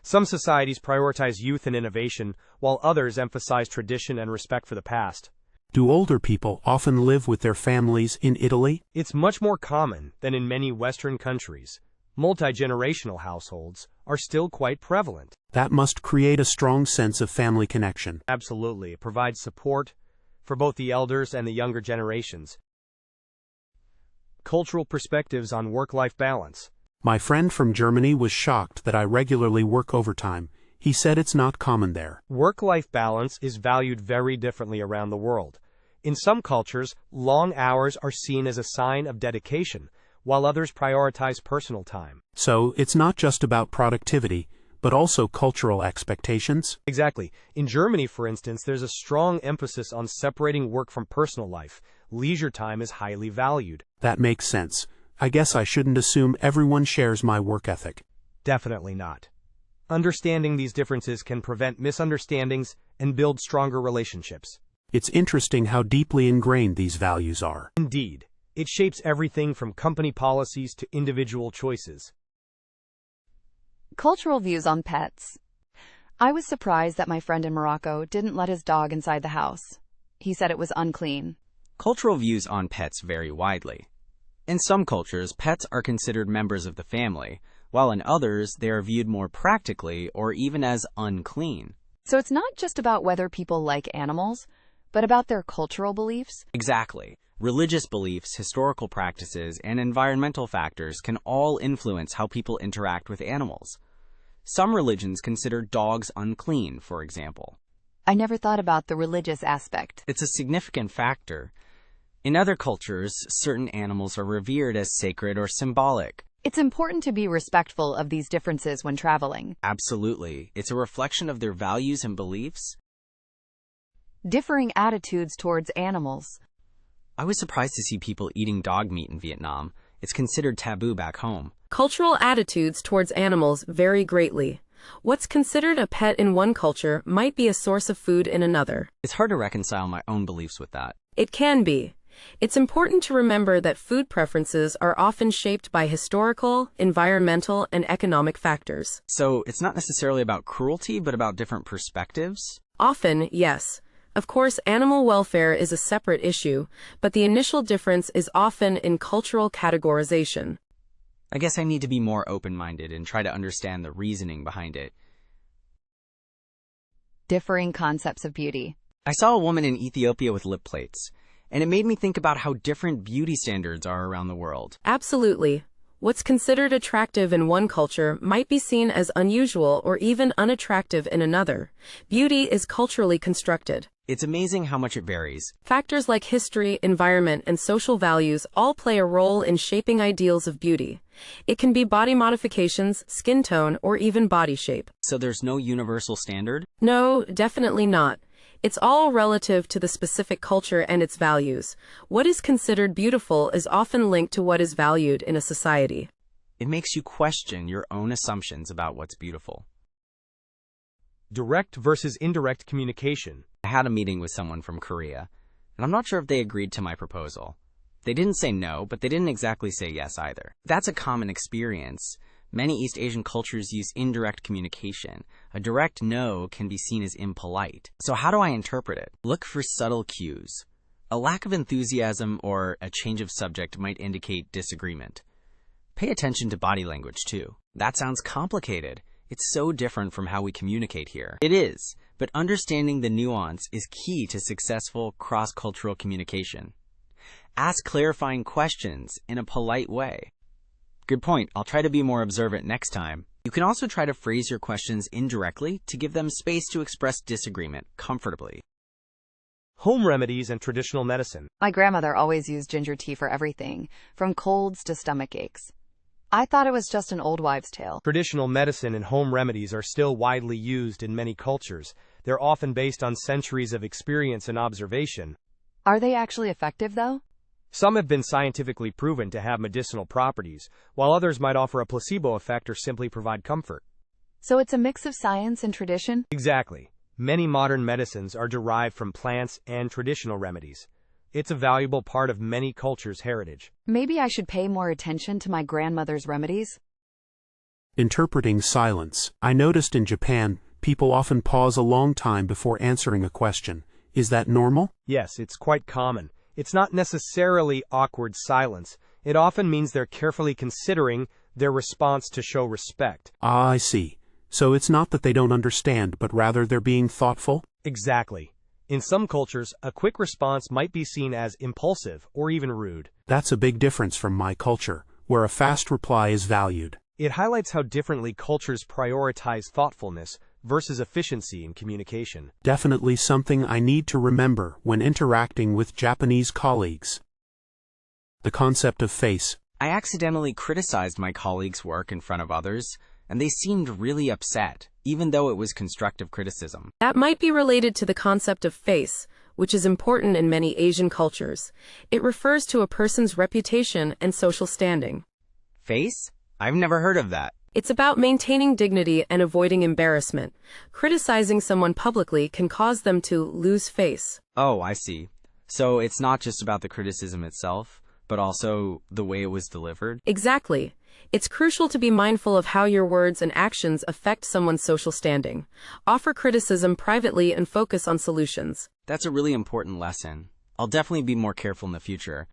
Some societies prioritize youth and innovation, while others emphasize tradition and respect for the past. Do older people often live with their families in Italy? It's much more common than in many Western countries. Multi-generational households are still quite prevalent. That must create a strong sense of family connection. Absolutely. It provides support for both the elders and the younger generations. Cultural perspectives on work-life balance. My friend from Germany was shocked that I regularly work overtime. He said it's not common there. Work-life balance is valued very differently around the world. In some cultures, long hours are seen as a sign of dedication, while others prioritize personal time. So, it's not just about productivity, but also cultural expectations? Exactly. In Germany, for instance, there's a strong emphasis on separating work from personal life. Leisure time is highly valued. That makes sense. I guess I shouldn't assume everyone shares my work ethic. Definitely not. Understanding these differences can prevent misunderstandings and build stronger relationships. It's interesting how deeply ingrained these values are. Indeed. It shapes everything from company policies to individual choices. Cultural views on pets. I was surprised that my friend in Morocco didn't let his dog inside the house. He said it was unclean. Cultural views on pets vary widely. In some cultures, pets are considered members of the family, while in others, they are viewed more practically or even as unclean. So it's not just about whether people like animals, but about their cultural beliefs? Exactly. Religious beliefs, historical practices, and environmental factors can all influence how people interact with animals. Some religions consider dogs unclean, for example. I never thought about the religious aspect. It's a significant factor. In other cultures, certain animals are revered as sacred or symbolic. It's important to be respectful of these differences when traveling. Absolutely. It's a reflection of their values and beliefs. Differing attitudes towards animals. I was surprised to see people eating dog meat in Vietnam. It's considered taboo back home. Cultural attitudes towards animals vary greatly. What's considered a pet in one culture might be a source of food in another. It's hard to reconcile my own beliefs with that. It can be. It's important to remember that food preferences are often shaped by historical, environmental, and economic factors. So it's not necessarily about cruelty, but about different perspectives? Often, yes. Of course, animal welfare is a separate issue, but the initial difference is often in cultural categorization. I guess I need to be more open-minded and try to understand the reasoning behind it. Differing concepts of beauty. I saw a woman in Ethiopia with lip plates, and it made me think about how different beauty standards are around the world. Absolutely. What's considered attractive in one culture might be seen as unusual or even unattractive in another. Beauty is culturally constructed. It's amazing how much it varies. Factors like history, environment, and social values all play a role in shaping ideals of beauty. It can be body modifications, skin tone, or even body shape. So there's no universal standard? No, definitely not. It's all relative to the specific culture and its values. What is considered beautiful is often linked to what is valued in a society. It makes you question your own assumptions about what's beautiful. Direct versus indirect communication. I had a meeting with someone from Korea. and I'm not sure if they agreed to my proposal. They didn't say no, but they didn't exactly say yes either. That's a common experience. Many East Asian cultures use indirect communication. A direct no can be seen as impolite. So how do I interpret it? Look for subtle cues. A lack of enthusiasm or a change of subject might indicate disagreement. Pay attention to body language too. That sounds complicated. It's so different from how we communicate here. It is, but understanding the nuance is key to successful cross-cultural communication. Ask clarifying questions in a polite way. Good point. I'll try to be more observant next time. You can also try to phrase your questions indirectly to give them space to express disagreement comfortably. Home remedies and traditional medicine. My grandmother always used ginger tea for everything, from colds to stomach aches. I thought it was just an old wives' tale. Traditional medicine and home remedies are still widely used in many cultures. They're often based on centuries of experience and observation. Are they actually effective, though? Some have been scientifically proven to have medicinal properties, while others might offer a placebo effect or simply provide comfort. So it's a mix of science and tradition? Exactly. Many modern medicines are derived from plants and traditional remedies. It's a valuable part of many cultures' heritage. Maybe I should pay more attention to my grandmother's remedies? Interpreting silence. I noticed in Japan, people often pause a long time before answering a question. Is that normal? Yes, it's quite common. It's not necessarily awkward silence. It often means they're carefully considering their response to show respect. Ah, I see. So it's not that they don't understand, but rather they're being thoughtful? Exactly. In some cultures, a quick response might be seen as impulsive or even rude. That's a big difference from my culture, where a fast reply is valued. It highlights how differently cultures prioritize thoughtfulness versus efficiency in communication. Definitely something I need to remember when interacting with Japanese colleagues. The concept of face. I accidentally criticized my colleagues' work in front of others, and they seemed really upset, even though it was constructive criticism. That might be related to the concept of face, which is important in many Asian cultures. It refers to a person's reputation and social standing. Face? I've never heard of that. It's about maintaining dignity and avoiding embarrassment. Criticizing someone publicly can cause them to lose face. Oh, I see. So it's not just about the criticism itself, but also the way it was delivered? Exactly. It's crucial to be mindful of how your words and actions affect someone's social standing. Offer criticism privately and focus on solutions. That's a really important lesson. I'll definitely be more careful in the future.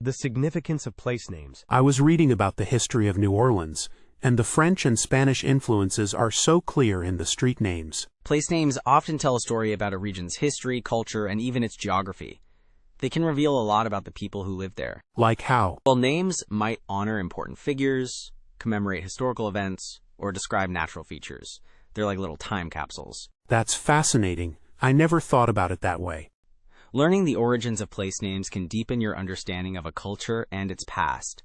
The significance of place names. I was reading about the history of New Orleans, and the French and Spanish influences are so clear in the street names. Place names often tell a story about a region's history, culture, and even its geography. They can reveal a lot about the people who live there. Like how? Well, names might honor important figures, commemorate historical events, or describe natural features. They're like little time capsules. That's fascinating. I never thought about it that way. Learning the origins of place names can deepen your understanding of a culture and its past.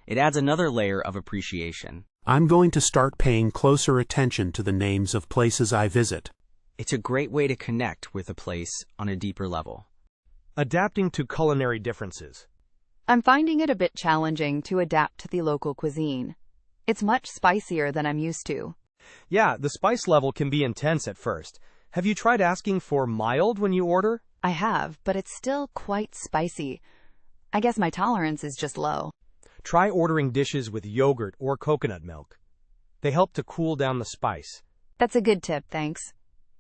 It adds another layer of appreciation. I'm going to start paying closer attention to the names of places I visit. It's a great way to connect with a place on a deeper level. Adapting to culinary differences. I'm finding it a bit challenging to adapt to the local cuisine. It's much spicier than I'm used to. Yeah, the spice level can be intense at first. Have you tried asking for mild when you order? I have, but it's still quite spicy. I guess my tolerance is just low. Try ordering dishes with yogurt or coconut milk. They help to cool down the spice. That's a good tip, thanks.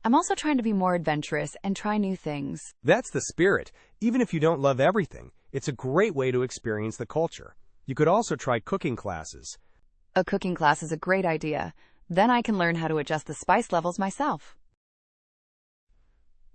I'm also trying to be more adventurous and try new things. That's the spirit. Even if you don't love everything, it's a great way to experience the culture. You could also try cooking classes. A cooking class is a great idea. Then I can learn how to adjust the spice levels myself.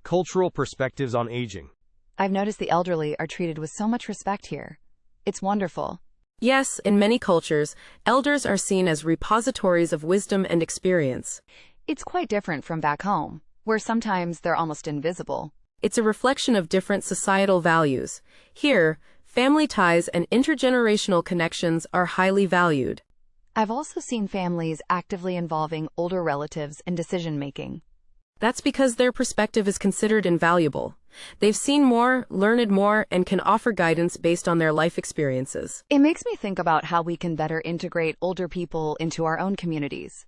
Cultural perspectives on aging. I've noticed the elderly are treated with so much respect here. It's wonderful. Yes, in many cultures, elders are seen as repositories of wisdom and experience. It's quite different from back home, where sometimes they're almost invisible. It's a reflection of different societal values. Here, family ties and intergenerational connections are highly valued. I've also seen families actively involving older relatives in decision-making. That's because their perspective is considered invaluable. They've seen more, learned more, and can offer guidance based on their life experiences. It makes me think about how we can better integrate older people into our own communities.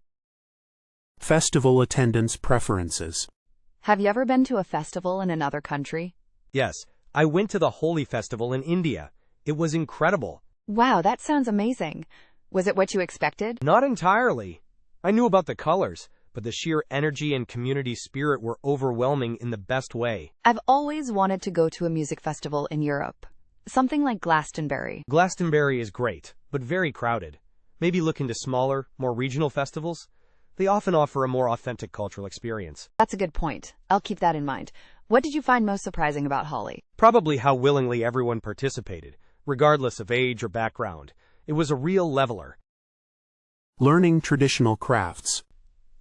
Festival attendance preferences. Have you ever been to a festival in another country? Yes, I went to the Holi festival in India. It was incredible. Wow, that sounds amazing. Was it what you expected? Not entirely. I knew about the colors, but the sheer energy and community spirit were overwhelming in the best way. I've always wanted to go to a music festival in Europe. Something like Glastonbury. Glastonbury is great, but very crowded. Maybe look into smaller, more regional festivals. They often offer a more authentic cultural experience. That's a good point. I'll keep that in mind. What did you find most surprising about Holi? Probably how willingly everyone participated, regardless of age or background. It was a real leveler. Learning traditional crafts.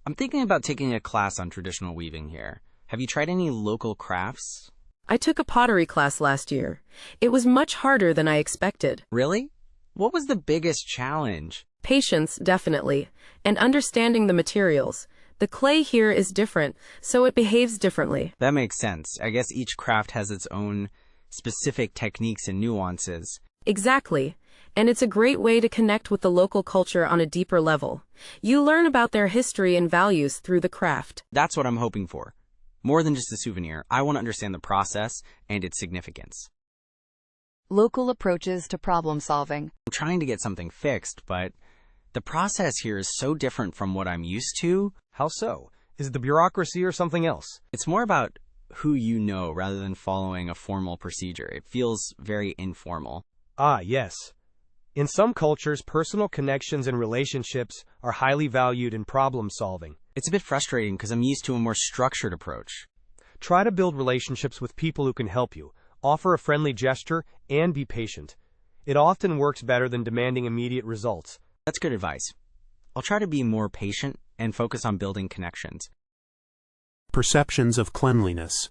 I'm thinking about taking a class on traditional weaving here. Have you tried any local crafts? I took a pottery class last year. It was much harder than I expected. Really? What was the biggest challenge? Patience, definitely, and understanding the materials. The clay here is different, so it behaves differently. That makes sense. I guess each craft has its own specific techniques and nuances. Exactly. And it's a great way to connect with the local culture on a deeper level. You learn about their history and values through the craft. That's what I'm hoping for. More than just a souvenir, I want to understand the process and its significance. Local approaches to problem solving. I'm trying to get something fixed, but the process here is so different from what I'm used to. How so? Is it the bureaucracy or something else? It's more about who you know rather than following a formal procedure. It feels very informal. Ah, yes. In some cultures, personal connections and relationships are highly valued in problem solving. It's a bit frustrating because I'm used to a more structured approach. Try to build relationships with people who can help you, offer a friendly gesture, and be patient. It often works better than demanding immediate results. That's good advice. I'll try to be more patient and focus on building connections. Perceptions of cleanliness.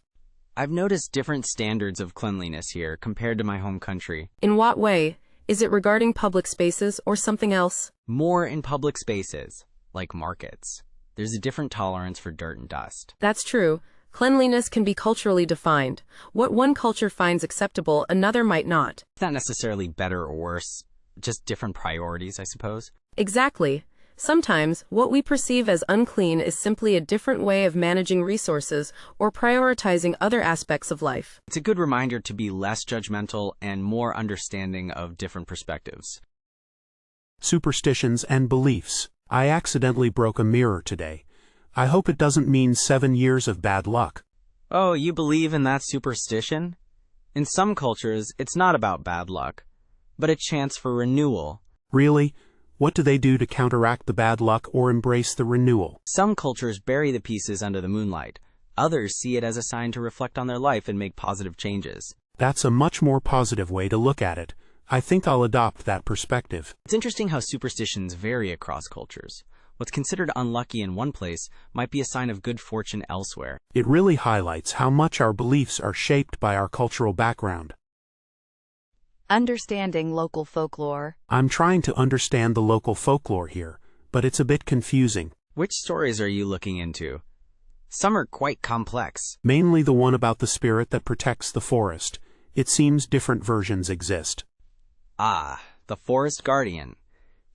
I've noticed different standards of cleanliness here compared to my home country. In what way? Is it regarding public spaces or something else? More in public spaces, like markets. There's a different tolerance for dirt and dust. That's true. Cleanliness can be culturally defined. What one culture finds acceptable, another might not. It's not necessarily better or worse, just different priorities, I suppose. Exactly. Sometimes, what we perceive as unclean is simply a different way of managing resources or prioritizing other aspects of life. It's a good reminder to be less judgmental and more understanding of different perspectives. Superstitions and beliefs. I accidentally broke a mirror today. I hope it doesn't mean 7 years of bad luck. Oh, you believe in that superstition? In some cultures, it's not about bad luck, but a chance for renewal. Really? What do they do to counteract the bad luck or embrace the renewal? Some cultures bury the pieces under the moonlight. Others see it as a sign to reflect on their life and make positive changes. That's a much more positive way to look at it. I think I'll adopt that perspective. It's interesting how superstitions vary across cultures. What's considered unlucky in one place might be a sign of good fortune elsewhere. It really highlights how much our beliefs are shaped by our cultural background. Understanding local folklore. I'm trying to understand the local folklore here, but it's a bit confusing. Which stories are you looking into? Some are quite complex. Mainly the one about the spirit that protects the forest. It seems different versions exist. Ah, the forest guardian.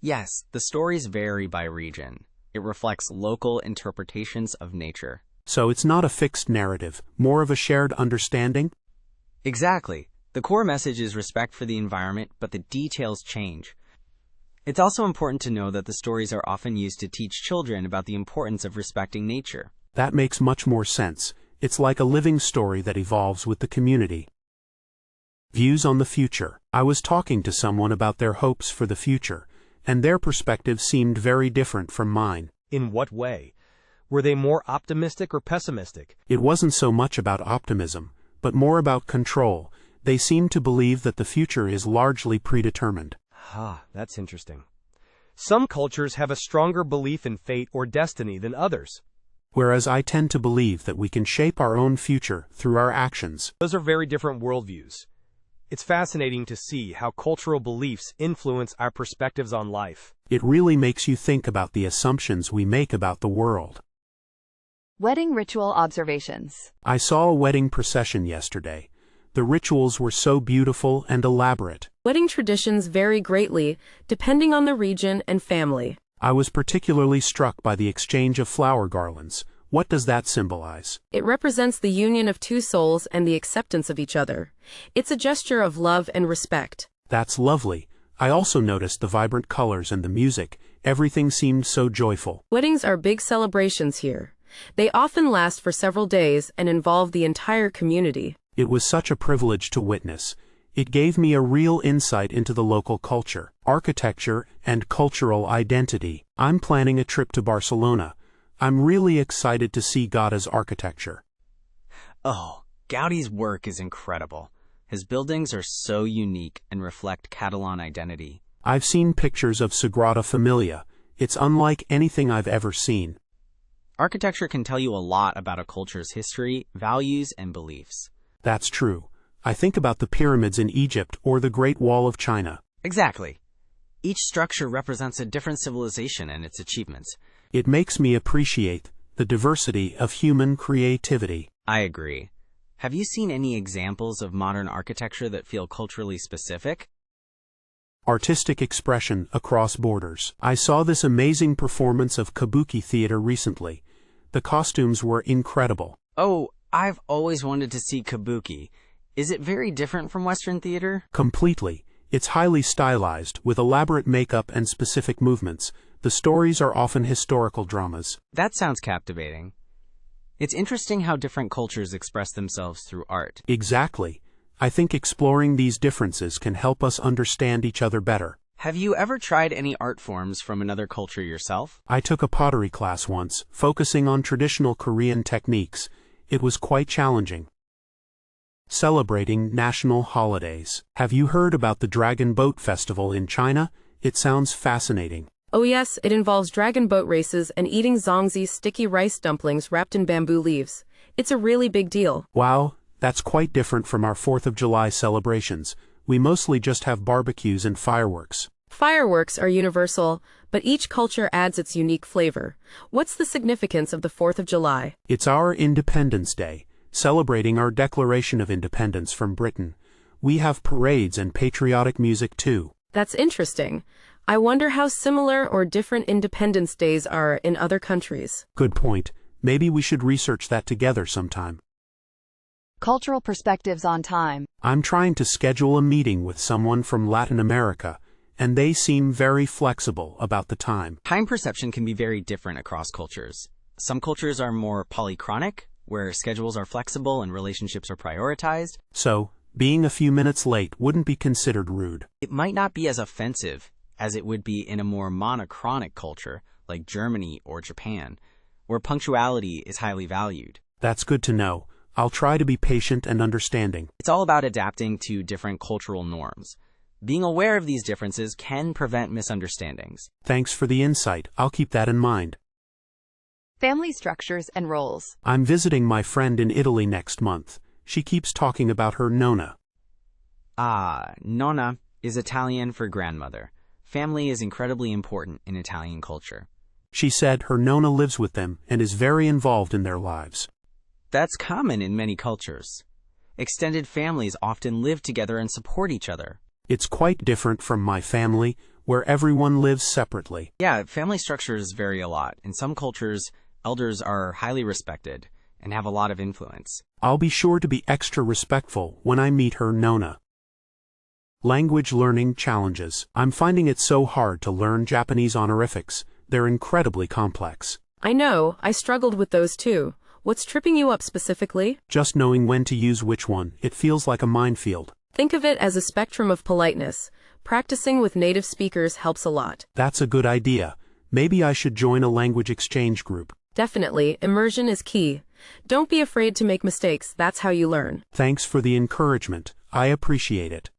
Yes, the stories vary by region. It reflects local interpretations of nature. So it's not a fixed narrative, more of a shared understanding? Exactly. The core message is respect for the environment, but the details change. It's also important to know that the stories are often used to teach children about the importance of respecting nature. That makes much more sense. It's like a living story that evolves with the community. Views on the future. I was talking to someone about their hopes for the future, and their perspective seemed very different from mine. In what way? Were they more optimistic or pessimistic? It wasn't so much about optimism, but more about control. They seem to believe that the future is largely predetermined. Ah, that's interesting. Some cultures have a stronger belief in fate or destiny than others. Whereas I tend to believe that we can shape our own future through our actions. Those are very different worldviews. It's fascinating to see how cultural beliefs influence our perspectives on life. It really makes you think about the assumptions we make about the world. Wedding ritual observations. I saw a wedding procession yesterday. The rituals were so beautiful and elaborate. Wedding traditions vary greatly, depending on the region and family. I was particularly struck by the exchange of flower garlands. What does that symbolize? It represents the union of two souls and the acceptance of each other. It's a gesture of love and respect. That's lovely. I also noticed the vibrant colors and the music. Everything seemed so joyful. Weddings are big celebrations here. They often last for several days and involve the entire community. It was such a privilege to witness. It gave me a real insight into the local culture, architecture, and cultural identity. I'm planning a trip to Barcelona. I'm really excited to see Gauda's architecture. Oh, Gaudi's work is incredible. His buildings are so unique and reflect Catalan identity. I've seen pictures of Sagrada Familia. It's unlike anything I've ever seen. Architecture can tell you a lot about a culture's history, values, and beliefs. That's true. I think about the pyramids in Egypt or the Great Wall of China. Exactly. Each structure represents a different civilization and its achievements. It makes me appreciate the diversity of human creativity. I agree. Have you seen any examples of modern architecture that feel culturally specific? Artistic expression across borders. I saw this amazing performance of Kabuki theater recently. The costumes were incredible. Oh, I've always wanted to see Kabuki. Is it very different from Western theater? Completely. It's highly stylized, with elaborate makeup and specific movements. The stories are often historical dramas. That sounds captivating. It's interesting how different cultures express themselves through art. Exactly. I think exploring these differences can help us understand each other better. Have you ever tried any art forms from another culture yourself? I took a pottery class once, focusing on traditional Korean techniques. It was quite challenging. Celebrating national holidays. Have you heard about the Dragon Boat Festival in China? It sounds fascinating. Oh yes, it involves dragon boat races and eating zongzi sticky rice dumplings wrapped in bamboo leaves. It's a really big deal. Wow, that's quite different from our 4th of July celebrations. We mostly just have barbecues and fireworks. Fireworks are universal, but each culture adds its unique flavor. What's the significance of the 4th of July? It's our Independence Day, celebrating our Declaration of Independence from Britain. We have parades and patriotic music too. That's interesting. I wonder how similar or different Independence Days are in other countries. Good point. Maybe we should research that together sometime. Cultural perspectives on time. I'm trying to schedule a meeting with someone from Latin America, and they seem very flexible about the time. Time perception can be very different across cultures. Some cultures are more polychronic, where schedules are flexible and relationships are prioritized. So, being a few minutes late wouldn't be considered rude. It might not be as offensive as it would be in a more monochronic culture like Germany or Japan, where punctuality is highly valued. That's good to know. I'll try to be patient and understanding. It's all about adapting to different cultural norms. Being aware of these differences can prevent misunderstandings. Thanks for the insight. I'll keep that in mind. Family structures and roles. I'm visiting my friend in Italy next month. She keeps talking about her nonna. Nonna is Italian for grandmother. Family is incredibly important in Italian culture. She said her nonna lives with them and is very involved in their lives. That's common in many cultures. Extended families often live together and support each other. It's quite different from my family, where everyone lives separately. Yeah, family structures vary a lot. In some cultures, elders are highly respected and have a lot of influence. I'll be sure to be extra respectful when I meet her nonna. Language learning challenges. I'm finding it so hard to learn Japanese honorifics. They're incredibly complex. I know, I struggled with those too. What's tripping you up specifically? Just knowing when to use which one, it feels like a minefield. Think of it as a spectrum of politeness. Practicing with native speakers helps a lot. That's a good idea. Maybe I should join a language exchange group. Definitely, immersion is key. Don't be afraid to make mistakes, that's how you learn. Thanks for the encouragement. I appreciate it.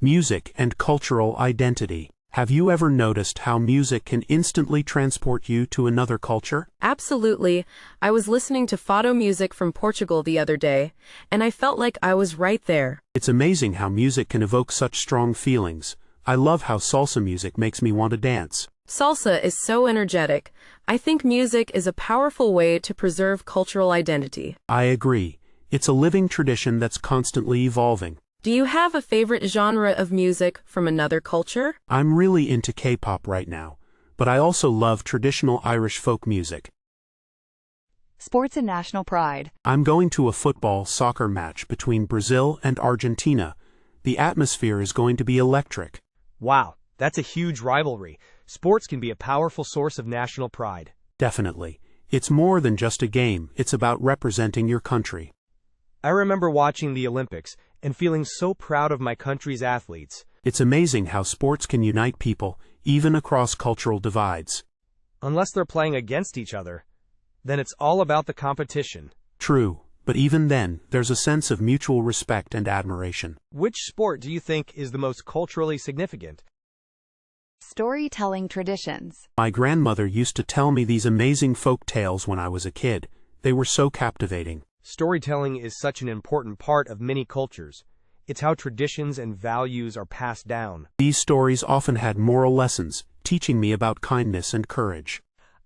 Music and cultural identity. Have you ever noticed how music can instantly transport you to another culture? Absolutely. I was listening to fado music from Portugal the other day, and I felt like I was right there. It's amazing how music can evoke such strong feelings. I love how salsa music makes me want to dance. Salsa is so energetic. I think music is a powerful way to preserve cultural identity. I agree. It's a living tradition that's constantly evolving. Do you have a favorite genre of music from another culture? I'm really into K-pop right now, but I also love traditional Irish folk music. Sports and national pride. I'm going to a football-soccer match between Brazil and Argentina. The atmosphere is going to be electric. Wow, that's a huge rivalry. Sports can be a powerful source of national pride. Definitely. It's more than just a game, it's about representing your country. I remember watching the Olympics and feeling so proud of my country's athletes. It's amazing how sports can unite people, even across cultural divides. Unless they're playing against each other, then it's all about the competition. True, but even then, there's a sense of mutual respect and admiration. Which sport do you think is the most culturally significant? Storytelling traditions. My grandmother used to tell me these amazing folk tales when I was a kid. They were so captivating. Storytelling is such an important part of many cultures. It's how traditions and values are passed down. These stories often had moral lessons, teaching me about kindness and courage.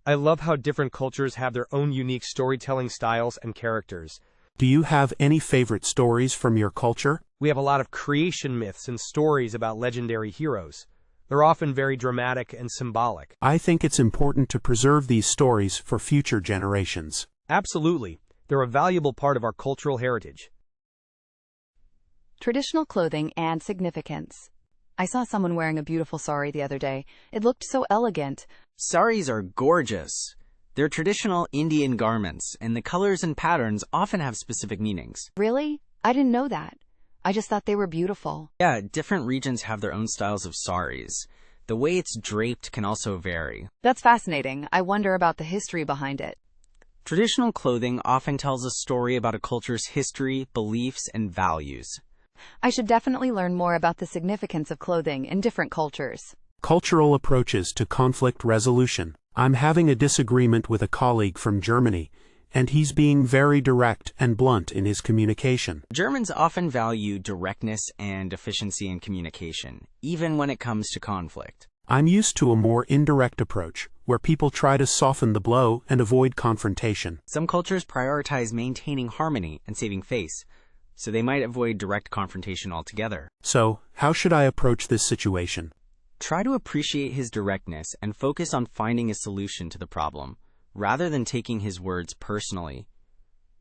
I love how different cultures have their own unique storytelling styles and characters. Do you have any favorite stories from your culture? We have a lot of creation myths and stories about legendary heroes. They're often very dramatic and symbolic. I think it's important to preserve these stories for future generations. Absolutely. They're a valuable part of our cultural heritage. Traditional clothing and significance. I saw someone wearing a beautiful sari the other day. It looked so elegant. Saris are gorgeous. They're traditional Indian garments, and the colors and patterns often have specific meanings. Really? I didn't know that. I just thought they were beautiful. Yeah, different regions have their own styles of saris. The way it's draped can also vary. That's fascinating. I wonder about the history behind it. Traditional clothing often tells a story about a culture's history, beliefs, and values. I should definitely learn more about the significance of clothing in different cultures. Cultural approaches to conflict resolution. I'm having a disagreement with a colleague from Germany, and he's being very direct and blunt in his communication. Germans often value directness and efficiency in communication, even when it comes to conflict. I'm used to a more indirect approach, where people try to soften the blow and avoid confrontation. Some cultures prioritize maintaining harmony and saving face, so they might avoid direct confrontation altogether. So, how should I approach this situation? Try to appreciate his directness and focus on finding a solution to the problem, rather than taking his words personally.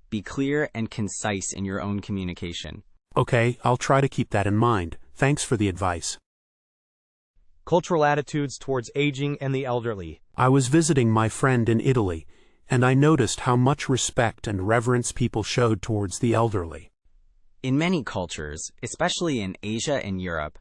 Be clear and concise in your own communication. Okay, I'll try to keep that in mind. Thanks for the advice. Cultural attitudes towards aging and the elderly. I was visiting my friend in Italy, and I noticed how much respect and reverence people showed towards the elderly. In many cultures, especially in Asia and Europe,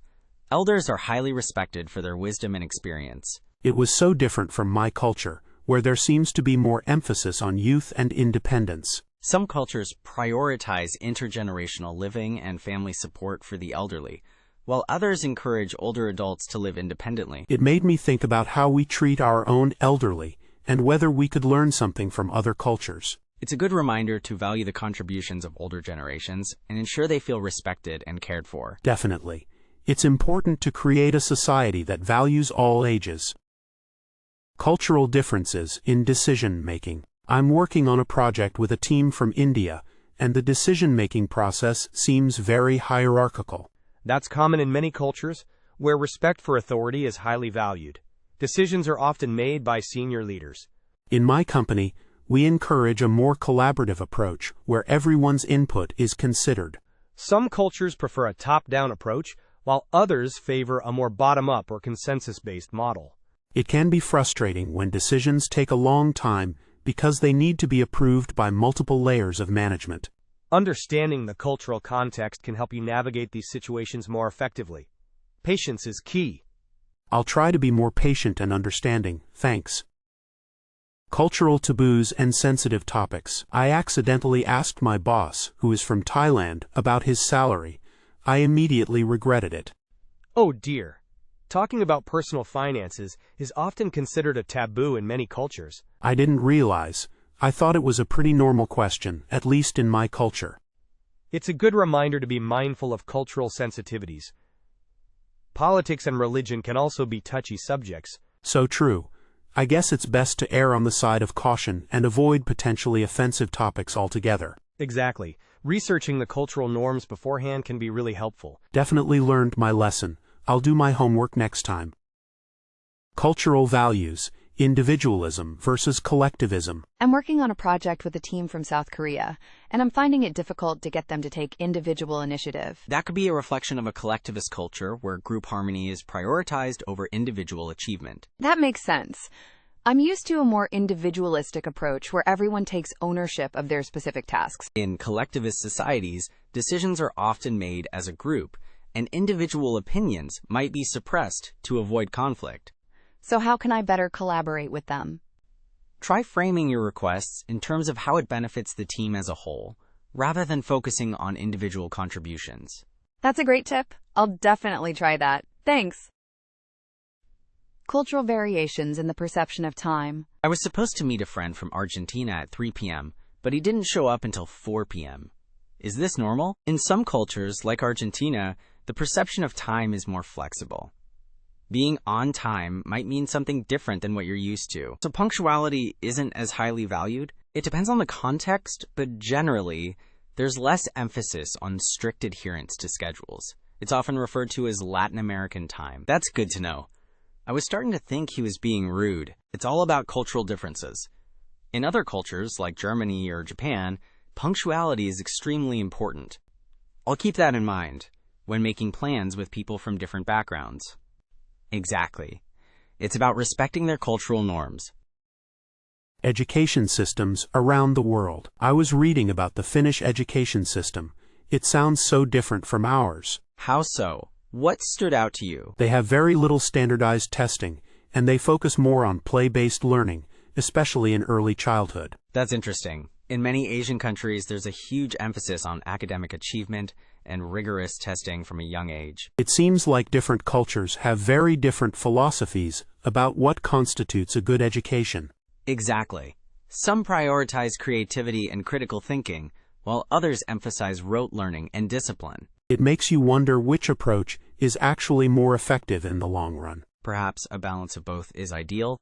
elders are highly respected for their wisdom and experience. It was so different from my culture, where there seems to be more emphasis on youth and independence. Some cultures prioritize intergenerational living and family support for the elderly, while others encourage older adults to live independently. It made me think about how we treat our own elderly, and whether we could learn something from other cultures. It's a good reminder to value the contributions of older generations and ensure they feel respected and cared for. Definitely. It's important to create a society that values all ages. Cultural differences in decision-making. I'm working on a project with a team from India, and the decision-making process seems very hierarchical. That's common in many cultures, where respect for authority is highly valued. Decisions are often made by senior leaders. In my company, we encourage a more collaborative approach, where everyone's input is considered. Some cultures prefer a top-down approach, while others favor a more bottom-up or consensus-based model. It can be frustrating when decisions take a long time because they need to be approved by multiple layers of management. Understanding the cultural context can help you navigate these situations more effectively. Patience is key. I'll try to be more patient and understanding, thanks. Cultural taboos and sensitive topics. I accidentally asked my boss, who is from Thailand, about his salary. I immediately regretted it. Oh dear. Talking about personal finances is often considered a taboo in many cultures. I didn't realize. I thought it was a pretty normal question, at least in my culture. It's a good reminder to be mindful of cultural sensitivities. Politics and religion can also be touchy subjects. So true. I guess it's best to err on the side of caution and avoid potentially offensive topics altogether. Exactly. Researching the cultural norms beforehand can be really helpful. Definitely learned my lesson. I'll do my homework next time. Cultural values individualism versus collectivism. I'm working on a project with a team from South Korea, and I'm finding it difficult to get them to take individual initiative. That could be a reflection of a collectivist culture where group harmony is prioritized over individual achievement. That makes sense. I'm used to a more individualistic approach where everyone takes ownership of their specific tasks. In collectivist societies, decisions are often made as a group, and individual opinions might be suppressed to avoid conflict. So how can I better collaborate with them? Try framing your requests in terms of how it benefits the team as a whole, rather than focusing on individual contributions. That's a great tip. I'll definitely try that. Thanks. Cultural variations in the perception of time. I was supposed to meet a friend from Argentina at 3 p.m., but he didn't show up until 4 p.m. Is this normal? In some cultures, like Argentina, the perception of time is more flexible. Being on time might mean something different than what you're used to. So punctuality isn't as highly valued. It depends on the context, but generally, there's less emphasis on strict adherence to schedules. It's often referred to as Latin American time. That's good to know. I was starting to think he was being rude. It's all about cultural differences. In other cultures, like Germany or Japan, punctuality is extremely important. I'll keep that in mind when making plans with people from different backgrounds. Exactly. It's about respecting their cultural norms. Education systems around the world. I was reading about the Finnish education system. It sounds so different from ours. How so? What stood out to you? They have very little standardized testing, and they focus more on play-based learning, especially in early childhood. That's interesting. In many Asian countries, there's a huge emphasis on academic achievement and rigorous testing from a young age. It seems like different cultures have very different philosophies about what constitutes a good education. Exactly. Some prioritize creativity and critical thinking, while others emphasize rote learning and discipline. It makes you wonder which approach is actually more effective in the long run. Perhaps a balance of both is ideal.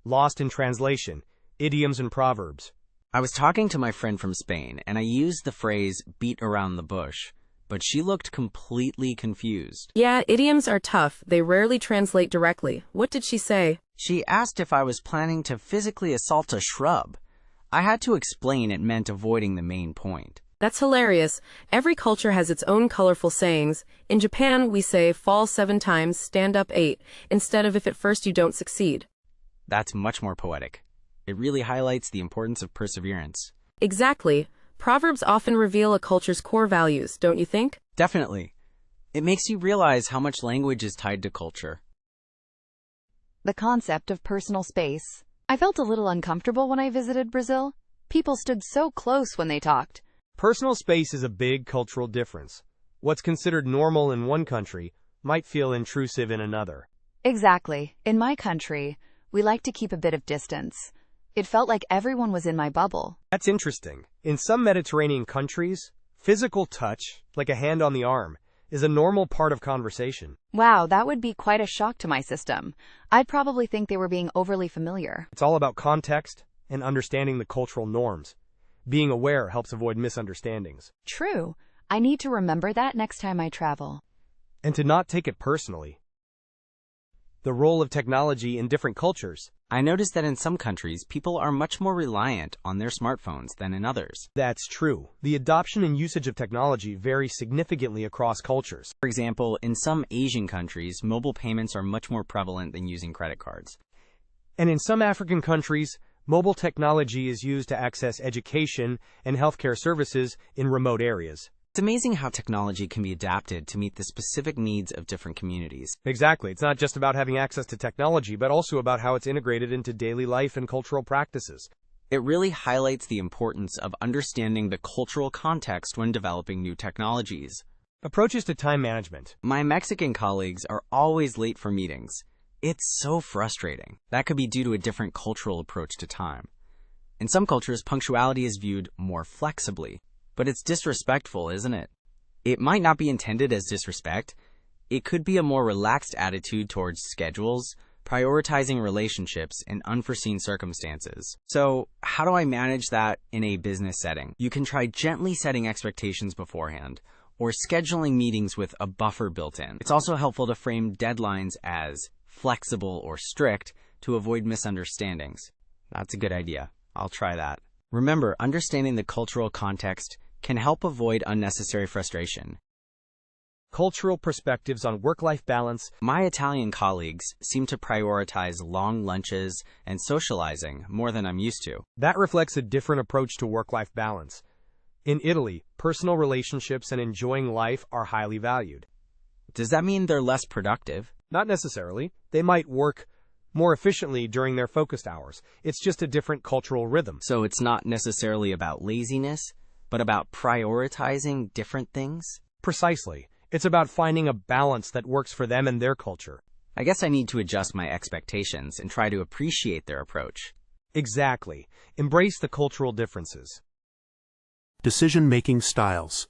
Lost in translation. Idioms and proverbs. I was talking to my friend from Spain, and I used the phrase beat around the bush, but she looked completely confused. Yeah, idioms are tough. They rarely translate directly. What did she say? She asked if I was planning to physically assault a shrub. I had to explain it meant avoiding the main point. That's hilarious. Every culture has its own colorful sayings. In Japan, we say fall 7 times, stand up 8, instead of if at first you don't succeed. That's much more poetic. It really highlights the importance of perseverance. Exactly. Proverbs often reveal a culture's core values, don't you think? Definitely. It makes you realize how much language is tied to culture. The concept of personal space. I felt a little uncomfortable when I visited Brazil. People stood so close when they talked. Personal space is a big cultural difference. What's considered normal in one country might feel intrusive in another. Exactly. In my country, we like to keep a bit of distance. It felt like everyone was in my bubble. That's interesting. In some Mediterranean countries, physical touch, like a hand on the arm, is a normal part of conversation. Wow, that would be quite a shock to my system. I'd probably think they were being overly familiar. It's all about context and understanding the cultural norms. Being aware helps avoid misunderstandings. True. I need to remember that next time I travel. And to not take it personally. The role of technology in different cultures. I noticed that in some countries, people are much more reliant on their smartphones than in others. That's true. The adoption and usage of technology vary significantly across cultures. For example, in some Asian countries, mobile payments are much more prevalent than using credit cards. And in some African countries, mobile technology is used to access education and healthcare services in remote areas. It's amazing how technology can be adapted to meet the specific needs of different communities. Exactly. It's not just about having access to technology, but also about how it's integrated into daily life and cultural practices. It really highlights the importance of understanding the cultural context when developing new technologies. Approaches to time management. My Mexican colleagues are always late for meetings. It's so frustrating. That could be due to a different cultural approach to time. In some cultures, punctuality is viewed more flexibly. But it's disrespectful, isn't it? It might not be intended as disrespect. It could be a more relaxed attitude towards schedules, prioritizing relationships in unforeseen circumstances. So, how do I manage that in a business setting? You can try gently setting expectations beforehand, or scheduling meetings with a buffer built in. It's also helpful to frame deadlines as flexible or strict to avoid misunderstandings. That's a good idea. I'll try that. Remember, understanding the cultural context can help avoid unnecessary frustration. Cultural perspectives on work-life balance. My Italian colleagues seem to prioritize long lunches and socializing more than I'm used to. That reflects a different approach to work-life balance. In Italy, personal relationships and enjoying life are highly valued. Does that mean they're less productive? Not necessarily. They might work more efficiently during their focused hours. It's just a different cultural rhythm. So it's not necessarily about laziness, but about prioritizing different things? Precisely. It's about finding a balance that works for them and their culture. I guess I need to adjust my expectations and try to appreciate their approach. Exactly. Embrace the cultural differences. Decision-making styles.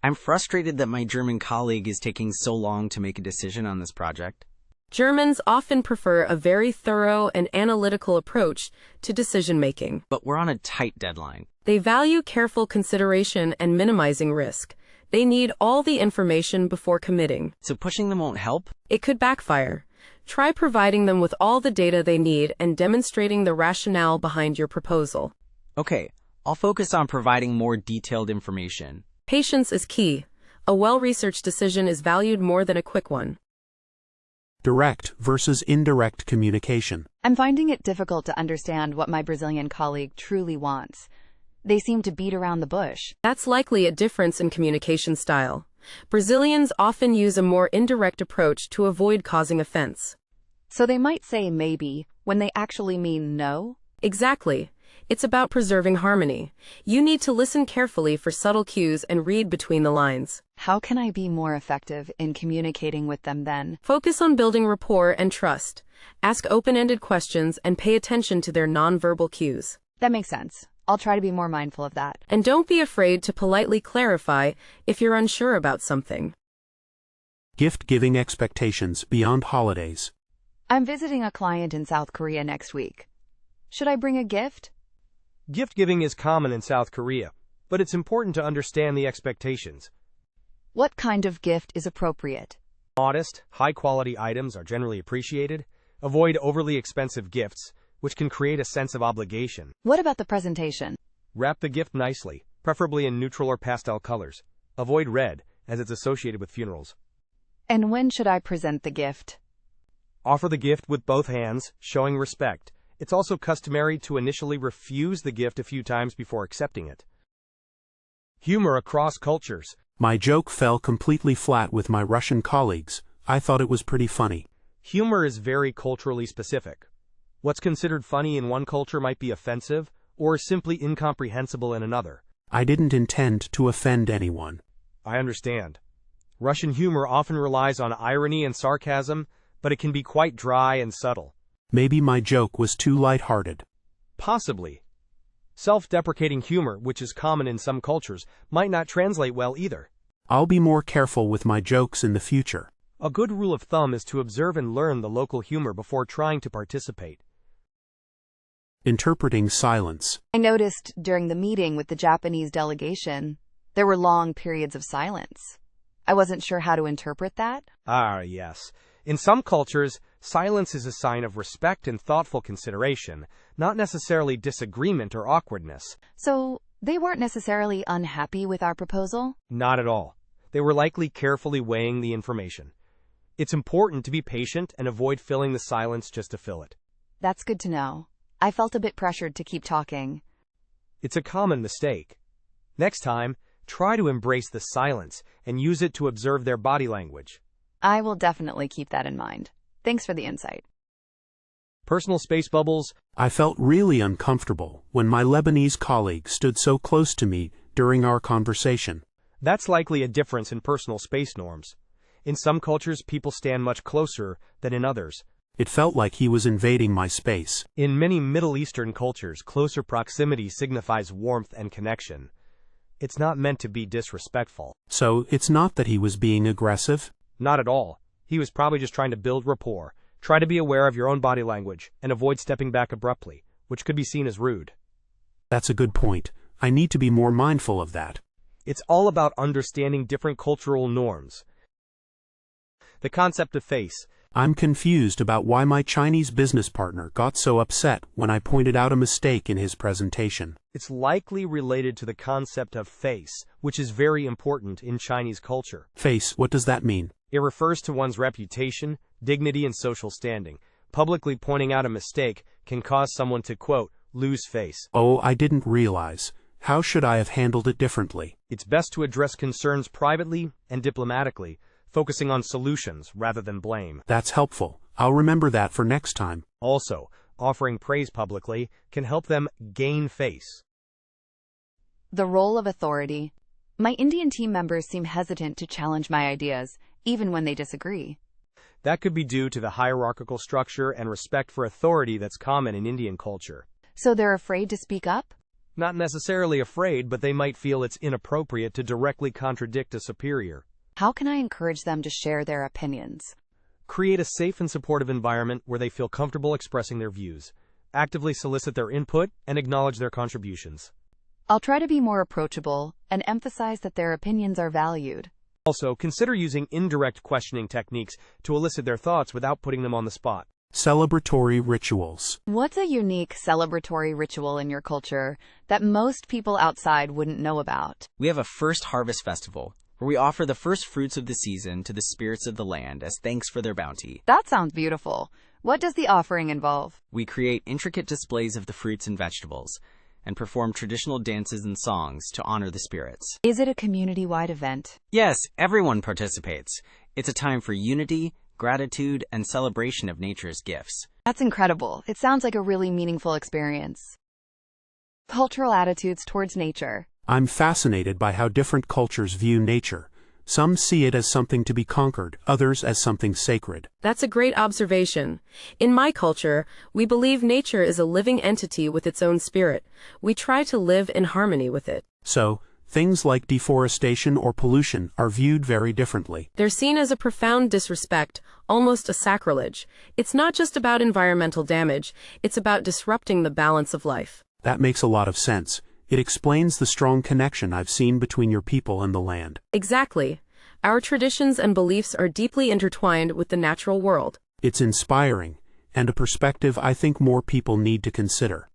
I'm frustrated that my German colleague is taking so long to make a decision on this project. Germans often prefer a very thorough and analytical approach to decision-making. But we're on a tight deadline. They value careful consideration and minimizing risk. They need all the information before committing. So pushing them won't help? It could backfire. Try providing them with all the data they need and demonstrating the rationale behind your proposal. Okay, I'll focus on providing more detailed information. Patience is key. A well-researched decision is valued more than a quick one. Direct versus indirect communication. I'm finding it difficult to understand what my Brazilian colleague truly wants. They seem to beat around the bush. That's likely a difference in communication style. Brazilians often use a more indirect approach to avoid causing offense. So they might say maybe when they actually mean no? Exactly. It's about preserving harmony. You need to listen carefully for subtle cues and read between the lines. How can I be more effective in communicating with them then? Focus on building rapport and trust. Ask open-ended questions and pay attention to their nonverbal cues. That makes sense. I'll try to be more mindful of that. And don't be afraid to politely clarify if you're unsure about something. Gift-giving expectations beyond holidays. I'm visiting a client in South Korea next week. Should I bring a gift? Gift-giving is common in South Korea, but it's important to understand the expectations. What kind of gift is appropriate? Modest, high-quality items are generally appreciated. Avoid overly expensive gifts, which can create a sense of obligation. What about the presentation? Wrap the gift nicely, preferably in neutral or pastel colors. Avoid red, as it's associated with funerals. And when should I present the gift? Offer the gift with both hands, showing respect. It's also customary to initially refuse the gift a few times before accepting it. Humor across cultures. My joke fell completely flat with my Russian colleagues. I thought it was pretty funny. Humor is very culturally specific. What's considered funny in one culture might be offensive or simply incomprehensible in another. I didn't intend to offend anyone. I understand. Russian humor often relies on irony and sarcasm, but it can be quite dry and subtle. Maybe my joke was too light-hearted. Possibly. Self-deprecating humor, which is common in some cultures, might not translate well either. I'll be more careful with my jokes in the future. A good rule of thumb is to observe and learn the local humor before trying to participate. Interpreting silence. I noticed during the meeting with the Japanese delegation, there were long periods of silence. I wasn't sure how to interpret that. Yes. In some cultures, silence is a sign of respect and thoughtful consideration, not necessarily disagreement or awkwardness. So, they weren't necessarily unhappy with our proposal? Not at all. They were likely carefully weighing the information. It's important to be patient and avoid filling the silence just to fill it. That's good to know. I felt a bit pressured to keep talking. It's a common mistake. Next time, try to embrace the silence and use it to observe their body language. I will definitely keep that in mind. Thanks for the insight. Personal space bubbles. I felt really uncomfortable when my Lebanese colleague stood so close to me during our conversation. That's likely a difference in personal space norms. In some cultures, people stand much closer than in others. It felt like he was invading my space. In many Middle Eastern cultures, closer proximity signifies warmth and connection. It's not meant to be disrespectful. So, it's not that he was being aggressive? Not at all. He was probably just trying to build rapport. Try to be aware of your own body language and avoid stepping back abruptly, which could be seen as rude. That's a good point. I need to be more mindful of that. It's all about understanding different cultural norms. The concept of face. I'm confused about why my Chinese business partner got so upset when I pointed out a mistake in his presentation. It's likely related to the concept of face, which is very important in Chinese culture. Face, what does that mean? It refers to one's reputation, dignity, and social standing. Publicly pointing out a mistake can cause someone to, quote, lose face. Oh, I didn't realize. How should I have handled it differently? It's best to address concerns privately and diplomatically, focusing on solutions rather than blame. That's helpful. I'll remember that for next time. Also, offering praise publicly can help them gain face. The role of authority. My Indian team members seem hesitant to challenge my ideas, even when they disagree. That could be due to the hierarchical structure and respect for authority that's common in Indian culture. So they're afraid to speak up? Not necessarily afraid, but they might feel it's inappropriate to directly contradict a superior. How can I encourage them to share their opinions? Create a safe and supportive environment where they feel comfortable expressing their views. Actively solicit their input and acknowledge their contributions. I'll try to be more approachable and emphasize that their opinions are valued. Also, consider using indirect questioning techniques to elicit their thoughts without putting them on the spot. Celebratory rituals. What's a unique celebratory ritual in your culture that most people outside wouldn't know about? We have a first harvest festival, where we offer the first fruits of the season to the spirits of the land as thanks for their bounty. That sounds beautiful. What does the offering involve? We create intricate displays of the fruits and vegetables, and perform traditional dances and songs to honor the spirits. Is it a community-wide event? Yes, everyone participates. It's a time for unity, gratitude, and celebration of nature's gifts. That's incredible. It sounds like a really meaningful experience. Cultural attitudes towards nature. I'm fascinated by how different cultures view nature. Some see it as something to be conquered, others as something sacred. That's a great observation. In my culture, we believe nature is a living entity with its own spirit. We try to live in harmony with it. So, things like deforestation or pollution are viewed very differently. They're seen as a profound disrespect, almost a sacrilege. It's not just about environmental damage, it's about disrupting the balance of life. That makes a lot of sense. It explains the strong connection I've seen between your people and the land. Exactly. Our traditions and beliefs are deeply intertwined with the natural world. It's inspiring, and a perspective I think more people need to consider.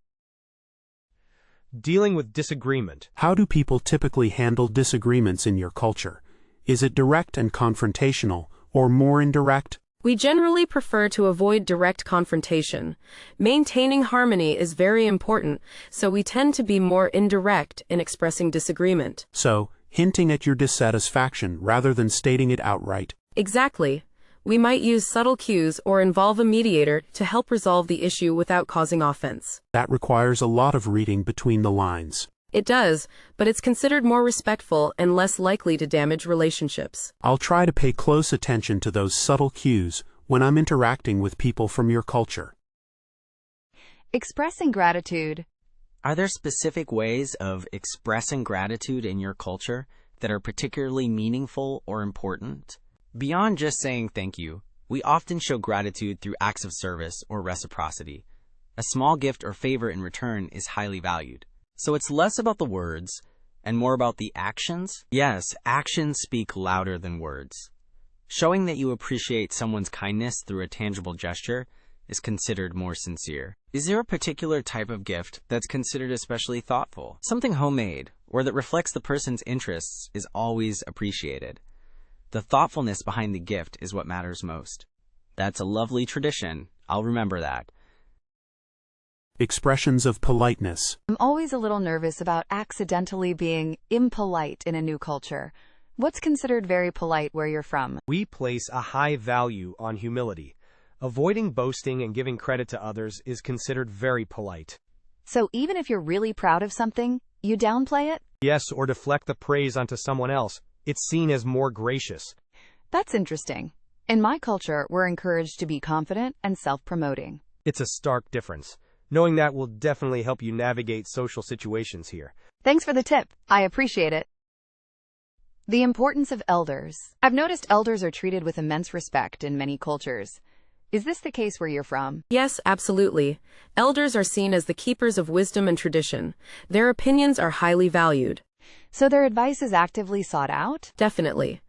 Dealing with disagreement. How do people typically handle disagreements in your culture? Is it direct and confrontational, or more indirect? We generally prefer to avoid direct confrontation. Maintaining harmony is very important, so we tend to be more indirect in expressing disagreement. So, hinting at your dissatisfaction rather than stating it outright. Exactly. We might use subtle cues or involve a mediator to help resolve the issue without causing offense. That requires a lot of reading between the lines. It does, but it's considered more respectful and less likely to damage relationships. I'll try to pay close attention to those subtle cues when I'm interacting with people from your culture. Expressing gratitude. Are there specific ways of expressing gratitude in your culture that are particularly meaningful or important? Beyond just saying thank you, we often show gratitude through acts of service or reciprocity. A small gift or favor in return is highly valued. So it's less about the words and more about the actions? Yes, actions speak louder than words. Showing that you appreciate someone's kindness through a tangible gesture is considered more sincere. Is there a particular type of gift that's considered especially thoughtful? Something homemade or that reflects the person's interests is always appreciated. The thoughtfulness behind the gift is what matters most. That's a lovely tradition. I'll remember that. Expressions of politeness. I'm always a little nervous about accidentally being impolite in a new culture. What's considered very polite where you're from? We place a high value on humility. Avoiding boasting and giving credit to others is considered very polite. So even if you're really proud of something, you downplay it? Yes, or deflect the praise onto someone else. It's seen as more gracious. That's interesting. In my culture, we're encouraged to be confident and self-promoting. It's a stark difference. Knowing that will definitely help you navigate social situations here. Thanks for the tip. I appreciate it. The importance of elders. I've noticed elders are treated with immense respect in many cultures. Is this the case where you're from? Yes, absolutely. Elders are seen as the keepers of wisdom and tradition. Their opinions are highly valued. So their advice is actively sought out? Definitely.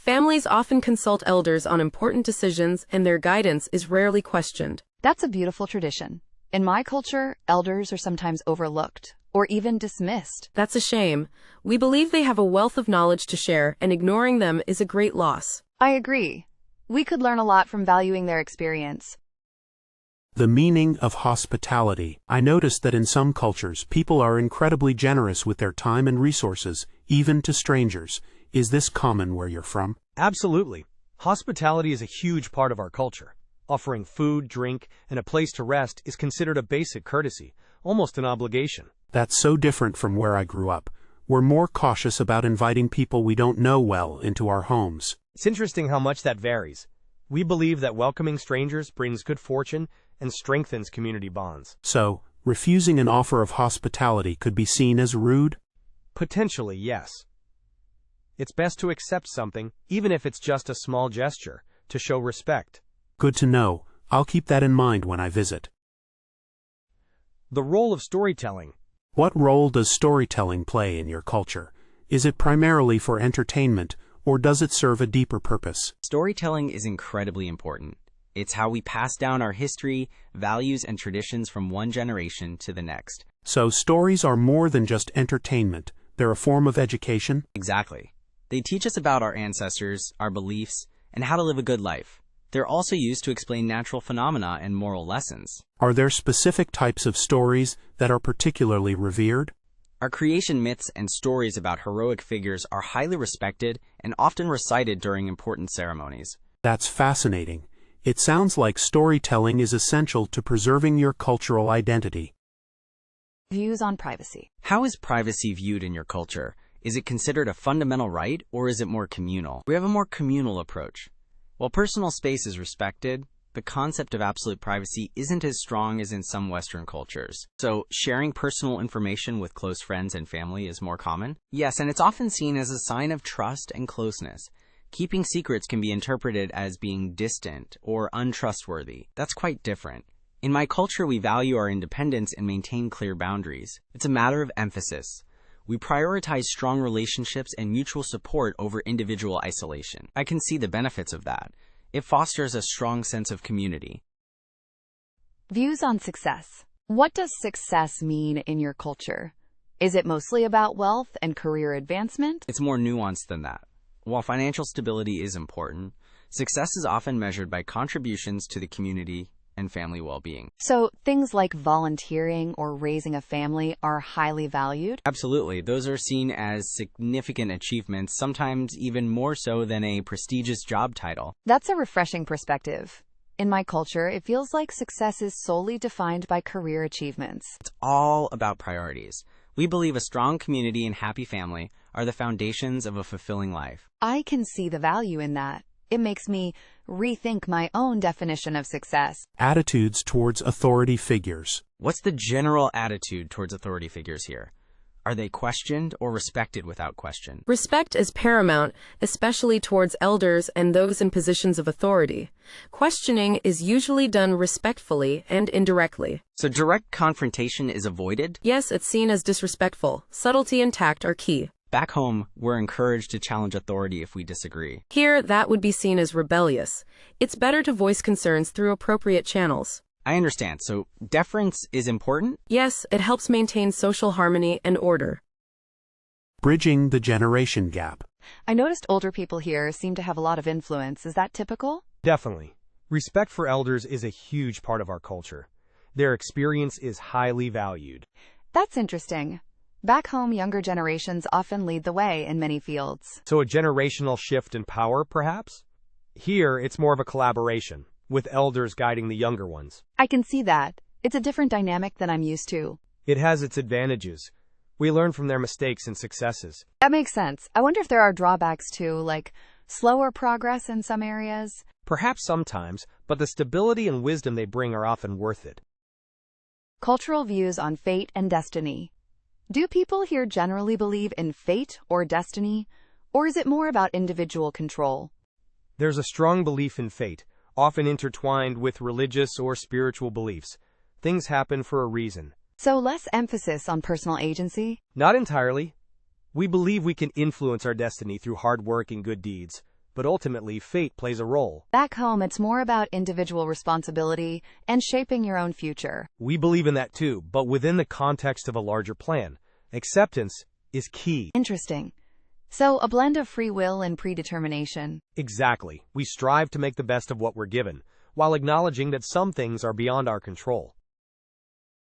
Families often consult elders on important decisions, and their guidance is rarely questioned. That's a beautiful tradition. In my culture, elders are sometimes overlooked or even dismissed. That's a shame. We believe they have a wealth of knowledge to share, and ignoring them is a great loss. I agree. We could learn a lot from valuing their experience. The meaning of hospitality. I noticed that in some cultures, people are incredibly generous with their time and resources, even to strangers. Is this common where you're from? Absolutely. Hospitality is a huge part of our culture. Offering food, drink, and a place to rest is considered a basic courtesy, almost an obligation. That's so different from where I grew up. We're more cautious about inviting people we don't know well into our homes. It's interesting how much that varies. We believe that welcoming strangers brings good fortune and strengthens community bonds. So, refusing an offer of hospitality could be seen as rude? Potentially, yes. It's best to accept something, even if it's just a small gesture, to show respect. Good to know. I'll keep that in mind when I visit. The role of storytelling. What role does storytelling play in your culture? Is it primarily for entertainment, or does it serve a deeper purpose? Storytelling is incredibly important. It's how we pass down our history, values, and traditions from one generation to the next. So stories are more than just entertainment. They're a form of education? Exactly. They teach us about our ancestors, our beliefs, and how to live a good life. They're also used to explain natural phenomena and moral lessons. Are there specific types of stories that are particularly revered? Our creation myths and stories about heroic figures are highly respected and often recited during important ceremonies. That's fascinating. It sounds like storytelling is essential to preserving your cultural identity. Views on privacy. How is privacy viewed in your culture? Is it considered a fundamental right, or is it more communal? We have a more communal approach. While personal space is respected, the concept of absolute privacy isn't as strong as in some Western cultures. So, sharing personal information with close friends and family is more common? Yes, and it's often seen as a sign of trust and closeness. Keeping secrets can be interpreted as being distant or untrustworthy. That's quite different. In my culture, we value our independence and maintain clear boundaries. It's a matter of emphasis. We prioritize strong relationships and mutual support over individual isolation. I can see the benefits of that. It fosters a strong sense of community. Views on success. What does success mean in your culture? Is it mostly about wealth and career advancement? It's more nuanced than that. While financial stability is important, success is often measured by contributions to the community and family well-being. So, things like volunteering or raising a family are highly valued? Absolutely. Those are seen as significant achievements, sometimes even more so than a prestigious job title. That's a refreshing perspective. In my culture, it feels like success is solely defined by career achievements. It's all about priorities. We believe a strong community and happy family are the foundations of a fulfilling life. I can see the value in that. It makes me rethink my own definition of success. Attitudes towards authority figures. What's the general attitude towards authority figures here? Are they questioned or respected without question? Respect is paramount, especially towards elders and those in positions of authority. Questioning is usually done respectfully and indirectly. So direct confrontation is avoided? Yes, it's seen as disrespectful. Subtlety and tact are key. Back home, we're encouraged to challenge authority if we disagree. Here, that would be seen as rebellious. It's better to voice concerns through appropriate channels. I understand. So deference is important? Yes, it helps maintain social harmony and order. Bridging the generation gap. I noticed older people here seem to have a lot of influence. Is that typical? Definitely. Respect for elders is a huge part of our culture. Their experience is highly valued. That's interesting. Back home, younger generations often lead the way in many fields. So a generational shift in power, perhaps? Here, it's more of a collaboration, with elders guiding the younger ones. I can see that. It's a different dynamic than I'm used to. It has its advantages. We learn from their mistakes and successes. That makes sense. I wonder if there are drawbacks too, like slower progress in some areas. Perhaps sometimes, but the stability and wisdom they bring are often worth it. Cultural views on fate and destiny. Do people here generally believe in fate or destiny, or is it more about individual control? There's a strong belief in fate, often intertwined with religious or spiritual beliefs. Things happen for a reason. So less emphasis on personal agency? Not entirely. We believe we can influence our destiny through hard work and good deeds, but ultimately fate plays a role. Back home, it's more about individual responsibility and shaping your own future. We believe in that too, but within the context of a larger plan. Acceptance is key. Interesting. So, a blend of free will and predetermination. Exactly. We strive to make the best of what we're given, while acknowledging that some things are beyond our control.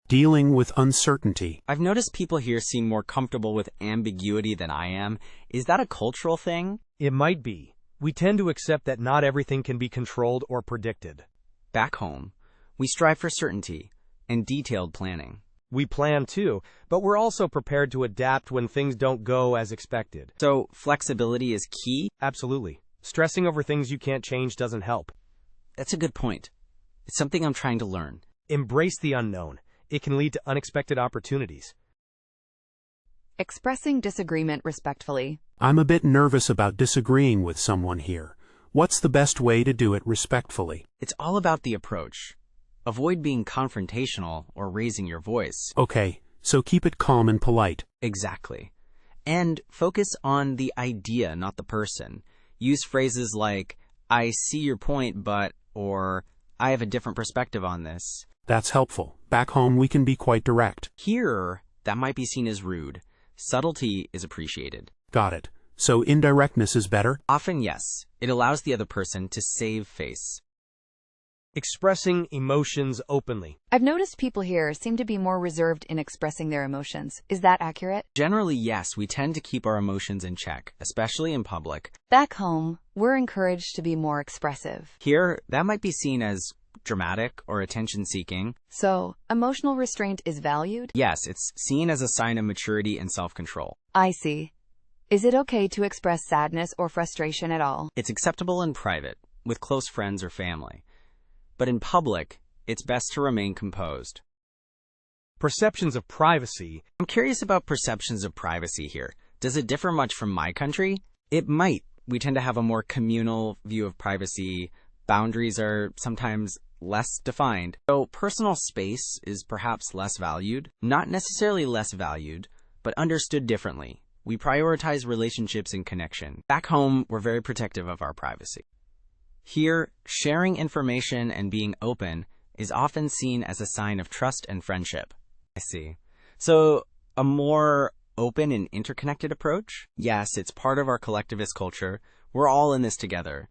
Dealing with uncertainty. I've noticed people here seem more comfortable with ambiguity than I am. Is that a cultural thing? It might be. We tend to accept that not everything can be controlled or predicted. Back home, we strive for certainty and detailed planning. We plan too, but we're also prepared to adapt when things don't go as expected. So, flexibility is key? Absolutely. Stressing over things you can't change doesn't help. That's a good point. It's something I'm trying to learn. Embrace the unknown. It can lead to unexpected opportunities. Expressing disagreement respectfully. I'm a bit nervous about disagreeing with someone here. What's the best way to do it respectfully? It's all about the approach. Avoid being confrontational or raising your voice. Okay, so keep it calm and polite. Exactly. And focus on the idea, not the person. Use phrases like, I see your point, but, or, I have a different perspective on this. That's helpful. Back home, we can be quite direct. Here, that might be seen as rude. Subtlety is appreciated. Got it. So indirectness is better? Often, yes. It allows the other person to save face. Expressing emotions openly. I've noticed people here seem to be more reserved in expressing their emotions. Is that accurate? Generally, yes, we tend to keep our emotions in check, especially in public. Back home, we're encouraged to be more expressive. Here, that might be seen as dramatic or attention-seeking. So, emotional restraint is valued? Yes, it's seen as a sign of maturity and self-control. I see. Is it okay to express sadness or frustration at all? It's acceptable in private, with close friends or family. But in public, it's best to remain composed. Perceptions of privacy. I'm curious about perceptions of privacy here. Does it differ much from my country? It might. We tend to have a more communal view of privacy. Boundaries are sometimes less defined. So personal space is perhaps less valued. Not necessarily less valued, but understood differently. We prioritize relationships and connection. Back home, we're very protective of our privacy. Here, sharing information and being open is often seen as a sign of trust and friendship. I see. So, a more open and interconnected approach? Yes, it's part of our collectivist culture. We're all in this together.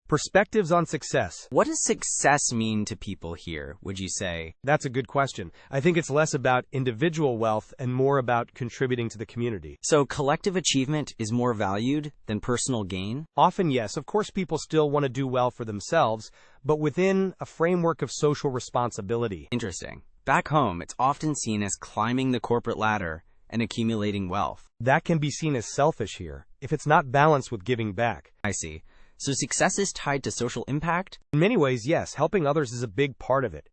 Perspectives on success. What does success mean to people here, would you say? That's a good question. I think it's less about individual wealth and more about contributing to the community. So collective achievement is more valued than personal gain? Often, yes. Of course, people still want to do well for themselves, but within a framework of social responsibility. Interesting. Back home, it's often seen as climbing the corporate ladder and accumulating wealth. That can be seen as selfish here, if it's not balanced with giving back. I see. So success is tied to social impact? In many ways, yes, helping others is a big part of it.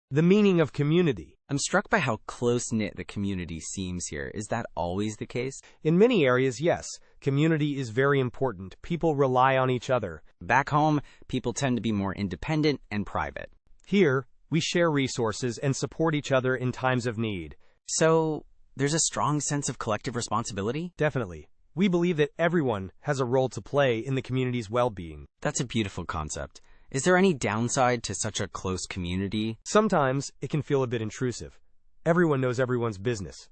The meaning of community. I'm struck by how close-knit the community seems here. Is that always the case? In many areas, yes. Community is very important. People rely on each other. Back home, people tend to be more independent and private. Here, we share resources and support each other in times of need. So, there's a strong sense of collective responsibility? Definitely. We believe that everyone has a role to play in the community's well-being. That's a beautiful concept. Is there any downside to such a close community? Sometimes it can feel a bit intrusive. Everyone knows everyone's business.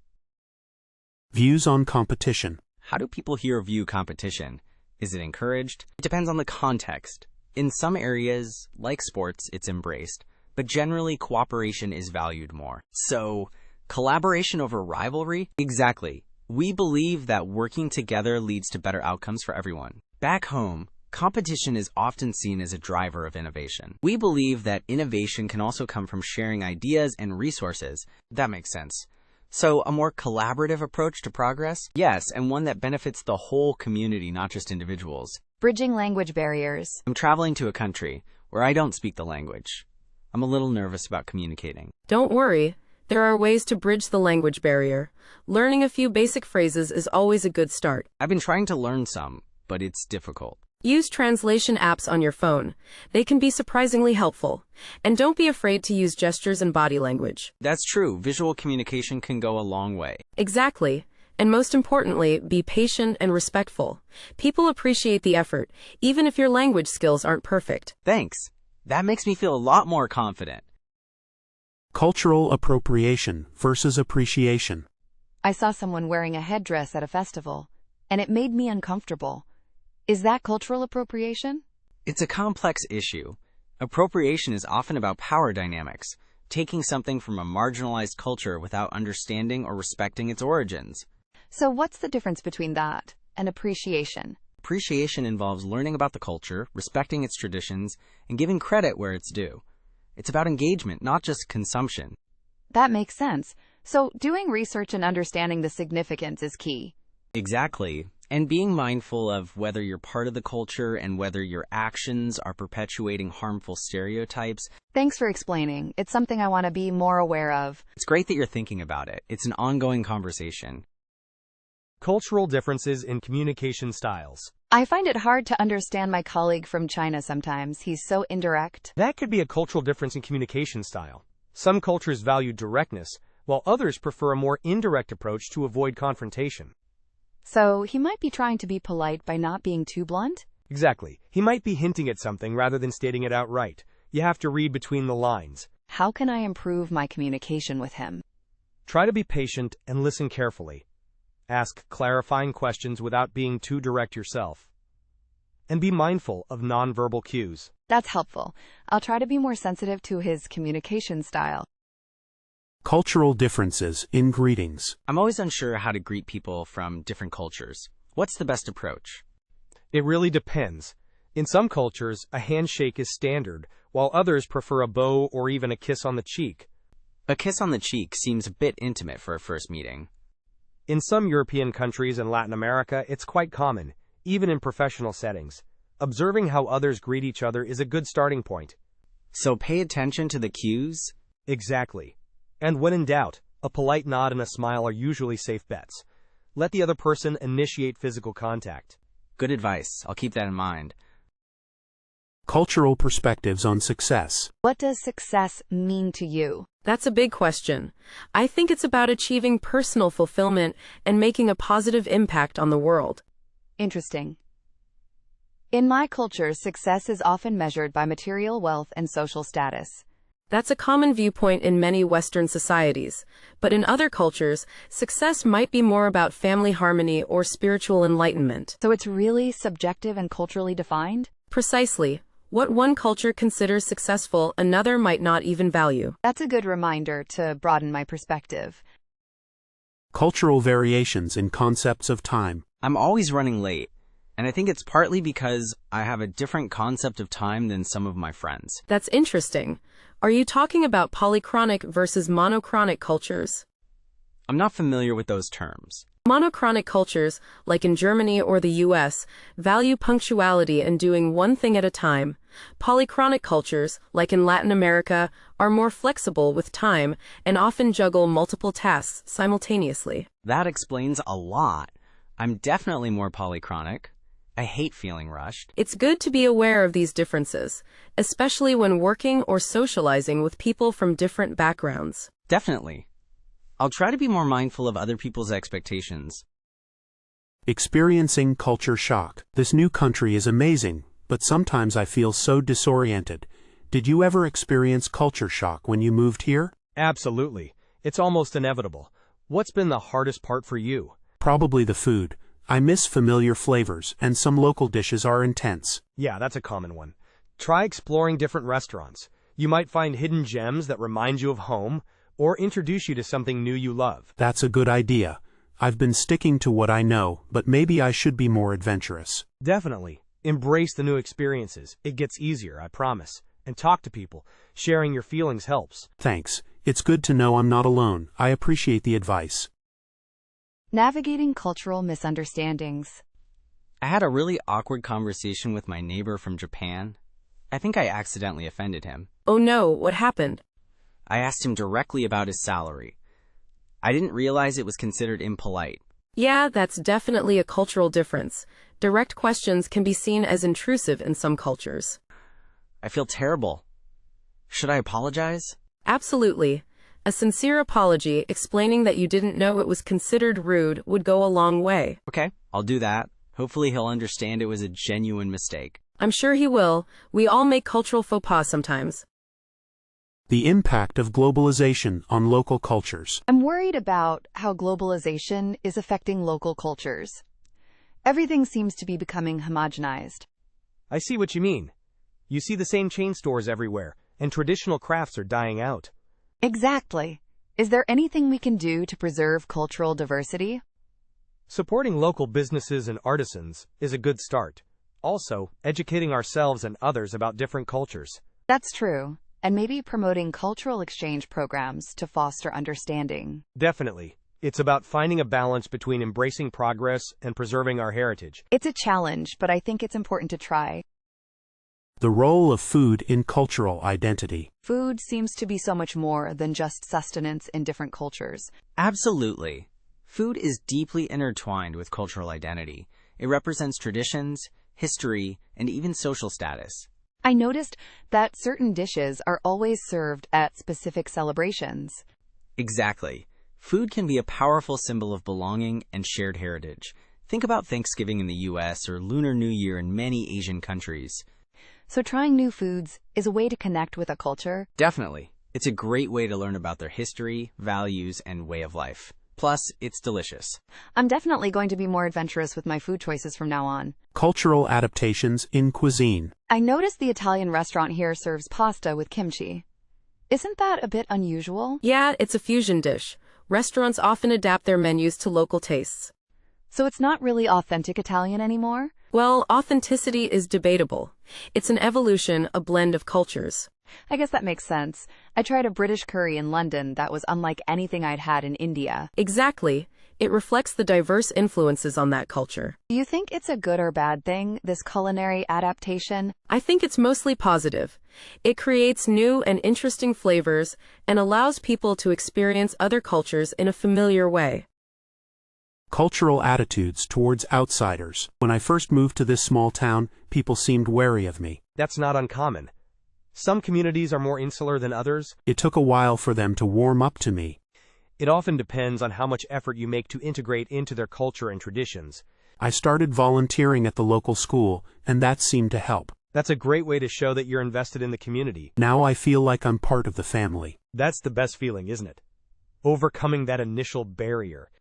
Views on competition. How do people here view competition? Is it encouraged? It depends on the context. In some areas, like sports, it's embraced, but generally cooperation is valued more. So, collaboration over rivalry? Exactly. We believe that working together leads to better outcomes for everyone. Back home, competition is often seen as a driver of innovation. We believe that innovation can also come from sharing ideas and resources. That makes sense. So, a more collaborative approach to progress? Yes, and one that benefits the whole community, not just individuals. Bridging language barriers. I'm traveling to a country where I don't speak the language. I'm a little nervous about communicating. Don't worry. There are ways to bridge the language barrier. Learning a few basic phrases is always a good start. I've been trying to learn some, but it's difficult. Use translation apps on your phone. They can be surprisingly helpful. And don't be afraid to use gestures and body language. That's true. Visual communication can go a long way. Exactly. And most importantly, be patient and respectful. People appreciate the effort, even if your language skills aren't perfect. Thanks. That makes me feel a lot more confident. Cultural appropriation versus appreciation. I saw someone wearing a headdress at a festival, and it made me uncomfortable. Is that cultural appropriation? It's a complex issue. Appropriation is often about power dynamics, taking something from a marginalized culture without understanding or respecting its origins. So what's the difference between that and appreciation? Appreciation involves learning about the culture, respecting its traditions, and giving credit where it's due. It's about engagement, not just consumption. That makes sense. So doing research and understanding the significance is key. Exactly. And being mindful of whether you're part of the culture and whether your actions are perpetuating harmful stereotypes. Thanks for explaining. It's something I want to be more aware of. It's great that you're thinking about it. It's an ongoing conversation. Cultural differences in communication styles. I find it hard to understand my colleague from China sometimes. He's so indirect. That could be a cultural difference in communication style. Some cultures value directness, while others prefer a more indirect approach to avoid confrontation. So he might be trying to be polite by not being too blunt? Exactly. He might be hinting at something rather than stating it outright. You have to read between the lines. How can I improve my communication with him? Try to be patient and listen carefully. Ask clarifying questions without being too direct yourself. And be mindful of nonverbal cues. That's helpful. I'll try to be more sensitive to his communication style. Cultural differences in greetings. I'm always unsure how to greet people from different cultures. What's the best approach? It really depends. In some cultures, a handshake is standard, while others prefer a bow or even a kiss on the cheek. A kiss on the cheek seems a bit intimate for a first meeting. In some European countries and Latin America, it's quite common, even in professional settings. Observing how others greet each other is a good starting point. So pay attention to the cues? Exactly. And when in doubt, a polite nod and a smile are usually safe bets. Let the other person initiate physical contact. Good advice. I'll keep that in mind. Cultural perspectives on success. What does success mean to you? That's a big question. I think it's about achieving personal fulfillment and making a positive impact on the world. Interesting. In my culture, success is often measured by material wealth and social status. That's a common viewpoint in many Western societies. But in other cultures, success might be more about family harmony or spiritual enlightenment. So it's really subjective and culturally defined? Precisely. What one culture considers successful, another might not even value. That's a good reminder to broaden my perspective. Cultural variations in concepts of time. I'm always running late, and I think it's partly because I have a different concept of time than some of my friends. That's interesting. Are you talking about polychronic versus monochronic cultures? I'm not familiar with those terms. Monochronic cultures, like in Germany or the US, value punctuality and doing one thing at a time. Polychronic cultures, like in Latin America, are more flexible with time and often juggle multiple tasks simultaneously. That explains a lot. I'm definitely more polychronic. I hate feeling rushed. It's good to be aware of these differences, especially when working or socializing with people from different backgrounds. Definitely. I'll try to be more mindful of other people's expectations. Experiencing culture shock. This new country is amazing, but sometimes I feel so disoriented. Did you ever experience culture shock when you moved here? Absolutely. It's almost inevitable. What's been the hardest part for you? Probably the food. I miss familiar flavors, and some local dishes are intense. Yeah, that's a common one. Try exploring different restaurants. You might find hidden gems that remind you of home, or introduce you to something new you love. That's a good idea. I've been sticking to what I know, but maybe I should be more adventurous. Definitely. Embrace the new experiences. It gets easier, I promise. And talk to people. Sharing your feelings helps. Thanks. It's good to know I'm not alone. I appreciate the advice. Navigating cultural misunderstandings. I had a really awkward conversation with my neighbor from Japan. I think I accidentally offended him. Oh no, what happened? I asked him directly about his salary. I didn't realize it was considered impolite. Yeah, that's definitely a cultural difference. Direct questions can be seen as intrusive in some cultures. I feel terrible. Should I apologize? Absolutely. A sincere apology explaining that you didn't know it was considered rude would go a long way. Okay, I'll do that. Hopefully he'll understand it was a genuine mistake. I'm sure he will. We all make cultural faux pas sometimes. The impact of globalization on local cultures. I'm worried about how globalization is affecting local cultures. Everything seems to be becoming homogenized. I see what you mean. You see the same chain stores everywhere, and traditional crafts are dying out. Exactly. Is there anything we can do to preserve cultural diversity? Supporting local businesses and artisans is a good start. Also, educating ourselves and others about different cultures. That's true. And maybe promoting cultural exchange programs to foster understanding. Definitely. It's about finding a balance between embracing progress and preserving our heritage. It's a challenge, but I think it's important to try. The role of food in cultural identity. Food seems to be so much more than just sustenance in different cultures. Absolutely. Food is deeply intertwined with cultural identity. It represents traditions, history, and even social status. I noticed that certain dishes are always served at specific celebrations. Exactly. Food can be a powerful symbol of belonging and shared heritage. Think about Thanksgiving in the US or Lunar New Year in many Asian countries. So trying new foods is a way to connect with a culture. Definitely. It's a great way to learn about their history, values, and way of life. Plus, it's delicious. I'm definitely going to be more adventurous with my food choices from now on. Cultural adaptations in cuisine. I noticed the Italian restaurant here serves pasta with kimchi. Isn't that a bit unusual? Yeah, it's a fusion dish. Restaurants often adapt their menus to local tastes. So it's not really authentic Italian anymore? Well, authenticity is debatable. It's an evolution, a blend of cultures. I guess that makes sense. I tried a British curry in London that was unlike anything I'd had in India. Exactly. It reflects the diverse influences on that culture. Do you think it's a good or bad thing, this culinary adaptation? I think it's mostly positive. It creates new and interesting flavors and allows people to experience other cultures in a familiar way. Cultural attitudes towards outsiders. When I first moved to this small town, people seemed wary of me. That's not uncommon. Some communities are more insular than others. It took a while for them to warm up to me. It often depends on how much effort you make to integrate into their culture and traditions. I started volunteering at the local school, and that seemed to help. That's a great way to show that you're invested in the community. Now I feel like I'm part of the family. That's the best feeling, isn't it? Overcoming that initial barrier.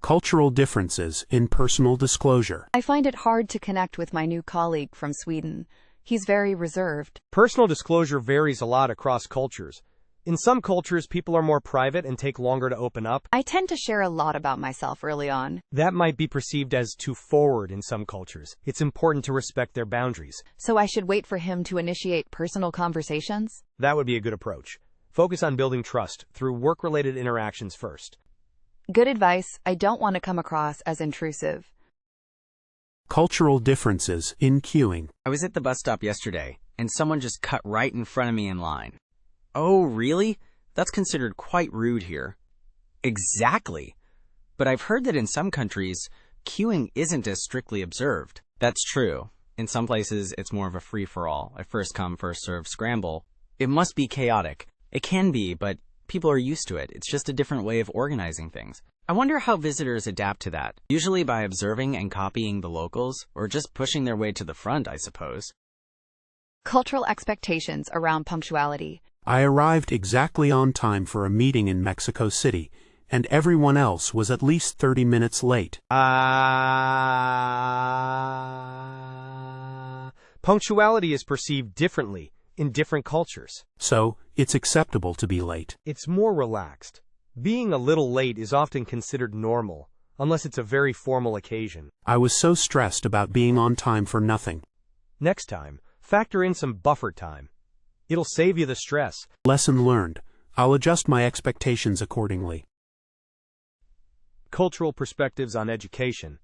Cultural differences in personal disclosure. I find it hard to connect with my new colleague from Sweden. He's very reserved. Personal disclosure varies a lot across cultures. In some cultures, people are more private and take longer to open up. I tend to share a lot about myself early on. That might be perceived as too forward in some cultures. It's important to respect their boundaries. So I should wait for him to initiate personal conversations? That would be a good approach. Focus on building trust through work-related interactions first. Good advice. I don't want to come across as intrusive. Cultural differences in queuing. I was at the bus stop yesterday, and someone just cut right in front of me in line. Oh, really? That's considered quite rude here. Exactly. But I've heard that in some countries, queuing isn't as strictly observed. That's true. In some places, it's more of a free-for-all, a first-come, first-served scramble. It must be chaotic. It can be, but people are used to it. It's just a different way of organizing things. I wonder how visitors adapt to that. Usually by observing and copying the locals, or just pushing their way to the front, I suppose. Cultural expectations around punctuality. I arrived exactly on time for a meeting in Mexico City, and everyone else was at least 30 minutes late. Punctuality is perceived differently in different cultures. So, it's acceptable to be late. It's more relaxed. Being a little late is often considered normal, unless it's a very formal occasion. I was so stressed about being on time for nothing. Next time, factor in some buffer time. It'll save you the stress. Lesson learned. I'll adjust my expectations accordingly. Cultural perspectives on education.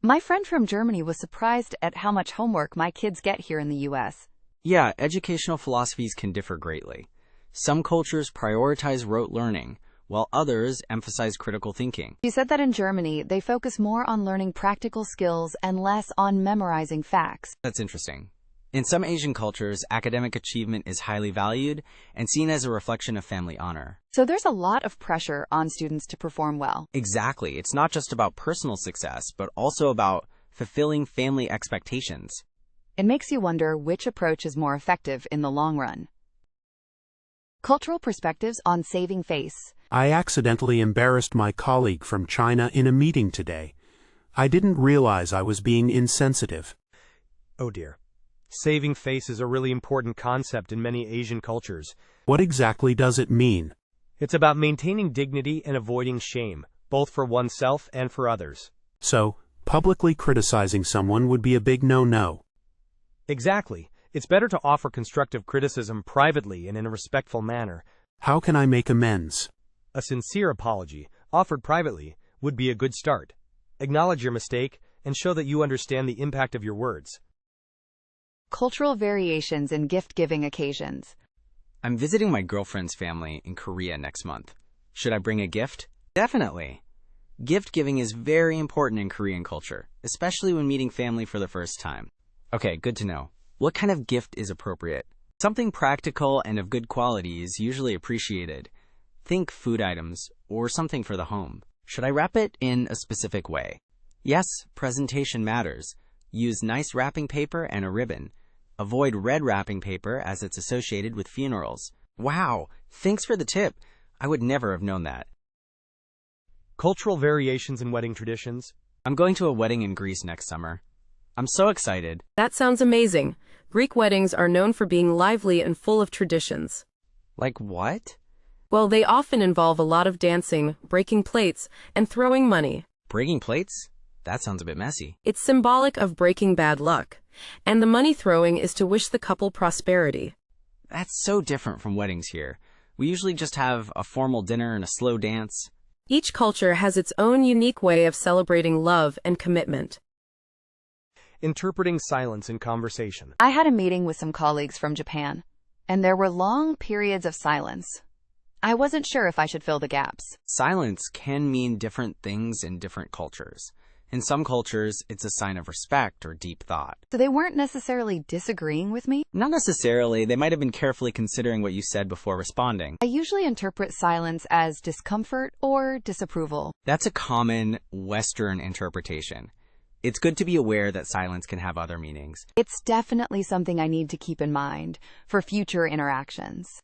My friend from Germany was surprised at how much homework my kids get here in the U.S. Yeah, educational philosophies can differ greatly. Some cultures prioritize rote learning, while others emphasize critical thinking. She said that in Germany, they focus more on learning practical skills and less on memorizing facts. That's interesting. In some Asian cultures, academic achievement is highly valued and seen as a reflection of family honor. So there's a lot of pressure on students to perform well. Exactly. It's not just about personal success, but also about fulfilling family expectations. It makes you wonder which approach is more effective in the long run. Cultural perspectives on saving face. I accidentally embarrassed my colleague from China in a meeting today. I didn't realize I was being insensitive. Oh dear. Saving face is a really important concept in many Asian cultures. What exactly does it mean? It's about maintaining dignity and avoiding shame, both for oneself and for others. So, publicly criticizing someone would be a big no-no. Exactly. It's better to offer constructive criticism privately and in a respectful manner. How can I make amends? A sincere apology, offered privately, would be a good start. Acknowledge your mistake and show that you understand the impact of your words. Cultural variations in gift-giving occasions. I'm visiting my girlfriend's family in Korea next month. Should I bring a gift? Definitely. Gift giving is very important in Korean culture, especially when meeting family for the first time. Okay, good to know. What kind of gift is appropriate? Something practical and of good quality is usually appreciated. Think food items or something for the home. Should I wrap it in a specific way? Yes, presentation matters. Use nice wrapping paper and a ribbon. Avoid red wrapping paper as it's associated with funerals. Wow, thanks for the tip. I would never have known that. Cultural variations in wedding traditions. I'm going to a wedding in Greece next summer. I'm so excited. That sounds amazing. Greek weddings are known for being lively and full of traditions. Like what? Well, they often involve a lot of dancing, breaking plates, and throwing money. Breaking plates? That sounds a bit messy. It's symbolic of breaking bad luck, and the money throwing is to wish the couple prosperity. That's so different from weddings here. We usually just have a formal dinner and a slow dance. Each culture has its own unique way of celebrating love and commitment. Interpreting silence in conversation. I had a meeting with some colleagues from Japan, and there were long periods of silence. I wasn't sure if I should fill the gaps. Silence can mean different things in different cultures. In some cultures, it's a sign of respect or deep thought. So they weren't necessarily disagreeing with me? Not necessarily. They might have been carefully considering what you said before responding. I usually interpret silence as discomfort or disapproval. That's a common Western interpretation. It's good to be aware that silence can have other meanings. It's definitely something I need to keep in mind for future interactions.